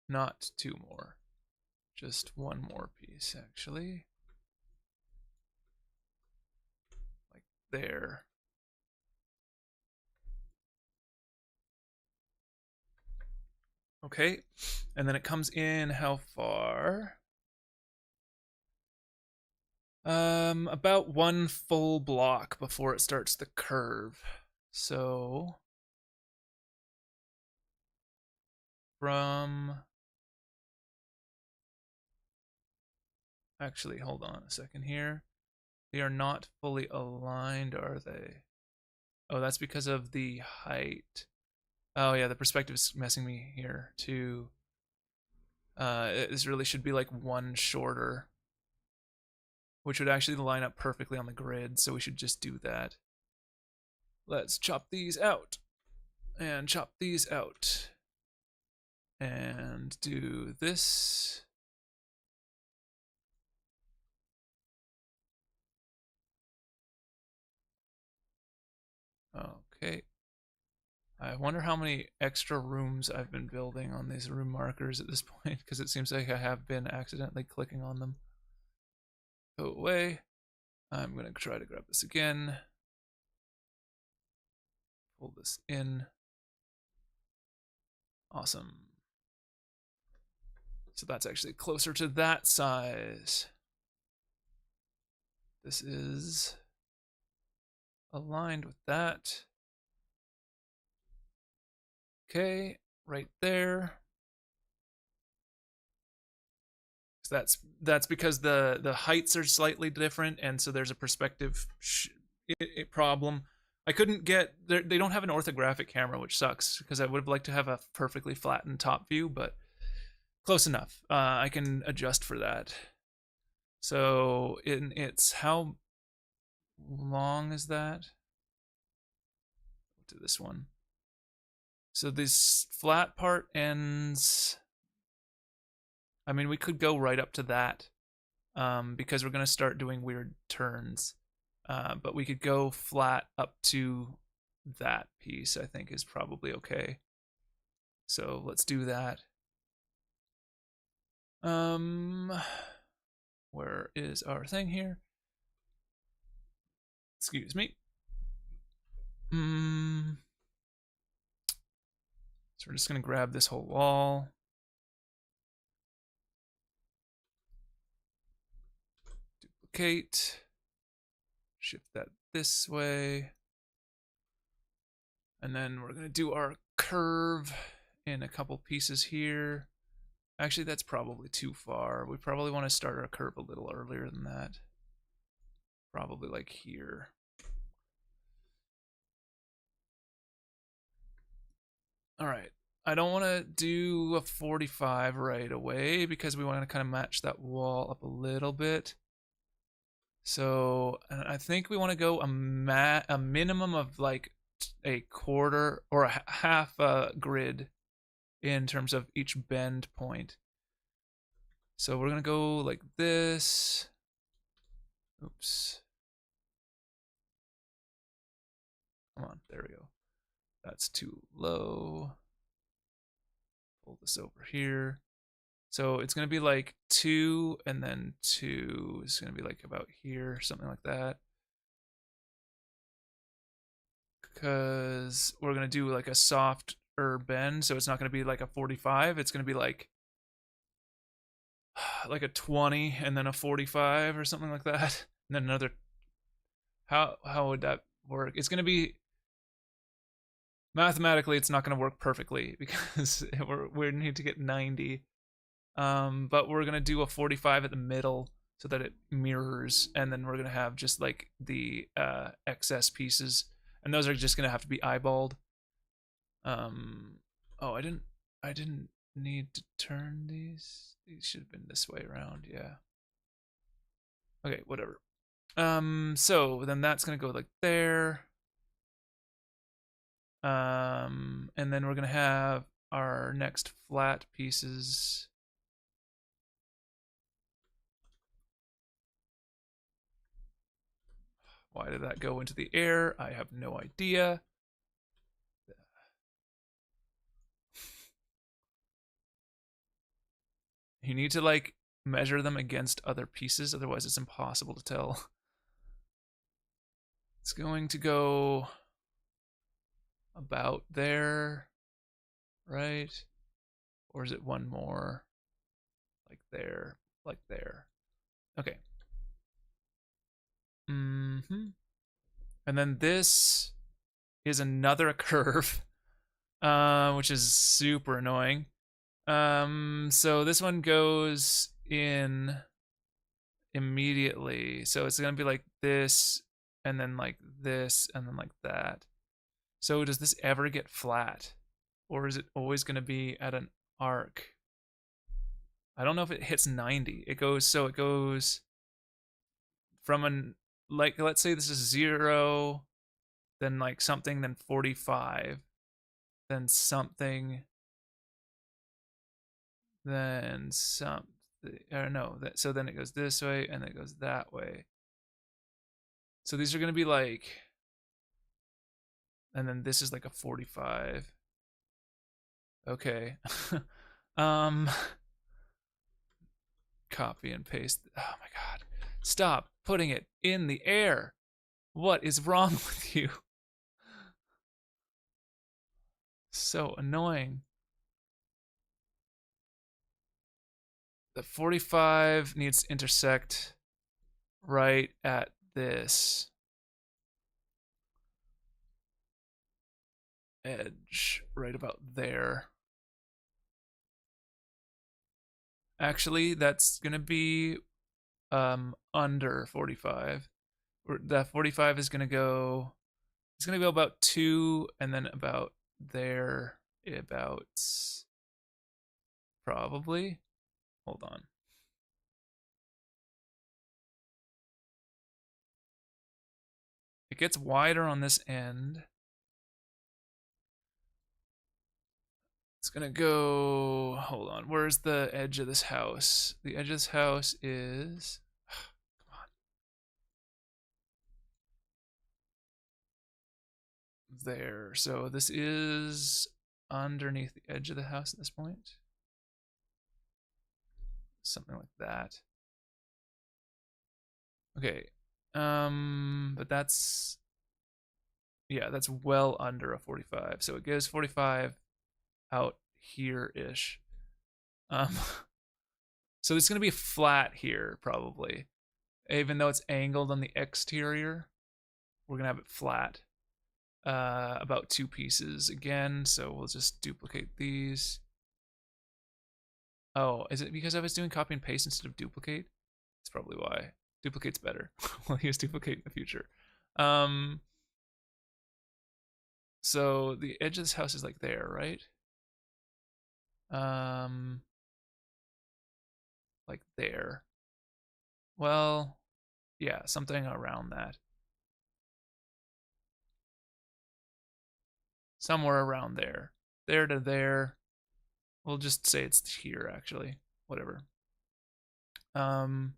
Not 2 more. Just 1 more piece, actually. Like there. Okay, and then it comes in how far? About 1 full block before it starts the curve. So from, actually, hold on a second here. They are not fully aligned, are they? Oh, that's because of the height. Oh yeah, the perspective is messing me here too. This really should be like 1 shorter, which would actually line up perfectly on the grid, so we should just do that. Let's chop these out, and chop these out, and do this. Okay. I wonder how many extra rooms I've been building on these room markers at this point, because it seems like I have been accidentally clicking on them. Go away. I'm going to try to grab this again. Pull this in. Awesome. So that's actually closer to that size. This is aligned with that. Okay, right there. So that's because the heights are slightly different, and so there's a perspective problem. I couldn't get they don't have an orthographic camera, which sucks because I would have liked to have a perfectly flattened top view, but close enough. I can adjust for that. So it's how long is that? To this one. So this flat part ends. I mean, we could go right up to that because we're going to start doing weird turns. But we could go flat up to that piece, I think is probably okay. So let's do that. Where is our thing here? Excuse me. So we're just going to grab this whole wall. Duplicate. Shift that this way. And then we're going to do our curve in a couple pieces here. Actually, that's probably too far. We probably want to start our curve a little earlier than that. Probably like here. All right. I don't want to do a 45 right away because we want to kind of match that wall up a little bit. So I think we want to go a minimum of like a quarter or a half a grid in terms of each bend point. So we're going to go like this. Oops. Come on, there we go. That's too low. Pull this over here. So it's going to be like 2 and then 2 is going to be like about here, something like that. Because we're going to do like a softer bend, so it's not going to be like a 45. It's going to be like a 20 and then a 45 or something like that. And then another. How would that work? It's going to be mathematically it's not going to work perfectly because we need to get 90. But we're going to do a 45 at the middle so that it mirrors, and then we're going to have just like the excess pieces, and those are just going to have to be eyeballed. Oh, I didn't need to turn these. These should have been this way around. Yeah. Okay, whatever. So then that's going to go like there. And then we're going to have our next flat pieces. Why did that go into the air? I have no idea. You need to like measure them against other pieces, otherwise it's impossible to tell. It's going to go about there, right? Or is it one more? Like there, like there. Okay. And then this is another curve, which is super annoying. So this one goes in immediately. So it's gonna be like this, and then like this, and then like that. So does this ever get flat? Or is it always gonna be at an arc? I don't know if it hits 90. It goes from an, like, let's say this is 0, then like something, then 45, then something, then something, or no, so then it goes this way and then it goes that way. So these are going to be like, and then this is like a 45. Okay. Copy and paste. Oh my god. Stop putting it in the air. What is wrong with you? So annoying. The 45 needs to intersect right at this. edge right about there. Actually, that's gonna be under 45. That 45 is gonna go. It's gonna go about 2, and then about there, about probably. Hold on. It gets wider on this end. It's gonna go. Hold on. Where's the edge of this house? The edge of this house is. Come on. There. So this is underneath the edge of the house at this point. Something like that. Okay. But that's, yeah, that's well under a 45. So it goes 45 out here ish. Um, so it's gonna be flat here probably, even though it's angled on the exterior. We're gonna have it flat. About 2 pieces again. So we'll just duplicate these. Oh, is it because I was doing copy and paste instead of duplicate? That's probably why. Duplicate's better. We'll use duplicate in the future. Um, so the edge of this house is like there, right? Um, like there. Well, yeah, something around that. Somewhere around there. There to there. We'll just say it's here, actually. Whatever. Because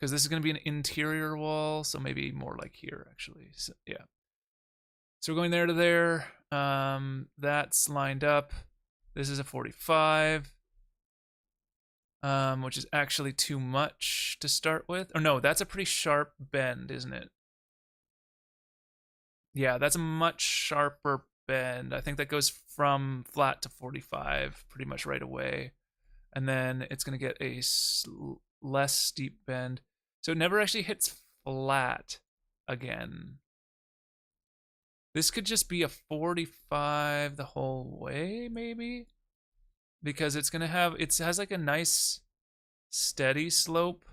this is going to be an interior wall, so maybe more like here, actually. So, yeah. So we're going there to there. That's lined up. This is a 45, which is actually too much to start with. Or no, that's a pretty sharp bend, isn't it? Yeah, that's a much sharper bend. I think that goes from flat to 45 pretty much right away. And then it's going to get a less steep bend. So it never actually hits flat again. This could just be a 45 the whole way, maybe? Because it's going to have, it has like a nice steady slope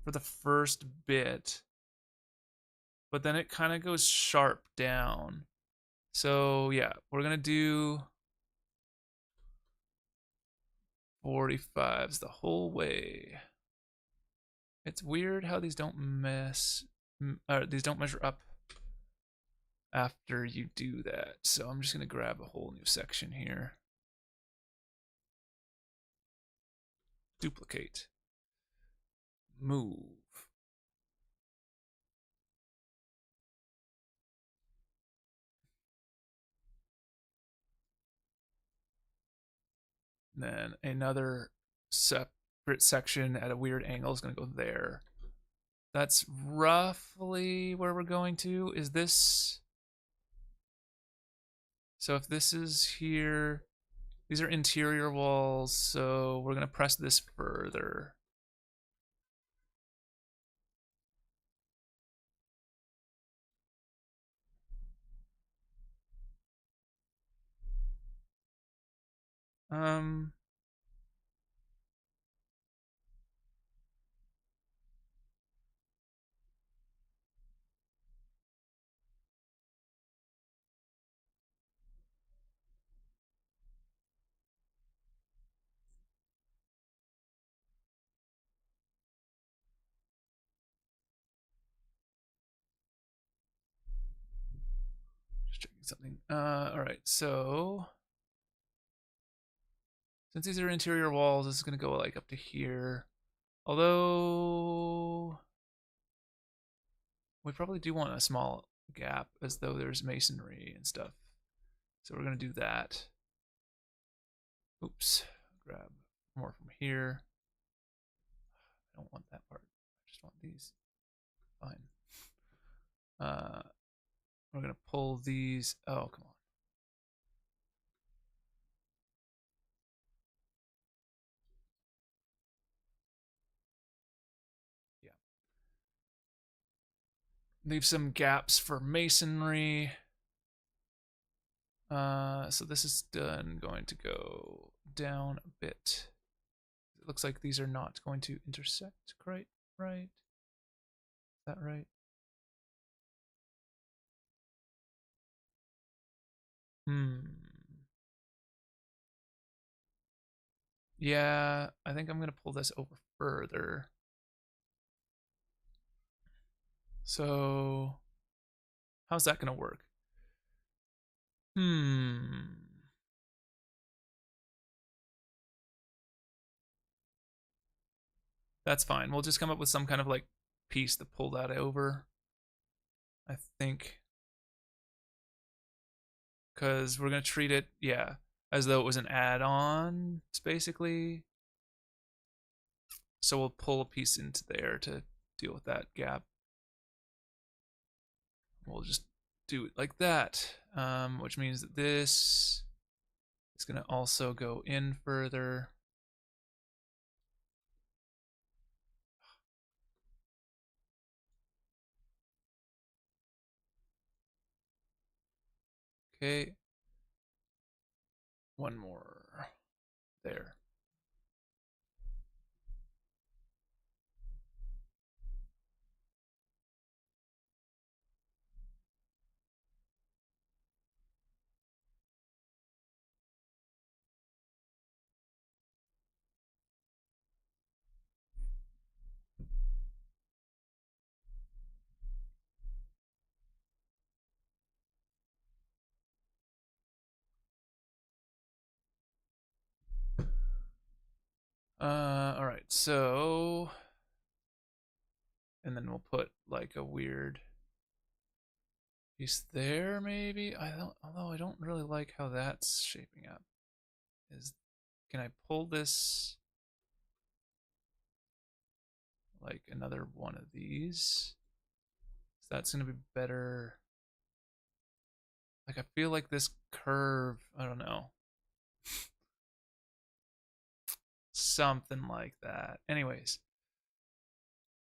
for the first bit. But then it kind of goes sharp down. So yeah, we're going to do 45s the whole way. It's weird how these don't these don't measure up after you do that. So I'm just gonna grab a whole new section here. Duplicate. Move. Then another separate section at a weird angle is gonna go there. That's roughly where we're going to. Is this? So if this is here, these are interior walls, so we're gonna press this further. Um, just checking something. All right, so since these are interior walls, this is gonna go like up to here. Although we probably do want a small gap as though there's masonry and stuff. So we're gonna do that. Oops, grab more from here. I don't want that part. I just want these. Fine. We're gonna pull these. Oh, come on. Yeah. Leave some gaps for masonry. So this is done. Going to go down a bit. It looks like these are not going to intersect quite right. Is that right? Yeah, I think I'm gonna pull this over further. So how's that gonna work? That's fine. We'll just come up with some kind of like piece to pull that over. I think because we're gonna treat it, yeah, as though it was an add-on, basically. So we'll pull a piece into there to deal with that gap. We'll just do it like that, which means that this is gonna also go in further. Okay, one more there. All right, so, and then we'll put like a weird piece there, maybe. Although I don't really like how that's shaping up. Can I pull this like another one of these? That's gonna be better. Like I feel like this curve, I don't know, something like that. Anyways,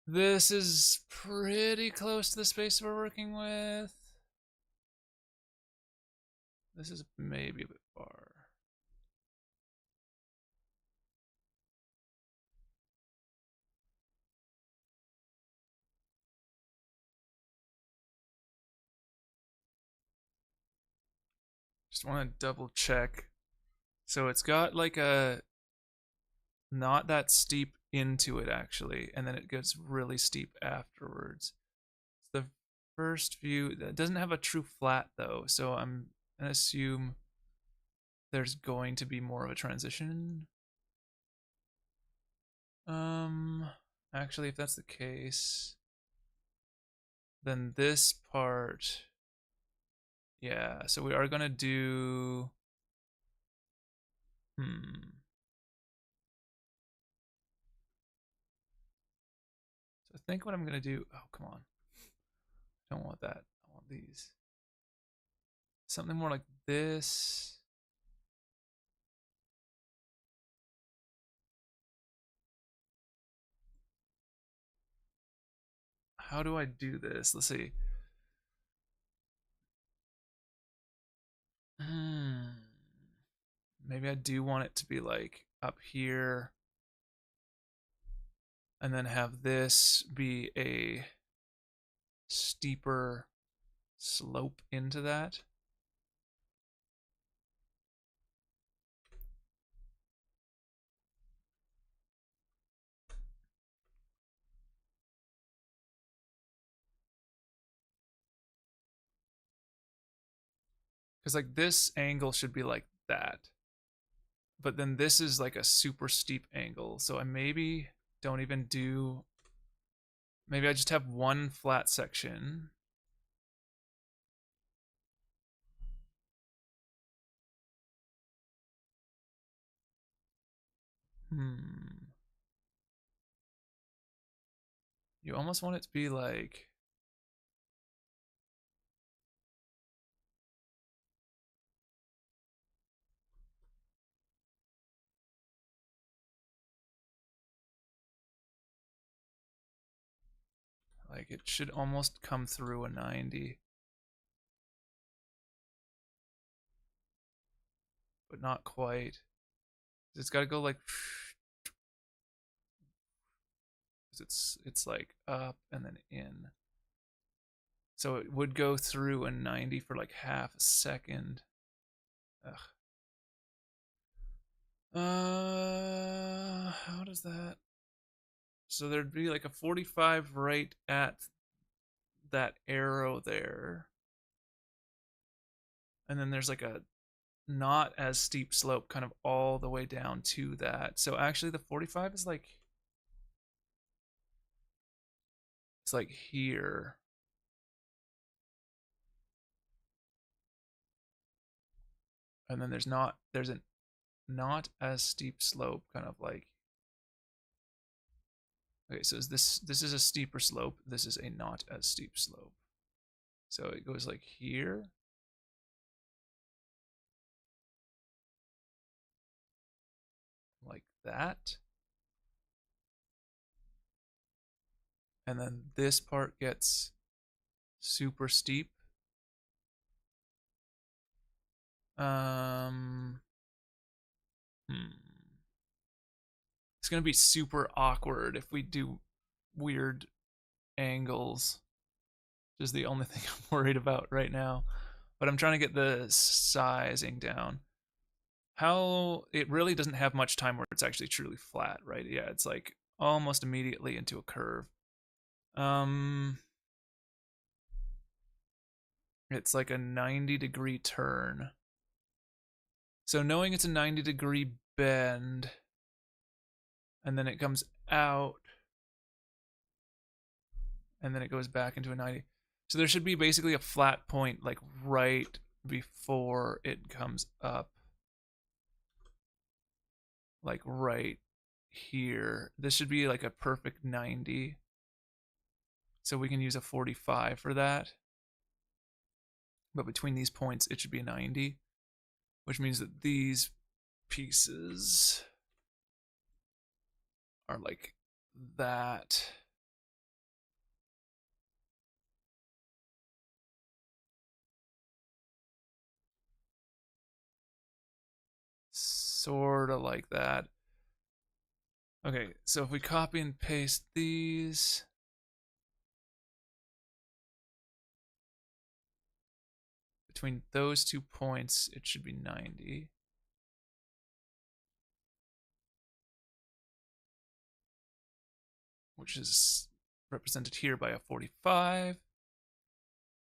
this is pretty close to the space we're working with. This is maybe a bit far. Just want to double check. So it's got like a not that steep into it actually, and then it gets really steep afterwards. The first view that doesn't have a true flat though, so I'm gonna assume there's going to be more of a transition. Um, Actually, if that's the case, then this part, yeah. So we are gonna do. So I think what I'm gonna do. Oh, come on. I don't want that. I want these. Something more like this. How do I do this? Let's see. Maybe I do want it to be like up here and then have this be a steeper slope into that. Because like this angle should be like that. But then this is like a super steep angle. So I maybe don't even do, maybe I just have one flat section. You almost want it to be like, it should almost come through a 90. but not quite. It's got to go like it's like up and then in. So it would go through a 90 for like half a second. Ugh. How does that? So there'd be like a 45 right at that arrow there. And then there's like a not as steep slope kind of all the way down to that. So actually the 45 is like it's like here. And then there's a not as steep slope kind of like okay, so this is a steeper slope. This is a not as steep slope. So it goes like here. Like that. And then this part gets super steep. Um It's gonna be super awkward if we do weird angles. Which is the only thing I'm worried about right now. But I'm trying to get the sizing down. How it really doesn't have much time where it's actually truly flat, right? Yeah, it's like almost immediately into a curve. It's like a 90-degree turn. So knowing it's a 90-degree bend, and then it comes out, and then it goes back into a 90. So there should be basically a flat point like right before it comes up. Like right here. This should be like a perfect 90. So we can use a 45 for that. But between these points, it should be a 90, which means that these pieces are like that. Sort of like that. Okay, so if we copy and paste these, between those 2 points, it should be 90. Which is represented here by a 45.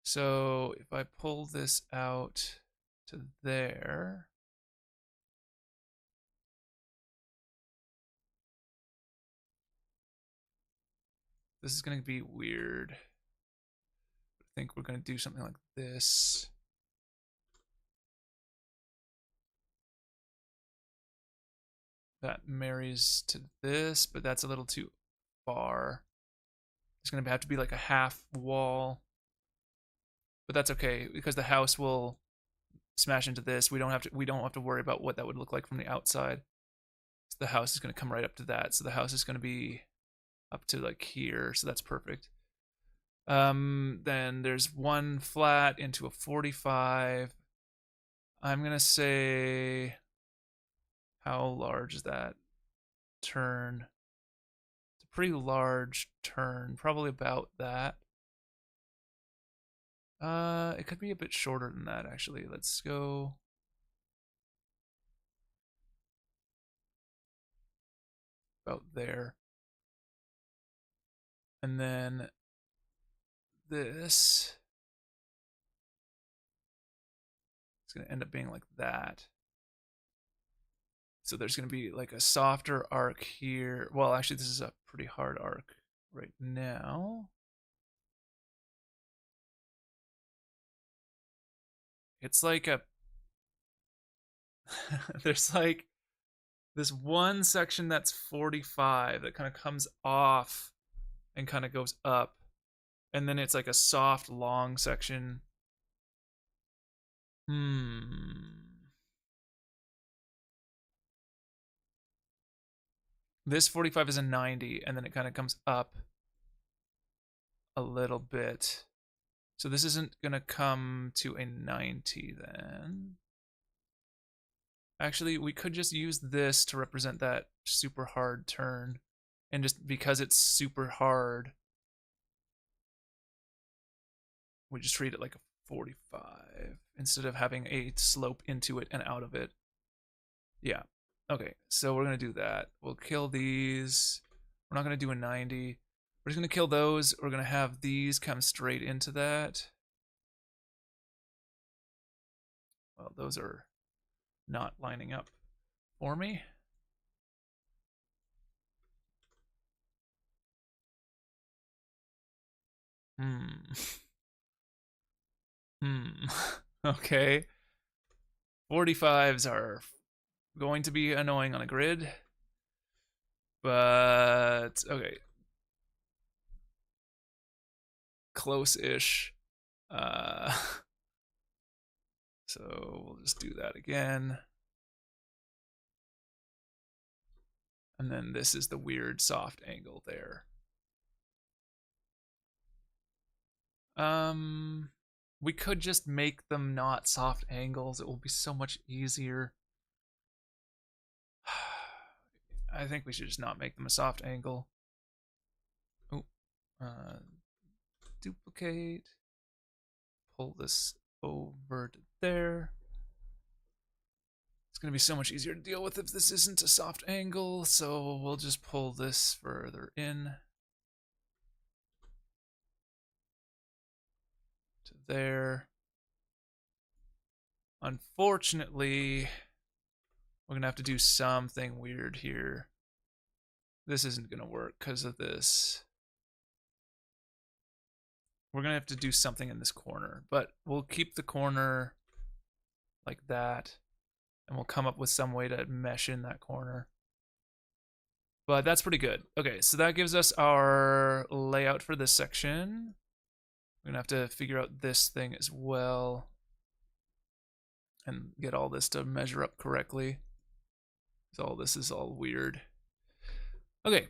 So if I pull this out to there, this is going to be weird. I think we're going to do something like this. That marries to this, but that's a little too far. It's going to have to be like a half wall. But that's okay because the house will smash into this. We don't have to worry about what that would look like from the outside. So the house is going to come right up to that. So the house is going to be up to like here. So that's perfect. Then there's one flat into a 45. I'm going to say, how large is that turn? It's a pretty large turn, probably about that. It could be a bit shorter than that, actually. Let's go. About there. And then this is going to end up being like that. So there's going to be like a softer arc here. Well, actually, this is a pretty hard arc right now. It's like a there's like this one section that's 45 that kind of comes off and kind of goes up, and then it's like a soft long section. This 45 is a 90, and then it kind of comes up a little bit. So this isn't gonna come to a 90 then. Actually, we could just use this to represent that super hard turn. And just because it's super hard, we just treat it like a 45 instead of having a slope into it and out of it. Yeah. Okay, so we're going to do that. We'll kill these. We're not going to do a 90. We're just going to kill those. We're going to have these come straight into that. Well, those are not lining up for me. Okay. 45s are going to be annoying on a grid. But, okay. Close-ish. So we'll just do that again. And then this is the weird soft angle there. We could just make them not soft angles. It will be so much easier. I think we should just not make them a soft angle. Oh, duplicate. Pull this over to there. It's going to be so much easier to deal with if this isn't a soft angle, so we'll just pull this further in to there. Unfortunately, we're going to have to do something weird here. This isn't going to work because of this. We're going to have to do something in this corner, but we'll keep the corner like that, and we'll come up with some way to mesh in that corner. But that's pretty good. Okay, so that gives us our layout for this section. We're gonna have to figure out this thing as well and get all this to measure up correctly. So all this is all weird. Okay,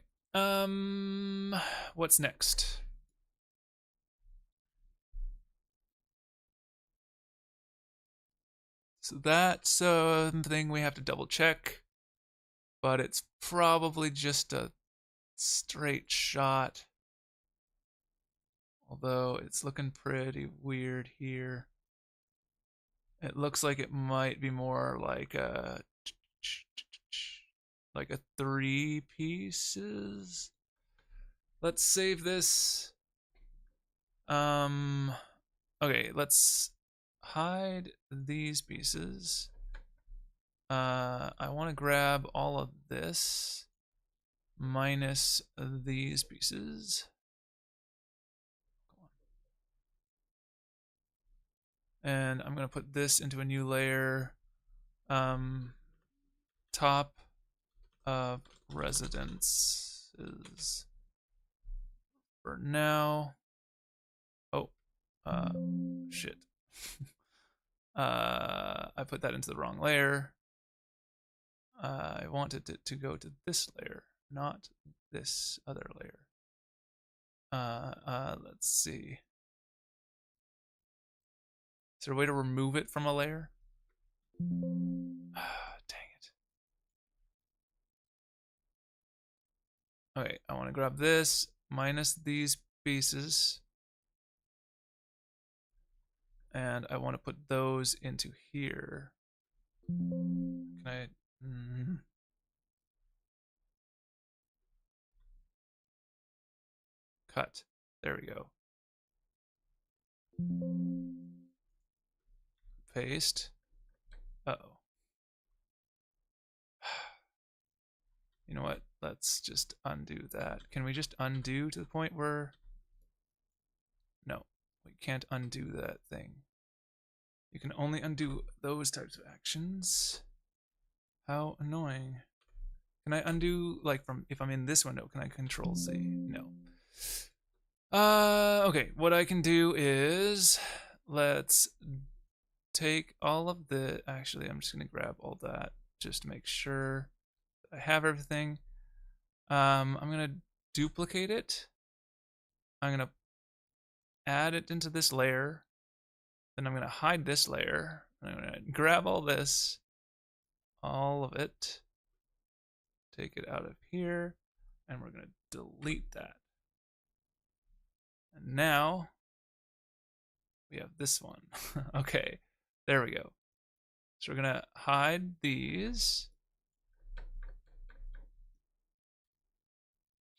what's next? So that's something we have to double check, but it's probably just a straight shot. Although it's looking pretty weird here. It looks like it might be more like a 3 pieces. Let's save this. Okay, let's hide these pieces. I want to grab all of this minus these pieces. And I'm going to put this into a new layer. Top of residences for now. Oh, shit. I put that into the wrong layer. I wanted it to go to this layer, not this other layer. Let's see. Is there a way to remove it from a layer? Dang it. Okay, I want to grab this minus these pieces. And I want to put those into here. Can I? Cut. There we go. Paste. Uh-oh. You know what? Let's just undo that. Can we just undo to the point where... No, we can't undo that thing. You can only undo those types of actions. How annoying. Can I undo, like, from if I'm in this window, can I control C? No. Okay, what I can do is let's take all of the, actually, I'm just gonna grab all that just to make sure I have everything. I'm gonna duplicate it. I'm gonna add it into this layer. Then I'm gonna hide this layer. I'm gonna grab all this. all of it. Take it out of here, and we're going to delete that. And now we have this one. Okay, there we go. So we're going to hide these.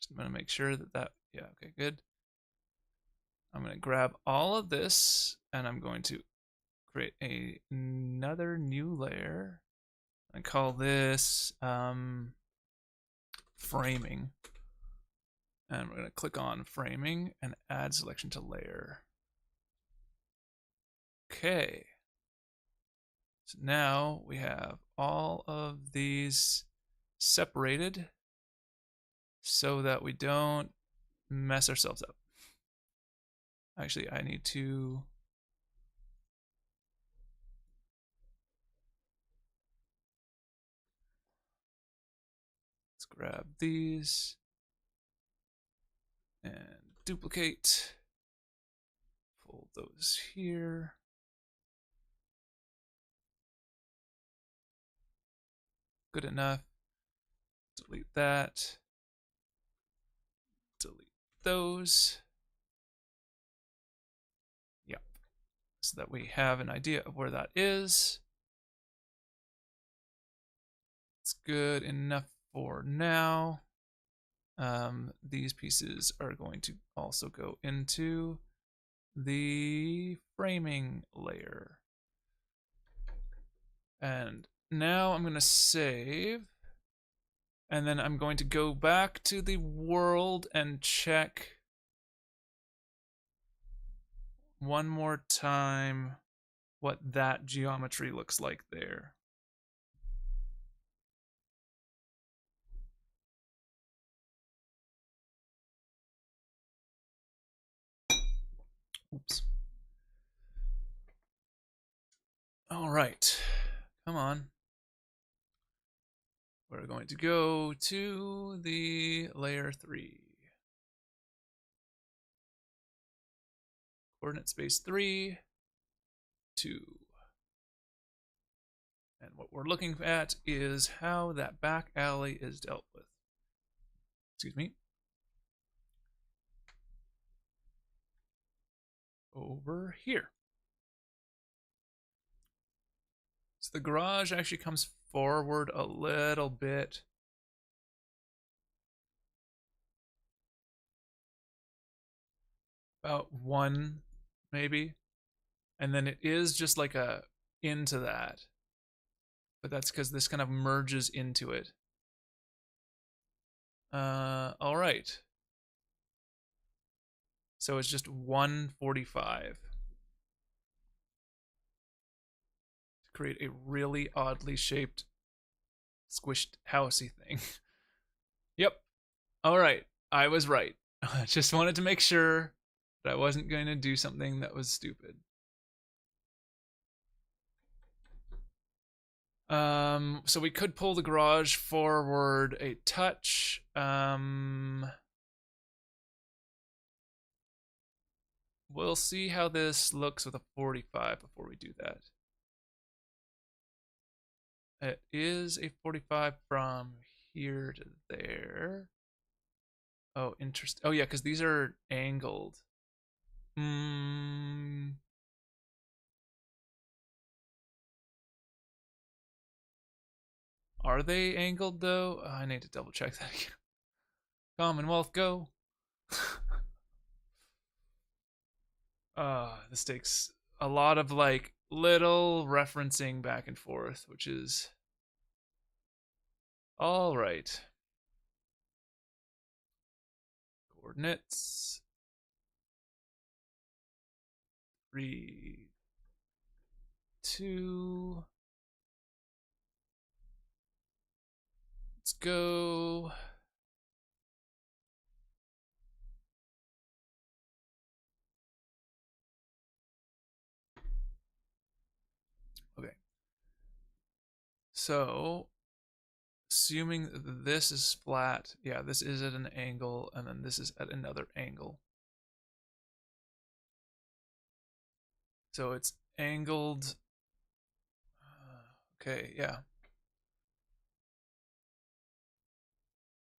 Just going to make sure that, yeah, okay, good. I'm going to grab all of this, and I'm going to create another new layer. I call this framing. And we're going to click on framing and add selection to layer. Okay. So now we have all of these separated so that we don't mess ourselves up. Actually, I need to let's grab these and duplicate. Fold those here. Good enough. Delete that. Delete those. Yep. So that we have an idea of where that is. It's good enough for now. These pieces are going to also go into the framing layer. And now I'm going to save. And then I'm going to go back to the world and check one more time what that geometry looks like there. Oops. All right. Come on. We're going to go to the layer 3. Coordinate space 3, 2. And what we're looking at is how that back alley is dealt with. Excuse me. Over here. So the garage actually comes forward a little bit. About 1, maybe. And then it is just like a into that. But that's because this kind of merges into it. All right. So it's just 145. To create a really oddly shaped, squished housey thing. Yep. All right. I was right. I just wanted to make sure that I wasn't going to do something that was stupid. So we could pull the garage forward a touch. We'll see how this looks with a 45 before we do that. It is a 45 from here to there. Oh, interesting. Oh, yeah, because these are angled. Are they angled, though? I need to double check that again. Commonwealth, go. This takes a lot of like little referencing back and forth, which is all right. Coordinates 3, 2. Let's go. Okay. So, assuming this is flat, yeah, this is at an angle, and then this is at another angle. So it's angled. Okay, yeah.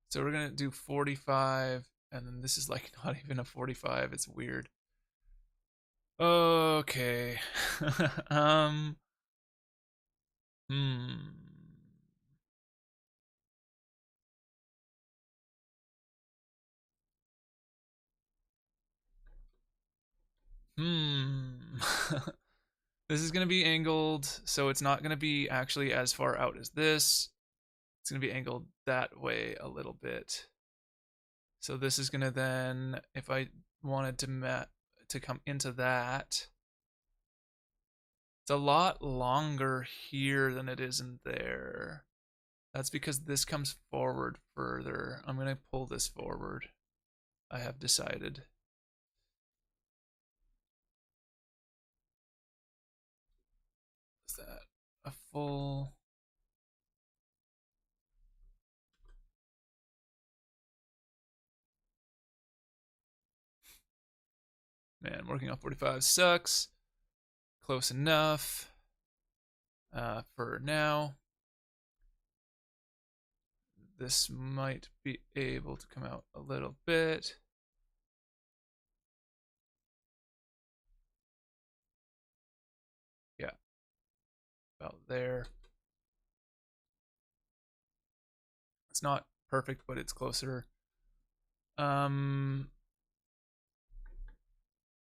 So we're gonna do 45, and then this is like not even a 45. It's weird. Okay. um. Hmm. Hmm. This is gonna be angled, so it's not gonna be actually as far out as this. It's gonna be angled that way a little bit. So this is gonna then, if I wanted to come into that, it's a lot longer here than it is in there. That's because this comes forward further. I'm gonna pull this forward. I have decided. Is that a full? Man, working off 45 sucks. Close enough for now. This might be able to come out a little bit. Yeah, about there. It's not perfect, but it's closer. Um,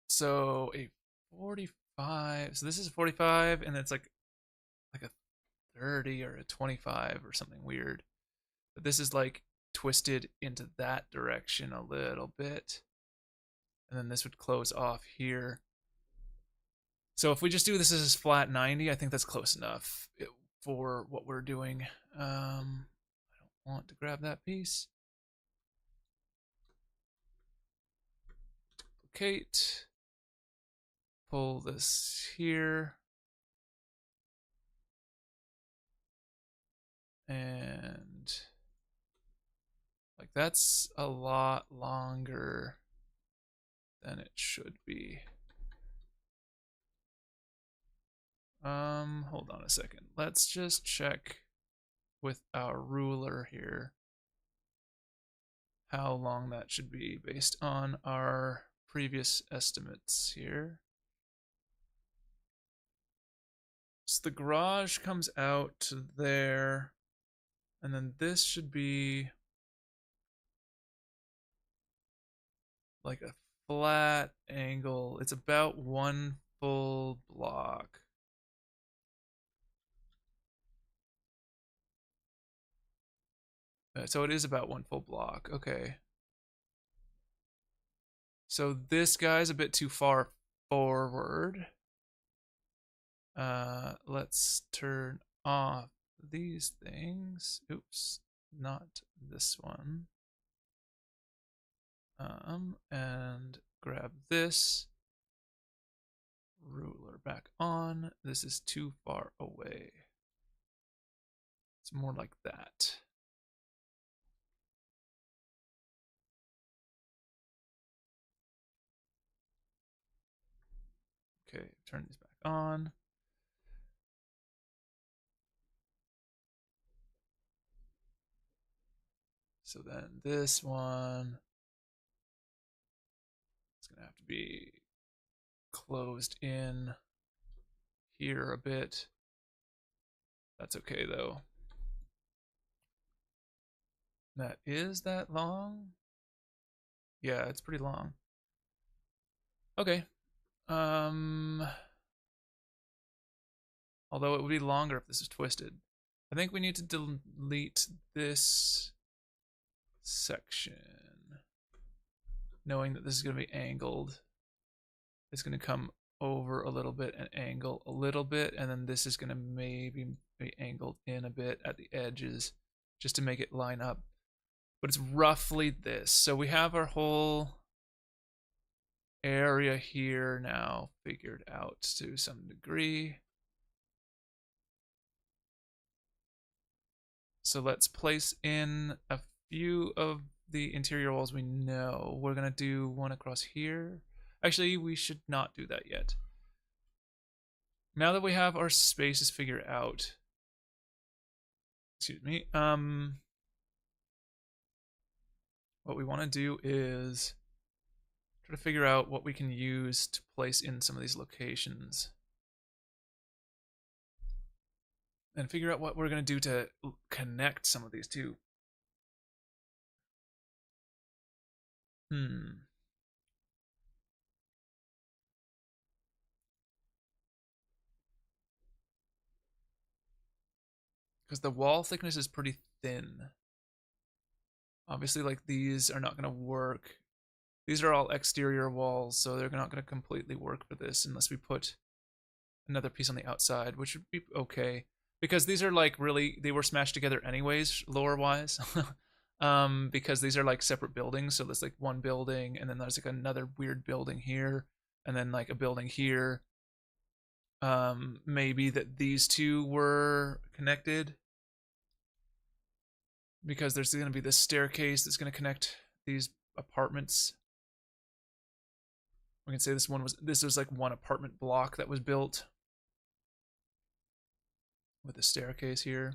so a 45. So this is 45, and it's like a 30 or a 25 or something weird. But this is like twisted into that direction a little bit, and then this would close off here. So if we just do this as flat 90, I think that's close enough for what we're doing. I don't want to grab that piece. Duplicate. Pull this here. And like that's a lot longer than it should be. Hold on a second. Let's just check with our ruler here how long that should be based on our previous estimates here. So the garage comes out to there, and then this should be like a flat angle. It's about one full block. So it is about one full block. Okay. So this guy's a bit too far forward. Let's turn off these things. Oops, not this one. And grab this ruler back on. This is too far away. It's more like that. Okay, turn these back on. So then this one is going to have to be closed in here a bit. That's okay though. That is that long? Yeah, it's pretty long. Okay. Although it would be longer if this is twisted. I think we need to delete this section. Knowing that this is going to be angled. It's going to come over a little bit and angle a little bit, and then this is going to maybe be angled in a bit at the edges just to make it line up. But it's roughly this. So we have our whole area here now figured out to some degree. So let's place in a few of the interior walls we know. We're going to do one across here. Actually, we should not do that yet. Now that we have our spaces figured out, excuse me, what we want to do is try to figure out what we can use to place in some of these locations. And figure out what we're going to do to connect some of these too. Because the wall thickness is pretty thin. Obviously, like, these are not going to work. These are all exterior walls, so they're not going to completely work for this unless we put another piece on the outside, which would be okay. Because these are like really, they were smashed together anyways, lore wise. Because these are like separate buildings. So there's like one building, and then there's like another weird building here, and then like a building here. Maybe that these two were connected, because there's going to be this staircase that's going to connect these apartments. We can say this was like one apartment block that was built with a staircase here.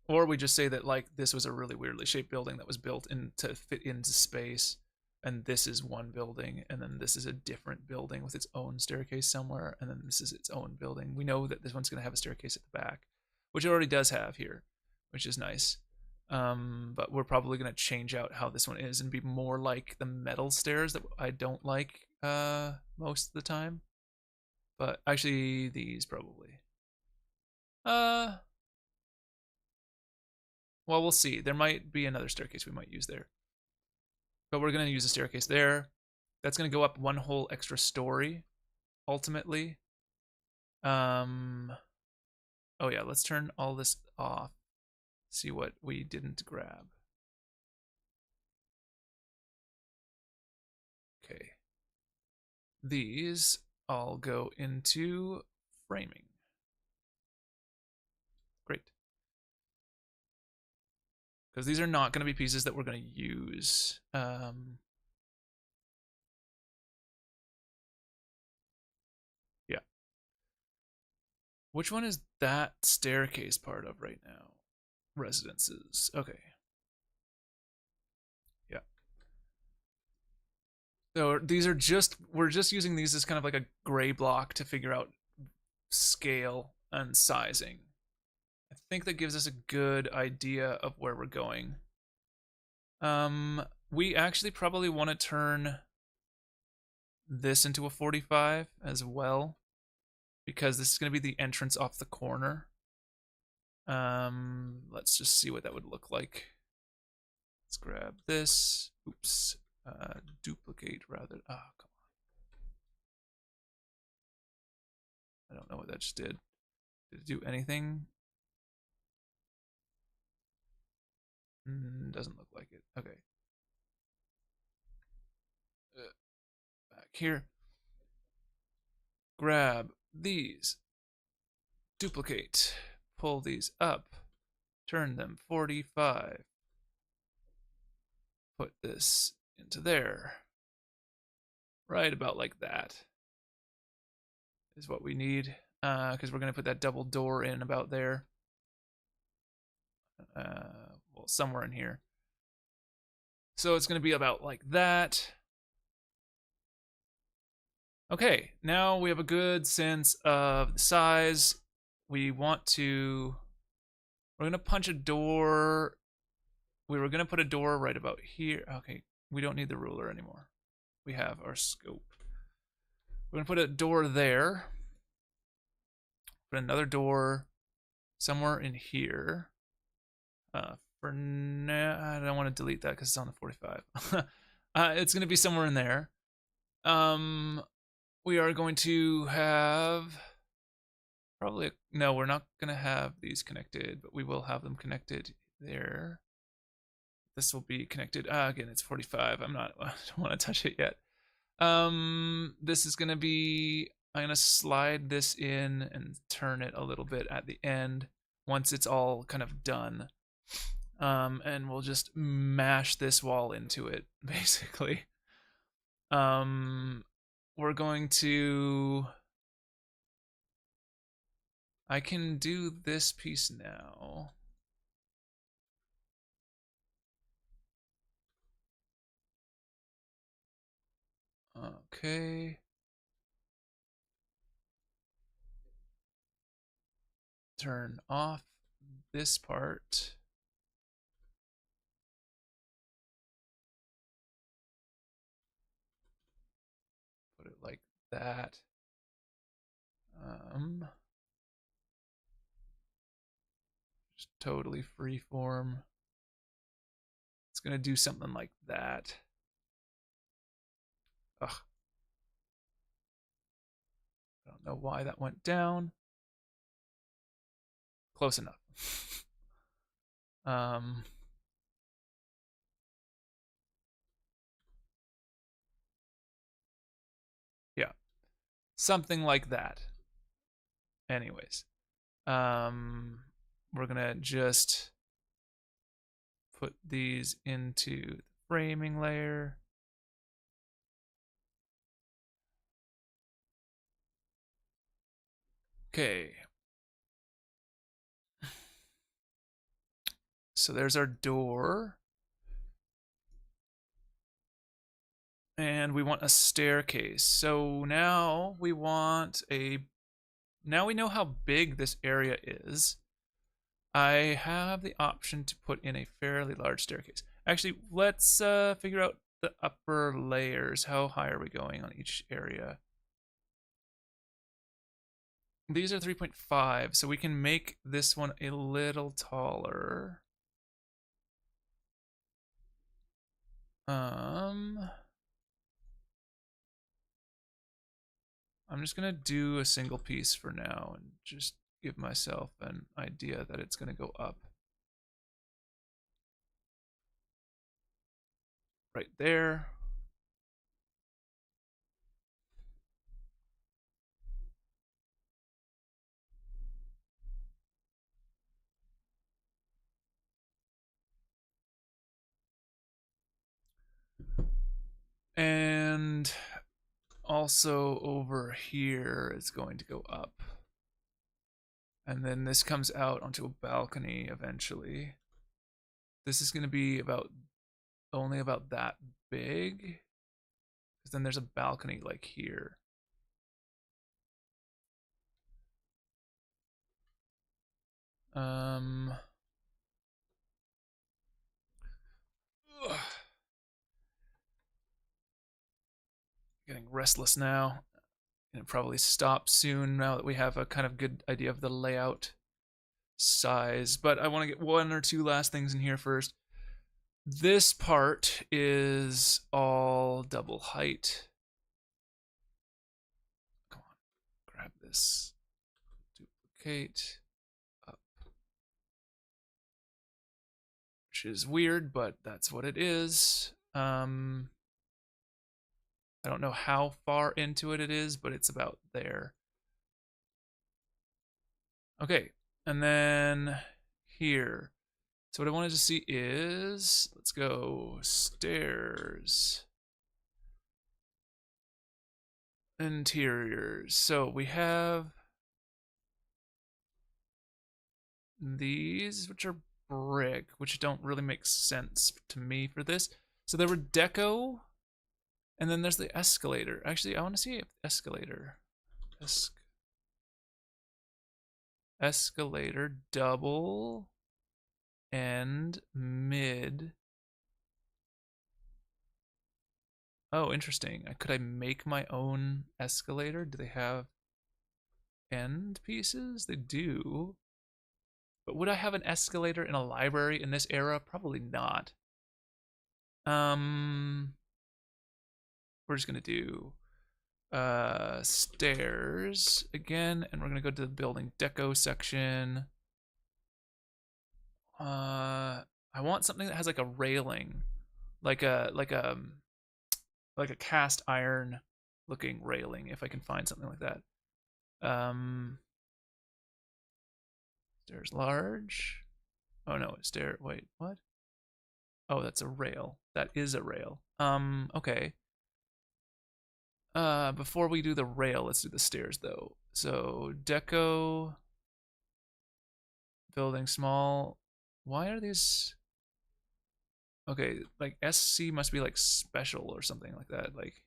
Or we just say that like this was a really weirdly shaped building that was built in to fit into space, and this is one building, and then this is a different building with its own staircase somewhere, and then this is its own building. We know that this one's going to have a staircase at the back, which it already does have here, which is nice. But we're probably going to change out how this one is and be more like the metal stairs that I don't like most of the time. But actually, these probably. Well, we'll see. There might be another staircase we might use there. But we're going to use a staircase there. That's going to go up one whole extra story, ultimately. Oh yeah, let's turn all this off. See what we didn't grab. Okay. These all go into framing. Great. Because these are not going to be pieces that we're going to use. Yeah. Which one is that staircase part of right now? Residences. Okay. Yeah. So these are just, we're just using these as kind of like a gray block to figure out scale and sizing. I think that gives us a good idea of where we're going. We actually probably want to turn this into a 45 as well, because this is going to be the entrance off the corner. Let's just see what that would look like. Let's grab this. Oops. Duplicate rather. Ah, oh, come on. I don't know what that just did. Did it do anything? Doesn't look like it. Okay. Back here. Grab these. Duplicate. Pull these up. Turn them 45. Put this into there. Right about like that is what we need, because we're going to put that double door in about there. Well, somewhere in here. So it's going to be about like that. Okay, now we have a good sense of the size. We want to, we're going to punch a door. We were going to put a door right about here. Okay, we don't need the ruler anymore. We have our scope. We're going to put a door there. Put another door somewhere in here. For now, I don't want to delete that because it's on the 45. It's going to be somewhere in there. We are going to have probably, no, we're not going to have these connected, but we will have them connected there. This will be connected. Again, it's 45. I don't want to touch it yet. This is going to be, I'm going to slide this in and turn it a little bit at the end once it's all kind of done. And we'll just mash this wall into it, basically. We're going to, I can do this piece now. Okay. Turn off this part. Put it like that. Just totally freeform. It's gonna do something like that. Ugh. I don't know why that went down. Close enough. um, yeah, something like that. Anyways, we're gonna just put these into the framing layer. Okay. So there's our door. And we want a staircase. So now we want a. Now we know how big this area is. I have the option to put in a fairly large staircase. Actually, let's figure out the upper layers. How high are we going on each area? These are 3.5, so we can make this one a little taller. I'm just gonna do a single piece for now and just give myself an idea that it's gonna go up. Right there. And also over here it's going to go up. And then this comes out onto a balcony eventually. This is going to be about only about that big. Because then there's a balcony like here. Um, Getting restless now. And it probably stop soon now that we have a kind of good idea of the layout size. But I want to get one or two last things in here first. This part is all double height. Come on, grab this. Duplicate. Up. Which is weird, but that's what it is. I don't know how far into it is, but it's about there. Okay, and then here. So what I wanted to see is, let's go stairs. Interiors. So we have these, which are brick, which don't really make sense to me for this. So there were deco, and then there's the escalator. Actually, I want to see if escalator. Escalator double and mid. Oh, interesting. Could I make my own escalator? Do they have end pieces? They do. But would I have an escalator in a library in this era? Probably not. We're just gonna do stairs again, and we're gonna go to the building deco section. I want something that has like a railing, like a cast iron looking railing, if I can find something like that. Stairs large. Oh no, stair. Wait, what? Oh, that's a rail. That is a rail. Okay. Before we do the rail, let's do the stairs though. So deco, building small. Why are these? Okay, like SC must be like special or something like that. Like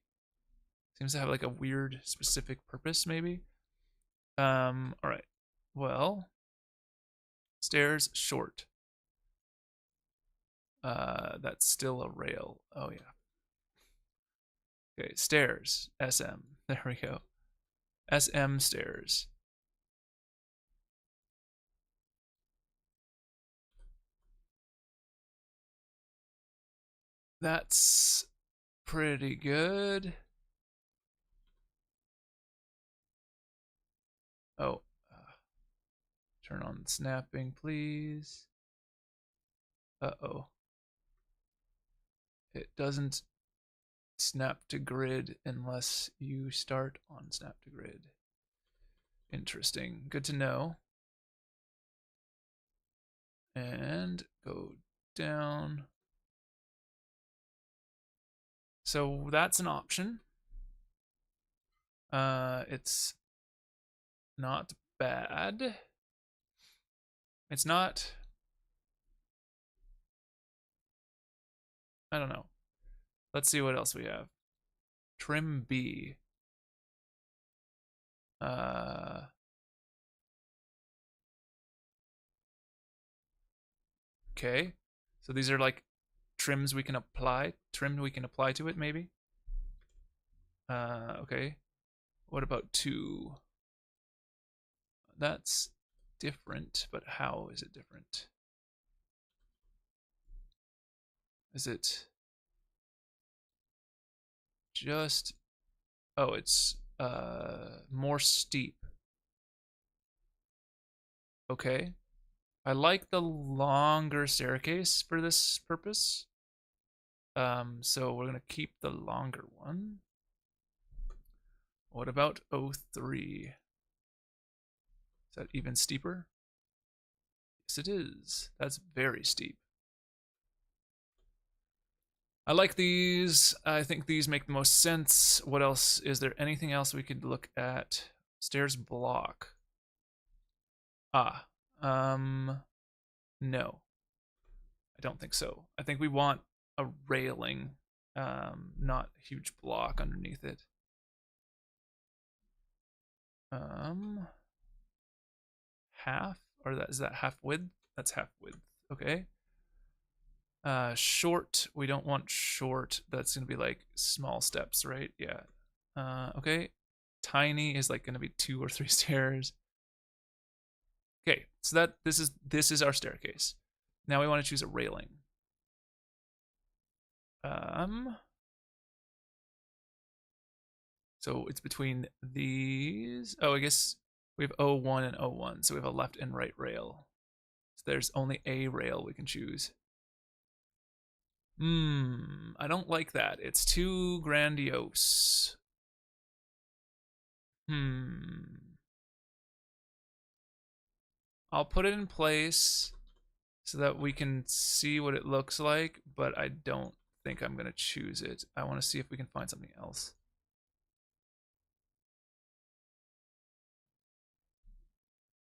Seems to have like a weird specific purpose, maybe. All right. Well, stairs short. That's still a rail. Oh yeah. Okay, stairs. SM. There we go. SM stairs. That's pretty good. Oh, turn on snapping, please. Uh-oh. It doesn't snap to grid unless you start on snap to grid. Interesting. Good to know. And go down. So that's an option. It's not bad. It's not, I don't know. Let's see what else we have. Trim B. Uh, okay. So these are like trims we can apply. Trim we can apply to it, maybe. Okay. What about 2? That's different, but how is it different? Is it just, oh, it's more steep. Okay. I like the longer staircase for this purpose. So we're gonna keep the longer one. What about 03? Is that even steeper? Yes, it is. That's very steep. I like these. I think these make the most sense. What else? Is there anything else we could look at? Stairs block. Ah, no. I don't think so. I think we want a railing, not a huge block underneath it. Half, or is that half width? That's half width. Okay. Short, we don't want short. That's gonna be like small steps, right? Yeah. Okay. Tiny is like gonna be 2 or 3 stairs. Okay, so that this is our staircase. Now we want to choose a railing. So it's between these. Oh, I guess we have O1 and O1, so we have a left and right rail. So there's only a rail we can choose. I don't like that. It's too grandiose. I'll put it in place so that we can see what it looks like, but I don't think I'm gonna choose it. I want to see if we can find something else.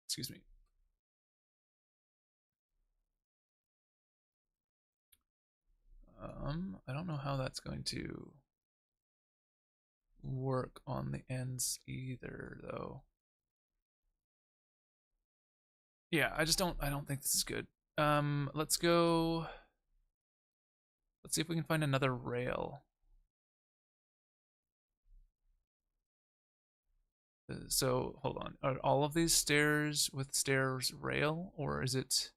Excuse me. I don't know how that's going to work on the ends either, though. Yeah, I don't think this is good. Let's go. Let's see if we can find another rail. So hold on. Are all of these stairs with stairs rail, or is it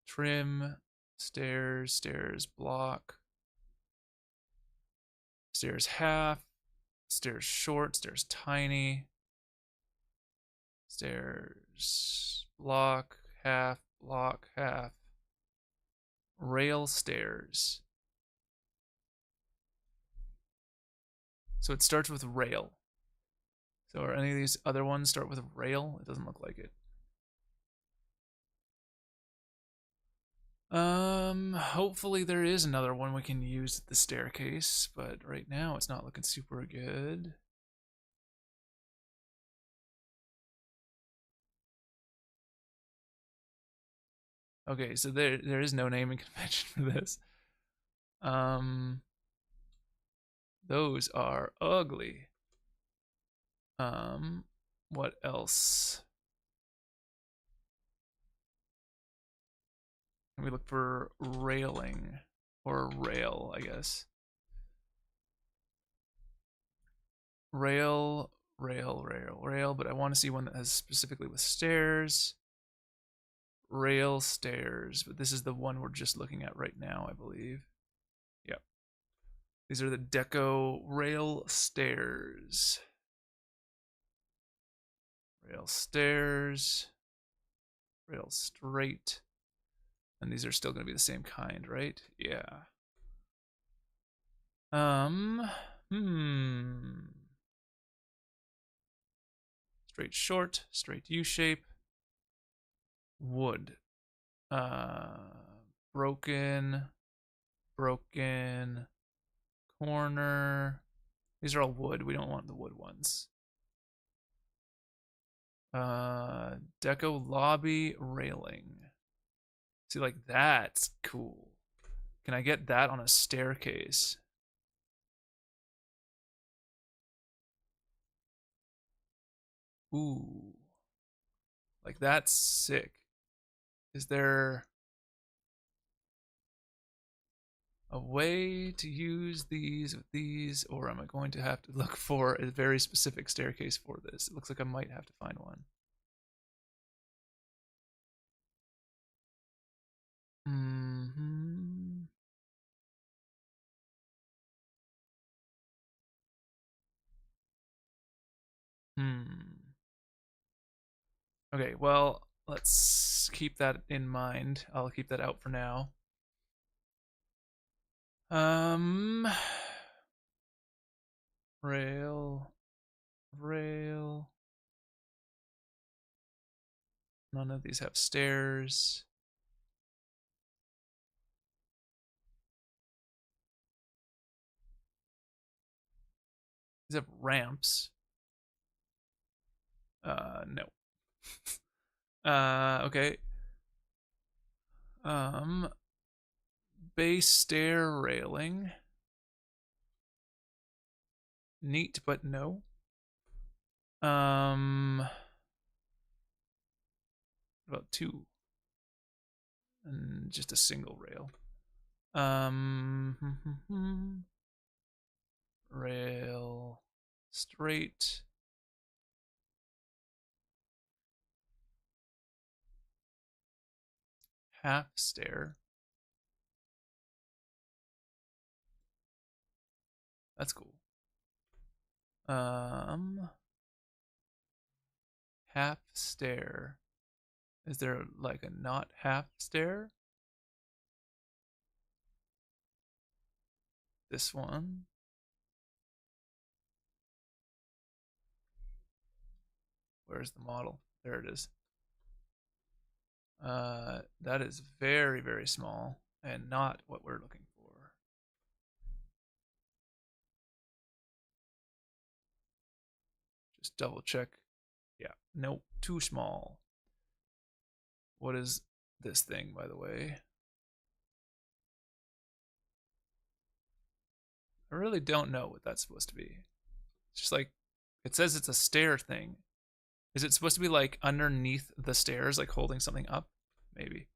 trim, stairs, stairs block, stairs half, stairs short, stairs tiny, stairs block, half, rail stairs. So it starts with rail. So are any of these other ones start with rail? It doesn't look like it. Hopefully there is another one we can use at the staircase, but right now it's not looking super good. Okay, so there is no naming convention for this. Those are ugly. What else? Let me look for railing or rail, I guess. Rail, rail, but I want to see one that has specifically with stairs. Rail stairs, but this is the one we're just looking at right now, I believe. Yep. These are the deco rail stairs. Rail stairs. Rail straight. And these are still going to be the same kind, right? Yeah. Hmm. Straight short, straight U shape. Wood. Broken. Broken. Corner. These are all wood. We don't want the wood ones. Deco lobby railing. See, like that's cool. Can I get that on a staircase? Ooh. Like that's sick. Is there a way to use these with these, or am I going to have to look for a very specific staircase for this? It looks like I might have to find one. Mm-hmm. Hmm. Okay, well, let's keep that in mind. I'll keep that out for now. Um, rail, rail. None of these have stairs. These have ramps. No. Okay. Um, base stair railing. Neat, but no. About two. And just a single rail. Rail straight. Half stair. That's cool. Half stair. Is there like a not half stair? This one. Where's the model? There it is. That is very, very small and not what we're looking for. Just double check. Yeah, nope, too small. What is this thing, by the way? I really don't know what that's supposed to be. It's just like, it says it's a stair thing. Is it supposed to be like underneath the stairs, like holding something up? Maybe.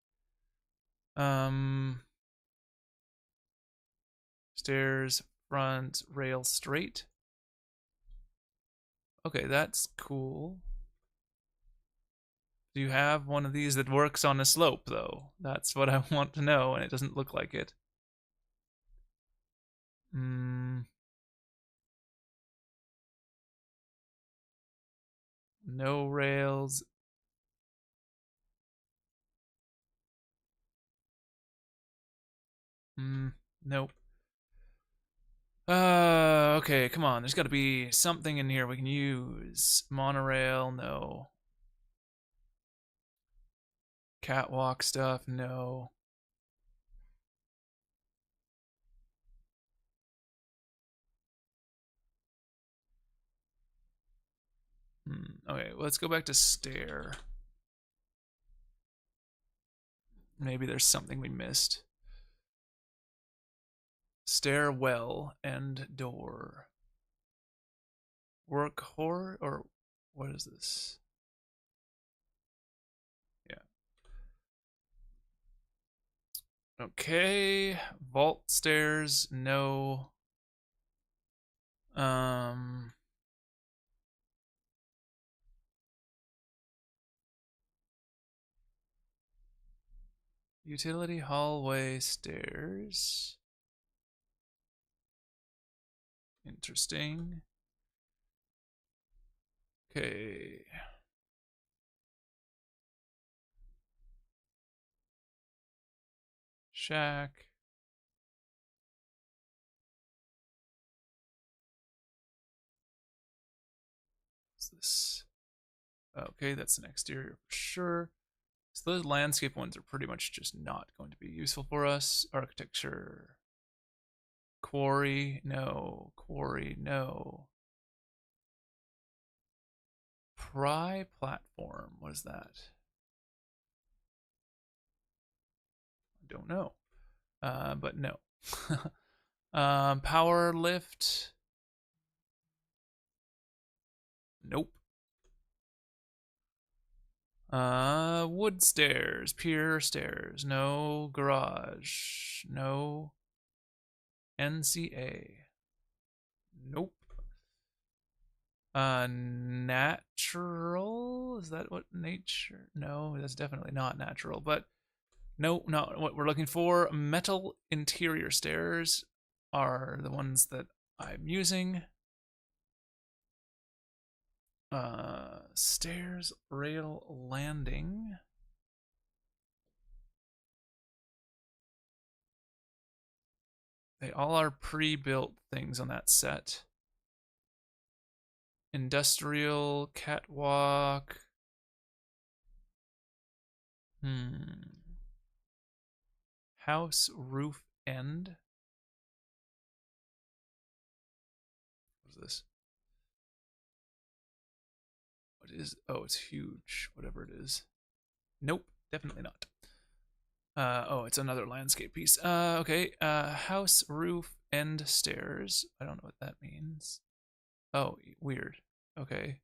Stairs, front, rail straight. Okay, that's cool. Do you have one of these that works on a slope, though? That's what I want to know, and it doesn't look like it. No rails. Nope. Okay, come on. There's got to be something in here we can use. Monorail, no. Catwalk stuff, no. Okay, let's go back to stair. Maybe there's something we missed. Stairwell and door. Work horror or what is this? Yeah. Okay. Vault stairs, no. Um Utility hallway stairs. Interesting. Okay. Shack. What's this? Okay, that's an exterior for sure. So those landscape ones are pretty much just not going to be useful for us. Architecture. Quarry, no. Quarry, no. Pry platform, what is that? I don't know. But no. Power lift. Nope. Wood stairs, pier stairs, no. Garage, no. NCA, nope. Natural, is that what nature? No, that's definitely not natural, but no, not what we're looking for. Metal interior stairs are the ones that I'm using. Stairs, rail, landing. They all are pre-built things on that set. Industrial, catwalk. House, roof, end. What is this? What is? Oh, it's huge. Whatever it is. Nope, definitely not. Oh, it's another landscape piece. Okay. House, roof, end, stairs. I don't know what that means. Oh, weird. Okay.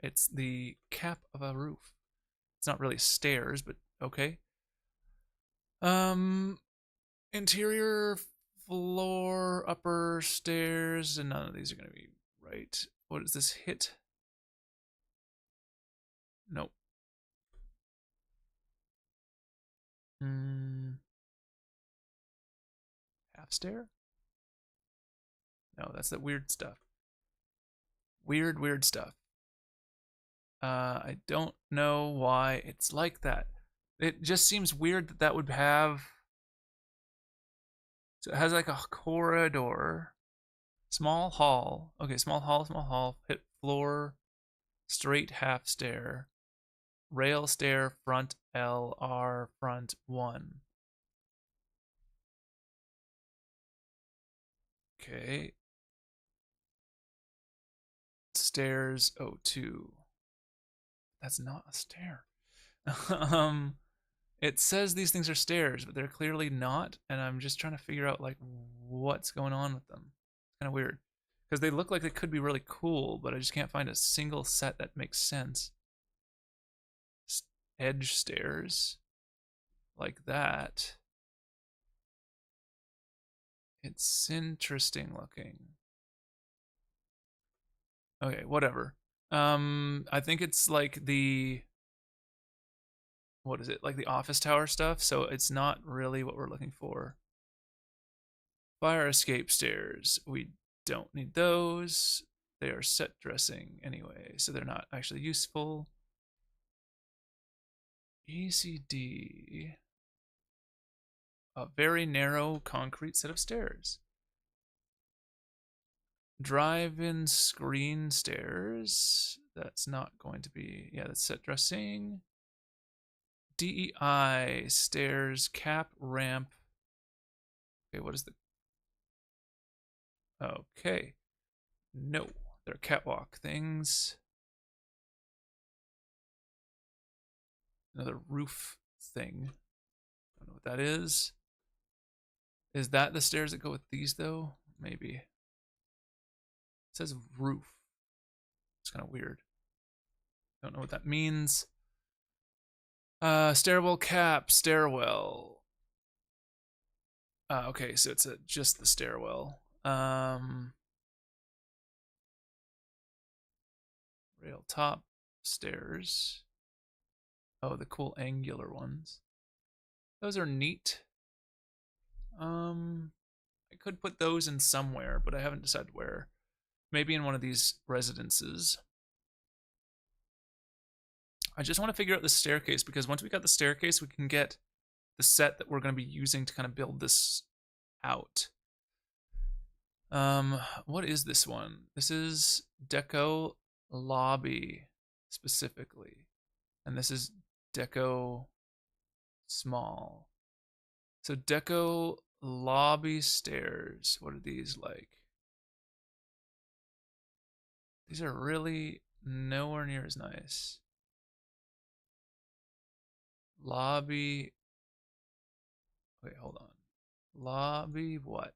It's the cap of a roof. It's not really stairs, but okay. Um, Interior floor, upper stairs, and none of these are gonna be right. What is this? Hit? Nope. Half stair? No, that's that weird stuff. Weird stuff. I don't know why it's like that. It just seems weird that that would have. So it has like a corridor, small hall. Okay, small hall. Hit floor, straight half stair, rail stair, front LR, front 1. Okay. Stairs 02. That's not a stair. um it says these things are stairs, but they're clearly not, and I'm just trying to figure out like what's going on with them. It's kind of weird because they look like they could be really cool, but I just can't find a single set that makes sense. Edge stairs like that. It's interesting looking. Okay, whatever. I think it's like the what is it? Like the office tower stuff, so it's not really what we're looking for. Fire escape stairs. We don't need those. They are set dressing anyway, so they're not actually useful. ECD. A very narrow concrete set of stairs. Drive-in screen stairs. That's not going to be. Yeah, that's set dressing. DEI stairs, cap, ramp. Okay, what is the. Okay. No, they're catwalk things. Another roof thing. I don't know what that is. Is that the stairs that go with these though? Maybe. It says roof. It's kind of weird. Don't know what that means. Stairwell cap, stairwell. Okay, so it's just the stairwell. Rail top, stairs. Oh, the cool angular ones. Those are neat. I could put those in somewhere, but I haven't decided where. Maybe in one of these residences. I just want to figure out the staircase because once we got the staircase, we can get the set that we're going to be using to kind of build this out. What is this one? This is Deco Lobby specifically. And this is Deco Small. So Deco Lobby stairs. What are these like? These are really nowhere near as nice. Lobby. Wait, hold on. Lobby what?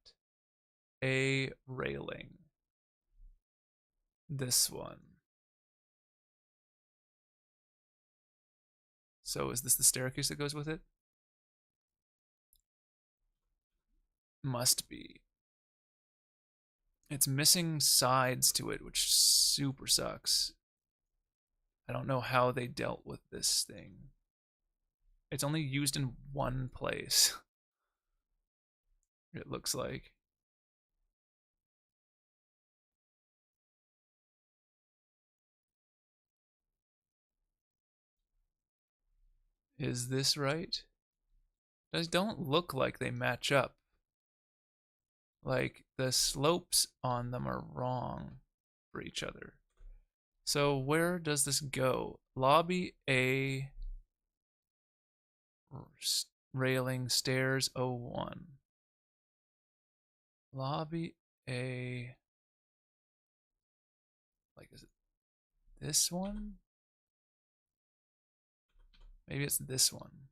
A railing. This one. So is this the staircase that goes with it? Must be. It's missing sides to it, which super sucks. I don't know how they dealt with this thing. It's only used in one place. It looks like. Is this right? Those don't look like they match up. Like the slopes on them are wrong for each other. So where does this go? Lobby A railing stairs 01. Lobby A, like is it this one? Maybe it's this one.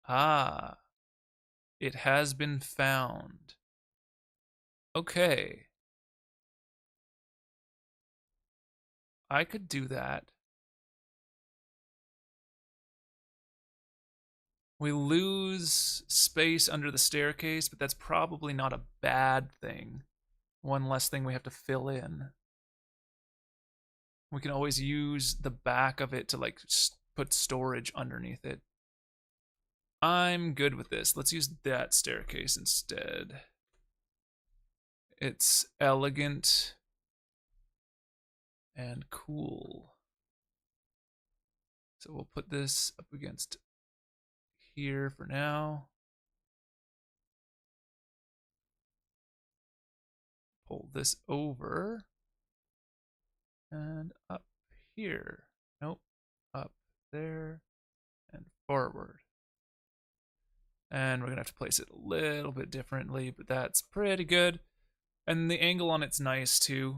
Ah, it has been found. Okay. I could do that. We lose space under the staircase, but that's probably not a bad thing. One less thing we have to fill in. We can always use the back of it to like put storage underneath it. I'm good with this. Let's use that staircase instead. It's elegant and cool. So we'll put this up against here for now. Pull this over and up here. Nope, up there and forward. And we're gonna have to place it a little bit differently, but that's pretty good. And the angle on it's nice too.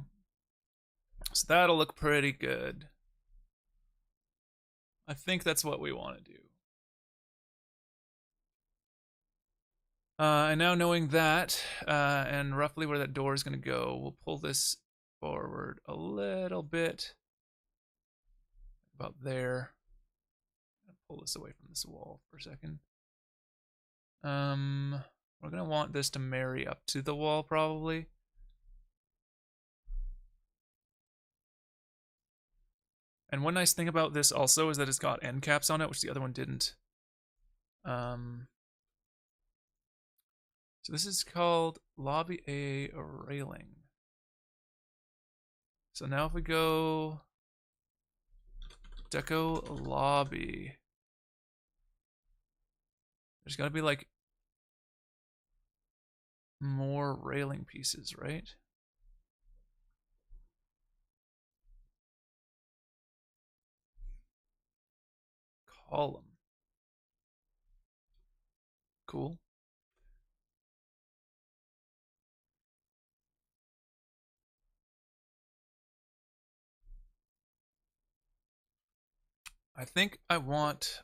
So that'll look pretty good. I think that's what we want to do. And now knowing that, and roughly where that door is going to go, we'll pull this forward a little bit. About there. Pull this away from this wall for a second. We're going to want this to marry up to the wall probably. And one nice thing about this also is that it's got end caps on it, which the other one didn't. So this is called Lobby A Railing. So now if we go Deco Lobby, there's got to be like more railing pieces, right? Column. Cool. I think I want,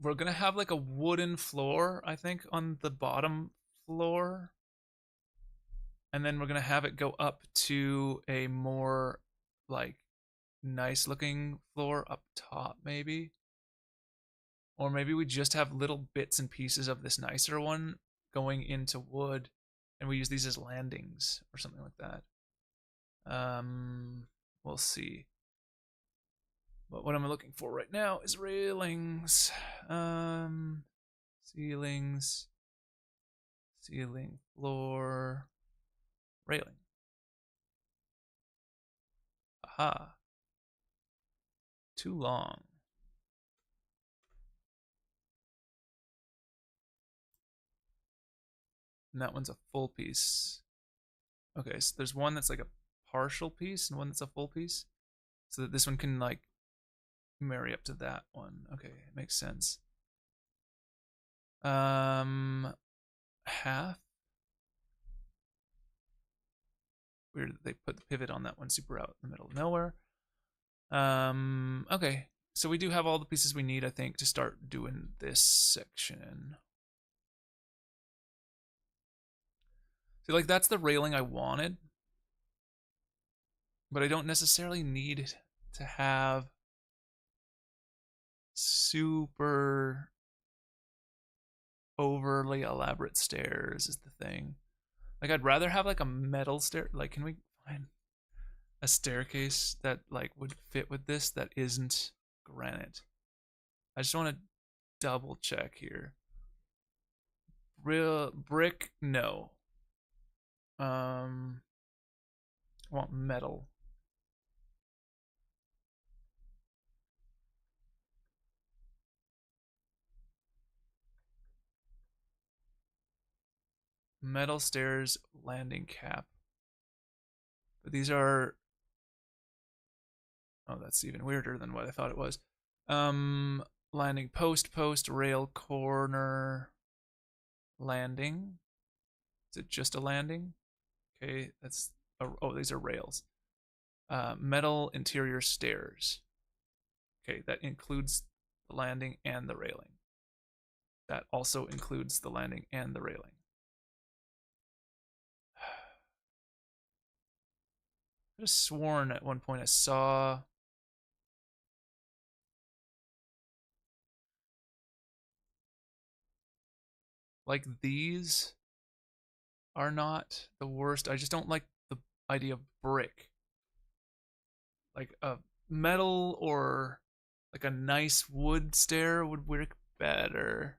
we're gonna have like a wooden floor, I think, on the bottom floor, and then we're gonna have it go up to a more like nice looking floor up top, maybe. Or maybe we just have little bits and pieces of this nicer one going into wood, and we use these as landings or something like that. We'll see. But what I'm looking for right now is railings. Ceilings, ceiling, floor, railing. Aha. Too long. And that one's a full piece. Okay, so there's one that's like a partial piece and one that's a full piece. So that this one can like marry up to that one. Okay, it makes sense. Half. Weird that they put the pivot on that one super out in the middle of nowhere. Okay. So we do have all the pieces we need, I think, to start doing this section. See, like that's the railing I wanted, but I don't necessarily need to have super overly elaborate stairs is the thing. Like I'd rather have like a metal stair. Like, can we find a staircase that like would fit with this that isn't granite? I just want to double check here. Real brick, no. I want metal. Metal stairs, landing cap. But these are. Oh, that's even weirder than what I thought it was. Landing post, rail, corner, landing. Is it just a landing? Okay, that's. Oh, these are rails. Metal interior stairs. Okay, that includes the landing and the railing. That also includes the landing and the railing. I just sworn at one point I saw like these are not the worst. I just don't like the idea of brick. Like a metal or like a nice wood stair would work better.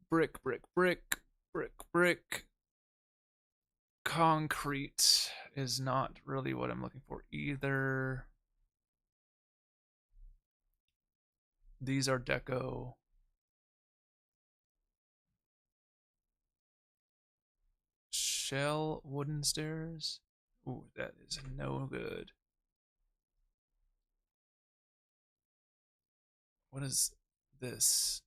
Brick, brick, brick, brick, brick. Concrete is not really what I'm looking for either. These are deco. Shell wooden stairs. Ooh, that is no good. What is this?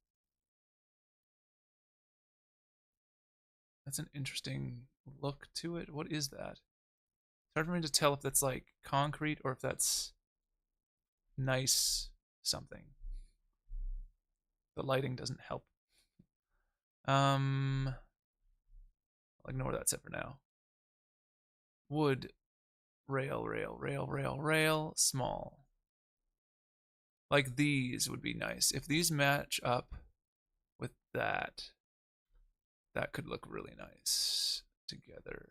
That's an interesting look to it. What is that? It's hard for me to tell if that's like concrete or if that's nice something. The lighting doesn't help. I'll ignore that set for now. Wood, rail, rail, rail, rail, rail, small. Like these would be nice. If these match up with that, that could look really nice together.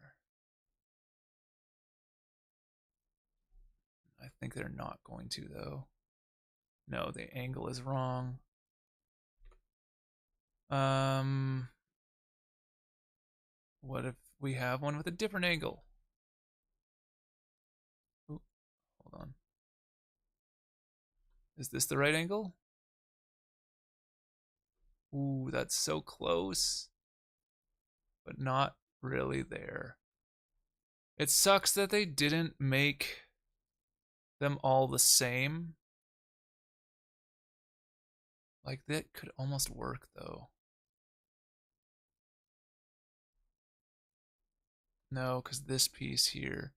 I think they're not going to though. No, the angle is wrong. What if we have one with a different angle? Ooh, hold on. Is this the right angle? Ooh, that's so close, but not really there. It sucks that they didn't make them all the same. Like that could almost work though. No, because this piece here.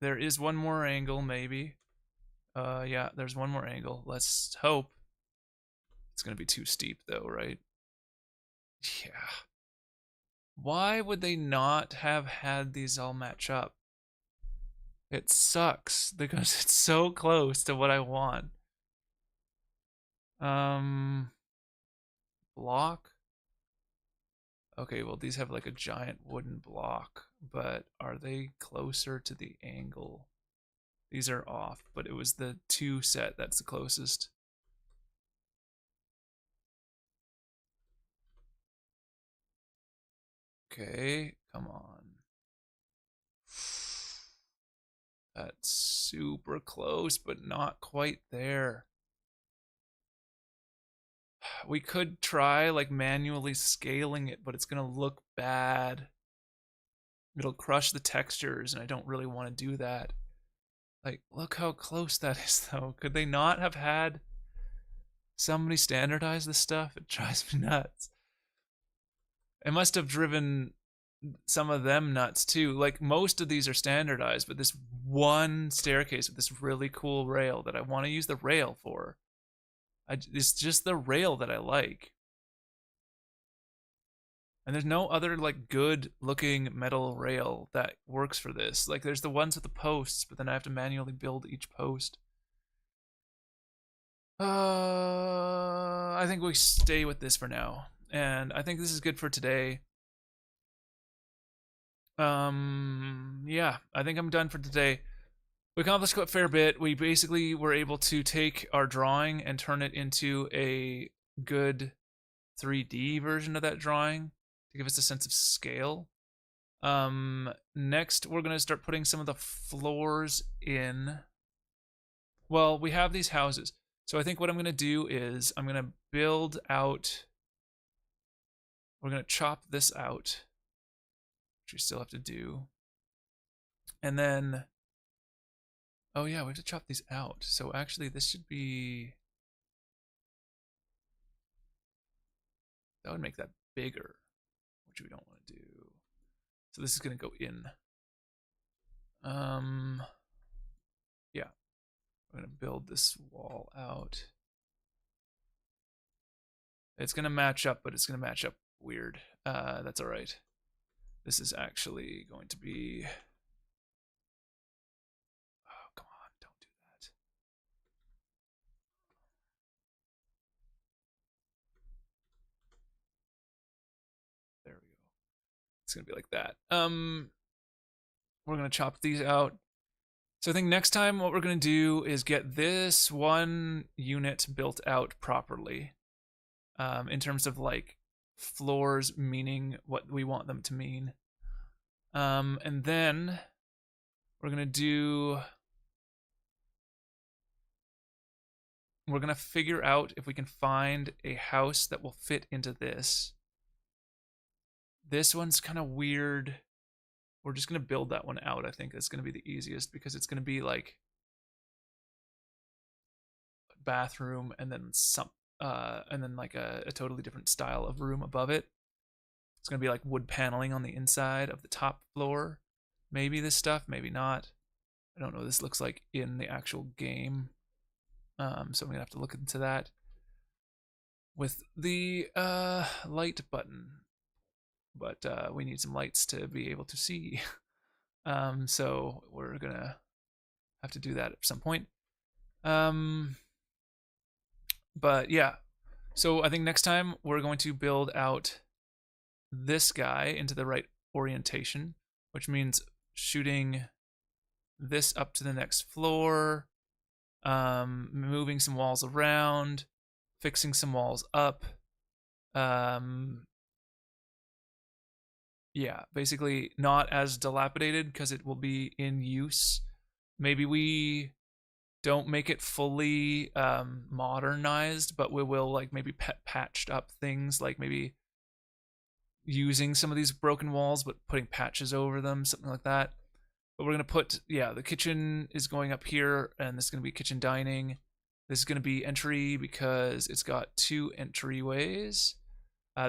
There is one more angle, maybe. Yeah, there's one more angle. Let's hope. It's gonna be too steep though, right? Yeah. Why would they not have had these all match up? It sucks because it's so close to what I want. Um, block. Okay, well these have like a giant wooden block, but are they closer to the angle? These are off, but it was the 2 set that's the closest. Okay, come on. That's super close, but not quite there. We could try like manually scaling it, but it's gonna look bad. It'll crush the textures, and I don't really want to do that. Like, look how close that is, though. Could they not have had somebody standardize this stuff? It drives me nuts. It must have driven some of them nuts too. Like, most of these are standardized, but this one staircase with this really cool rail that I want to use the rail for, it's just the rail that I like. And there's no other like good looking metal rail that works for this. Like there's the ones with the posts, but then I have to manually build each post. I think we stay with this for now. And I think this is good for today. Yeah, I think I'm done for today. We accomplished a fair bit. We basically were able to take our drawing and turn it into a good 3D version of that drawing to give us a sense of scale. Next we're gonna start putting some of the floors in. Well, we have these houses, so I think what I'm gonna do is I'm gonna build out. We're gonna chop this out, which we still have to do, and then. Oh yeah, we have to chop these out. So actually, this should be. That would make that bigger, which we don't want to do. So this is gonna go in. Yeah, we're gonna build this wall out. It's gonna match up, but it's gonna match up weird. That's all right. This is actually going to be. Oh, come on, don't do that. There we go. It's gonna be like that. We're gonna chop these out. So I think next time what we're gonna do is get this one unit built out properly. In terms of like floors meaning what we want them to mean. And then we're gonna figure out if we can find a house that will fit into this. This one's kind of weird. We're just gonna build that one out. I think it's gonna be the easiest because it's gonna be like bathroom and then like a totally different style of room above it. It's gonna be like wood paneling on the inside of the top floor. Maybe this stuff, maybe not. I don't know what this looks like in the actual game. So I'm gonna have to look into that with the light button. But we need some lights to be able to see. So we're gonna have to do that at some point. But yeah, so I think next time we're going to build out this guy into the right orientation, which means shooting this up to the next floor, moving some walls around, fixing some walls up. Yeah, basically not as dilapidated because it will be in use. Maybe we don't make it fully modernized, but we will like maybe patched up things, like maybe using some of these broken walls but putting patches over them, something like that. But we're gonna put, yeah, the kitchen is going up here, and this is gonna be kitchen dining. This is gonna be entry because it's got 2 entryways.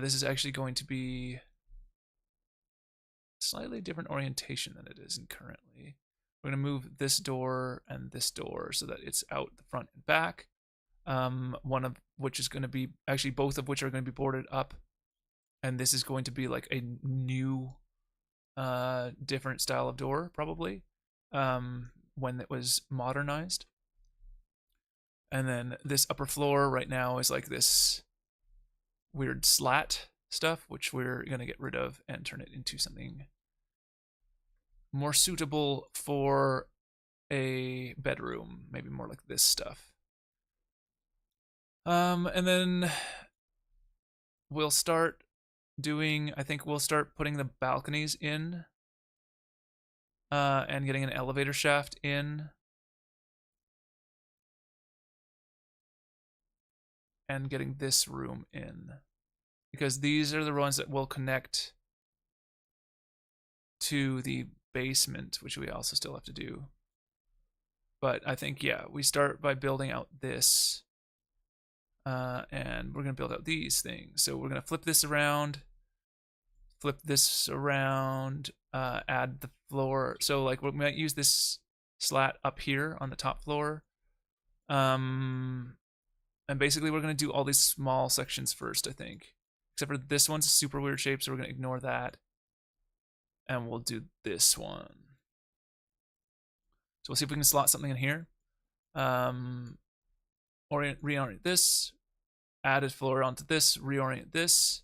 This is actually going to be slightly different orientation than it is in currently. We're going to move this door and this door so that it's out the front and back. One of which is going to be, actually both of which are going to be boarded up. And this is going to be like a new, different style of door, probably, when it was modernized. And then this upper floor right now is like this weird slat stuff, which we're going to get rid of and turn it into something more suitable for a bedroom, maybe more like this stuff. And then we'll start doing, I think we'll start putting the balconies in, and getting an elevator shaft in, and getting this room in, because these are the ones that will connect to the basement, which we also still have to do. But I think, yeah, we start by building out this, and we're going to build out these things. So we're going to flip this around, add the floor. So like we might use this slat up here on the top floor. And basically we're going to do all these small sections first, I think. Except for this one's a super weird shape, so we're going to ignore that. And we'll do this one. So we'll see if we can slot something in here. Reorient this. Add a floor onto this. Reorient this.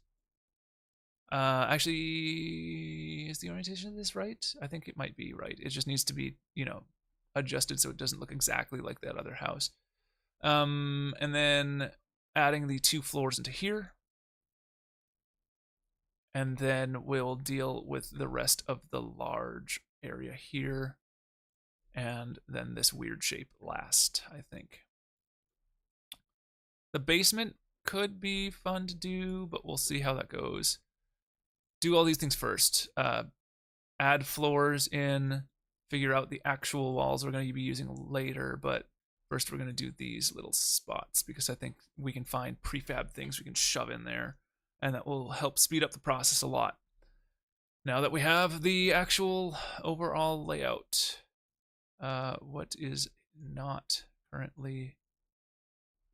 Actually, is the orientation of this right? I think it might be right. It just needs to be, adjusted so it doesn't look exactly like that other house. And then adding the 2 floors into here. And then we'll deal with the rest of the large area here. And then this weird shape last, I think. The basement could be fun to do, but we'll see how that goes. Do all these things first. Add floors in, figure out the actual walls we're going to be using later, but first we're going to do these little spots because I think we can find prefab things we can shove in there, and that will help speed up the process a lot. Now that we have the actual overall layout, what is not currently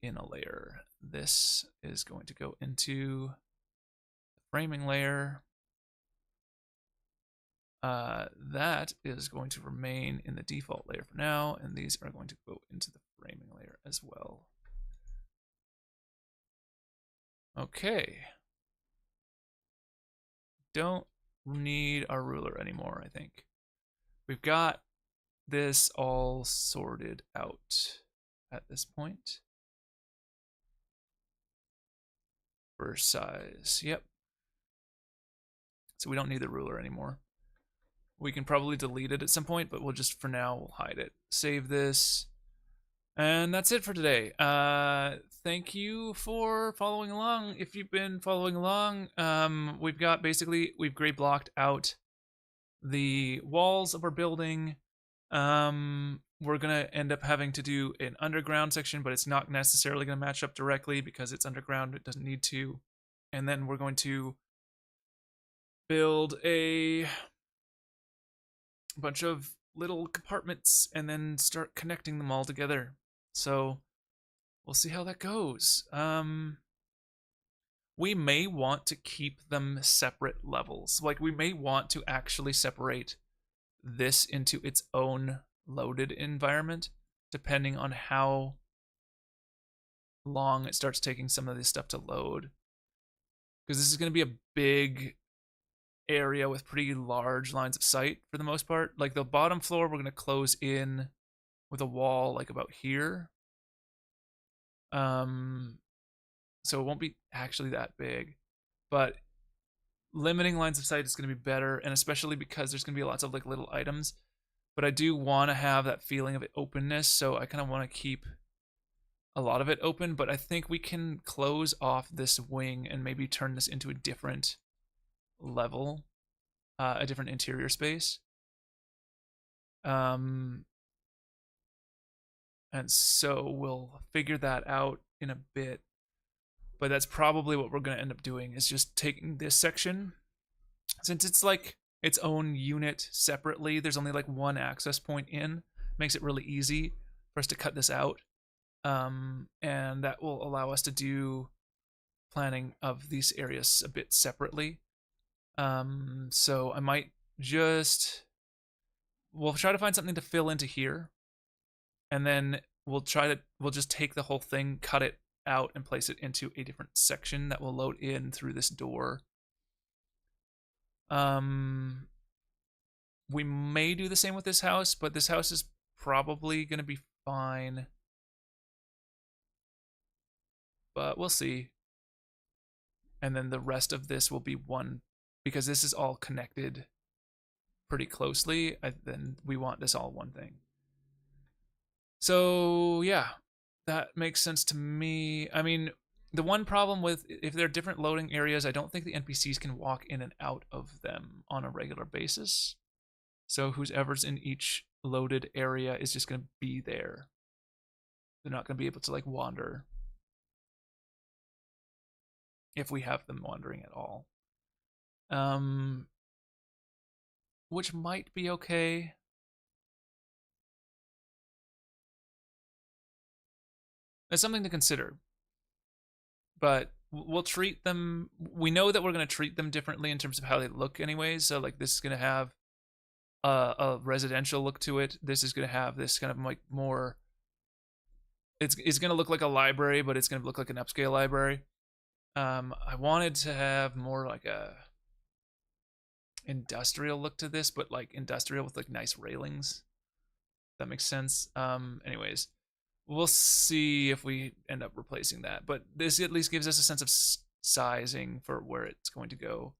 in a layer? This is going to go into the framing layer. That is going to remain in the default layer for now, and these are going to go into the framing layer as well. Okay. Don't need our ruler anymore, I think. We've got this all sorted out at this point. For size, yep. So we don't need the ruler anymore. We can probably delete it at some point, but we'll just, for now, we'll hide it. Save this. And that's it for today. Thank you for following along. If you've been following along, we've gray blocked out the walls of our building. We're gonna end up having to do an underground section, but it's not necessarily gonna match up directly because it's underground. It doesn't need to. And then we're going to build a bunch of little compartments and then start connecting them all together. So we'll see how that goes. We may want to keep them separate levels. Like we may want to actually separate this into its own loaded environment, depending on how long it starts taking some of this stuff to load. Because this is going to be a big area with pretty large lines of sight for the most part. Like the bottom floor, we're going to close in with a wall like about here. So it won't be actually that big, but limiting lines of sight is going to be better, and especially because there's going to be lots of like little items. But I do want to have that feeling of openness, so I kind of want to keep a lot of it open, but I think we can close off this wing and maybe turn this into a different level, a different interior space. And so we'll figure that out in a bit, but that's probably what we're going to end up doing, is just taking this section, since it's like its own unit separately. There's only like one access point in. Makes it really easy for us to cut this out. And that will allow us to do planning of these areas a bit separately. So I might just, we'll try to find something to fill into here, and then we'll just take the whole thing, cut it out, and place it into a different section that will load in through this door. We may do the same with this house, but this house is probably going to be fine. But we'll see. And then the rest of this will be one, because this is all connected pretty closely. Then we want this all one thing. So yeah, that makes sense to me. I mean, the one problem with, if they're different loading areas, I don't think the NPCs can walk in and out of them on a regular basis. So whoever's in each loaded area is just going to be there. They're not going to be able to like wander, if we have them wandering at all. Which might be okay. It's something to consider. But we'll treat them, we know that we're going to treat them differently in terms of how they look anyways. So like this is going to have a residential look to it. This is going to have this kind of like more, it's going to look like a library, but it's going to look like an upscale library. I wanted to have more like a industrial look to this, but like industrial with like nice railings. That makes sense. Anyways, we'll see if we end up replacing that, but this at least gives us a sense of sizing for where it's going to go.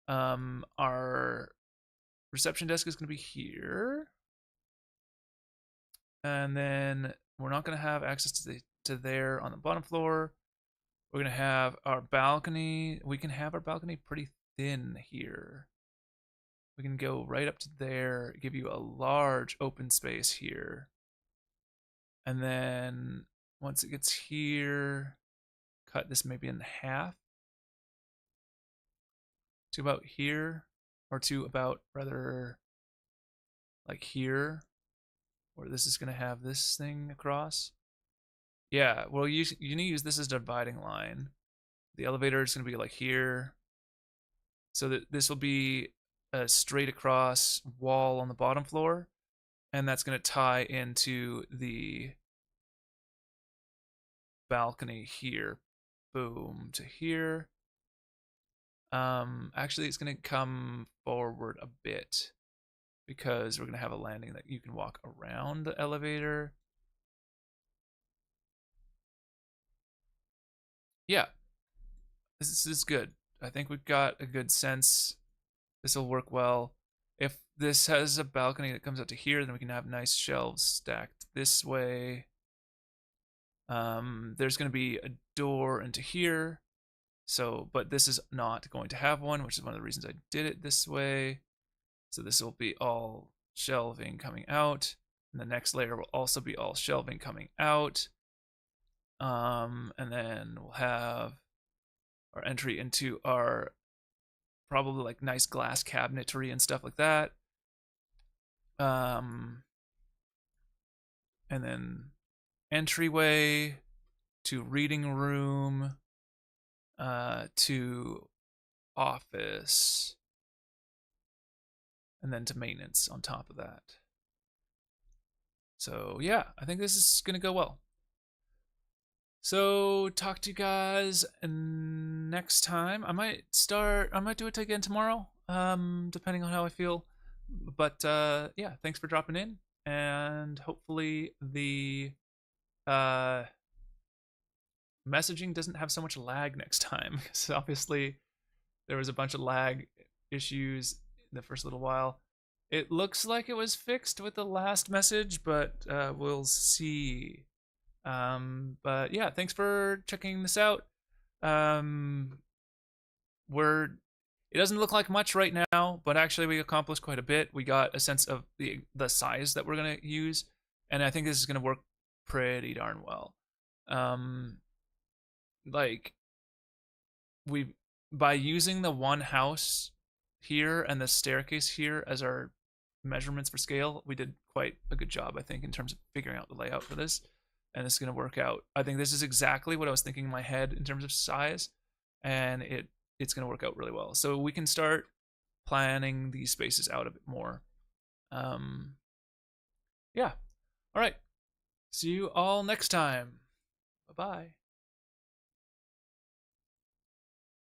Our reception desk is going to be here, and then we're not going to have access to there on the bottom floor. We're going to have our balcony. We can have our balcony pretty thin here. We can go right up to there, give you a large open space here. And then once it gets here, cut this maybe in half to about here, or to about rather like here, where this is going to have this thing across. Yeah, well, you need to use this as a dividing line. The elevator is going to be like here. So that this will be a straight across wall on the bottom floor, and that's going to tie into the balcony here. Boom, to here. Actually, it's going to come forward a bit, because we're going to have a landing that you can walk around the elevator. Yeah, this is good. I think we've got a good sense. This will work well. If this has a balcony that comes out to here, then we can have nice shelves stacked this way. There's going to be a door into here. So, but this is not going to have one, which is one of the reasons I did it this way. So this will be all shelving coming out. And the next layer will also be all shelving coming out. And then we'll have our entry into our probably like nice glass cabinetry and stuff like that. And then entryway to reading room, to office, and then to maintenance on top of that. So yeah, I think this is gonna go well. So talk to you guys next time. I might do it again tomorrow, depending on how I feel. But yeah, thanks for dropping in, and hopefully the messaging doesn't have so much lag next time, because obviously there was a bunch of lag issues in the first little while. It looks like it was fixed with the last message, but we'll see. But yeah, thanks for checking this out. It doesn't look like much right now, but actually we accomplished quite a bit. We got a sense of the size that we're gonna use, and I think this is gonna work pretty darn well. Like, by using the one house here and the staircase here as our measurements for scale, we did quite a good job, I think, in terms of figuring out the layout for this. And this is going to work out. I think this is exactly what I was thinking in my head in terms of size, and it's going to work out really well. So we can start planning these spaces out a bit more. Yeah. All right. See you all next time. Bye-bye.